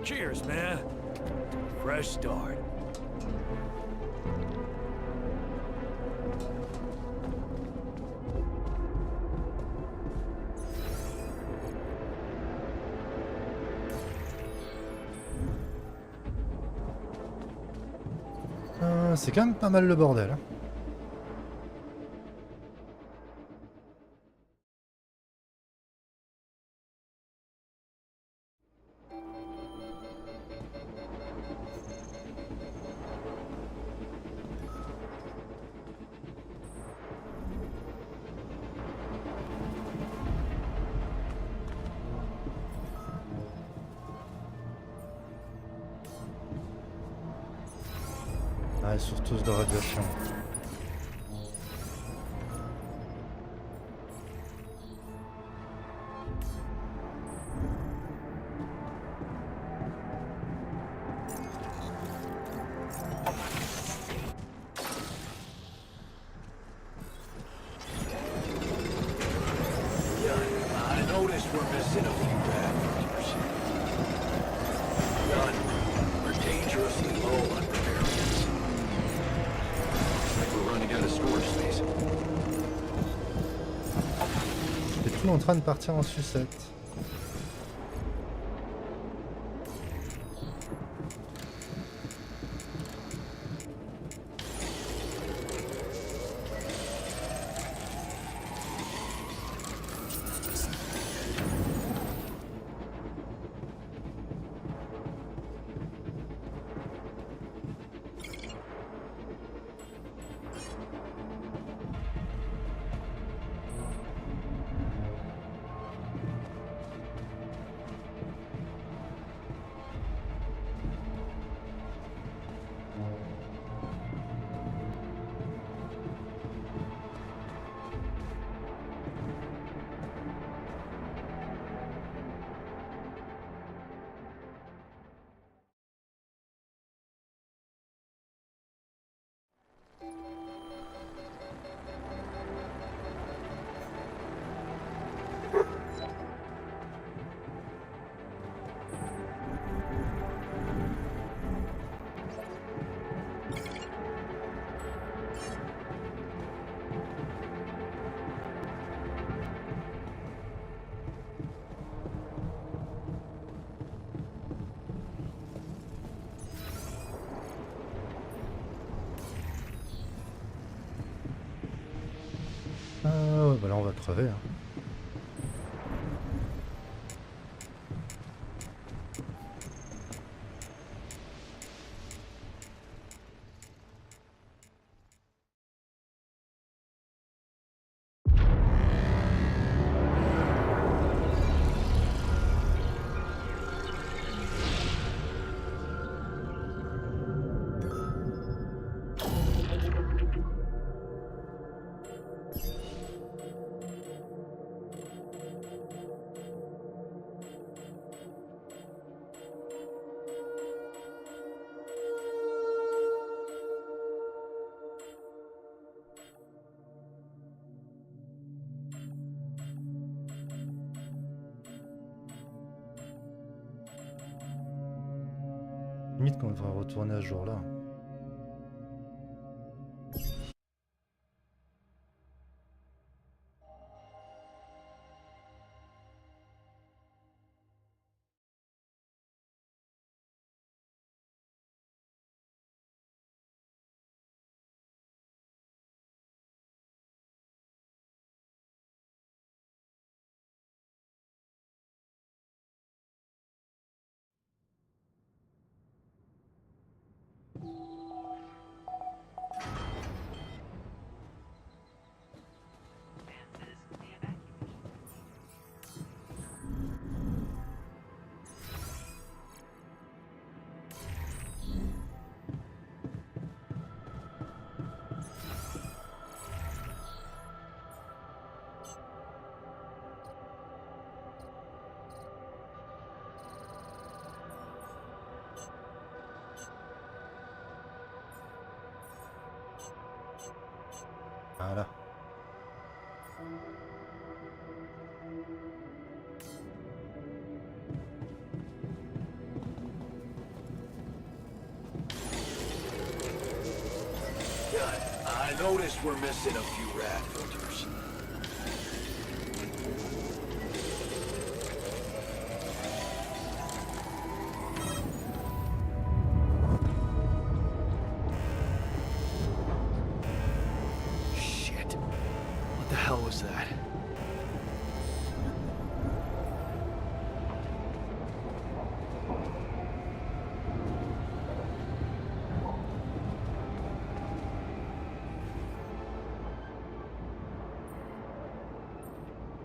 Cheers, man. Fresh start. C'est quand même pas mal le bordel. Hein. Ah, ils sont tous de radiation. noticed we're missing a few rafters. None. We're dangerously low on repair kits. Looks like we're running out of storage space. C'est tout en train de partir en sucette. Ah ouais, bah là on va crever. Hein. Limite qu'on devrait retourner à ce jour-là. Voilà. I noticed we're missing a few rat filters. Shit. What the hell was that?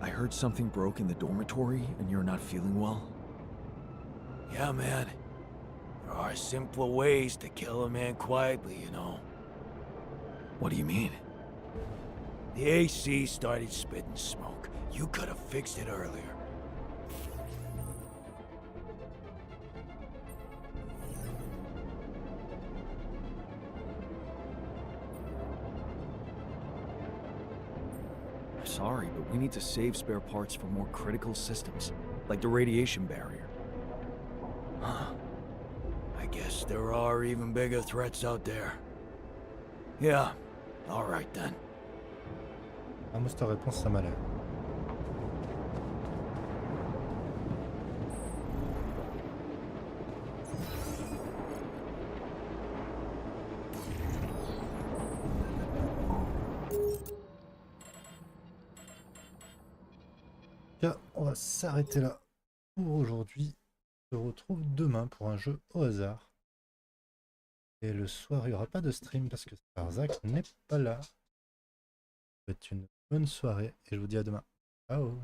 I heard something broke in the dormitory and you're not feeling well? Yeah, man. There are simpler ways to kill a man quietly, you know. What do you mean? The AC started spitting smoke. You could have fixed it earlier. Sorry, but We need to save spare parts for more critical systems, like the radiation barrier. Huh. I guess there are even bigger threats out there. Yeah, alright then. Ah, moi, cette réponse, ça m'a l'air. Tiens, on va s'arrêter là pour aujourd'hui. On se retrouve demain pour un jeu au hasard. Et le soir, il n'y aura pas de stream parce que Starzak n'est pas là. Ça va être une bonne soirée et je vous dis à demain. Ciao!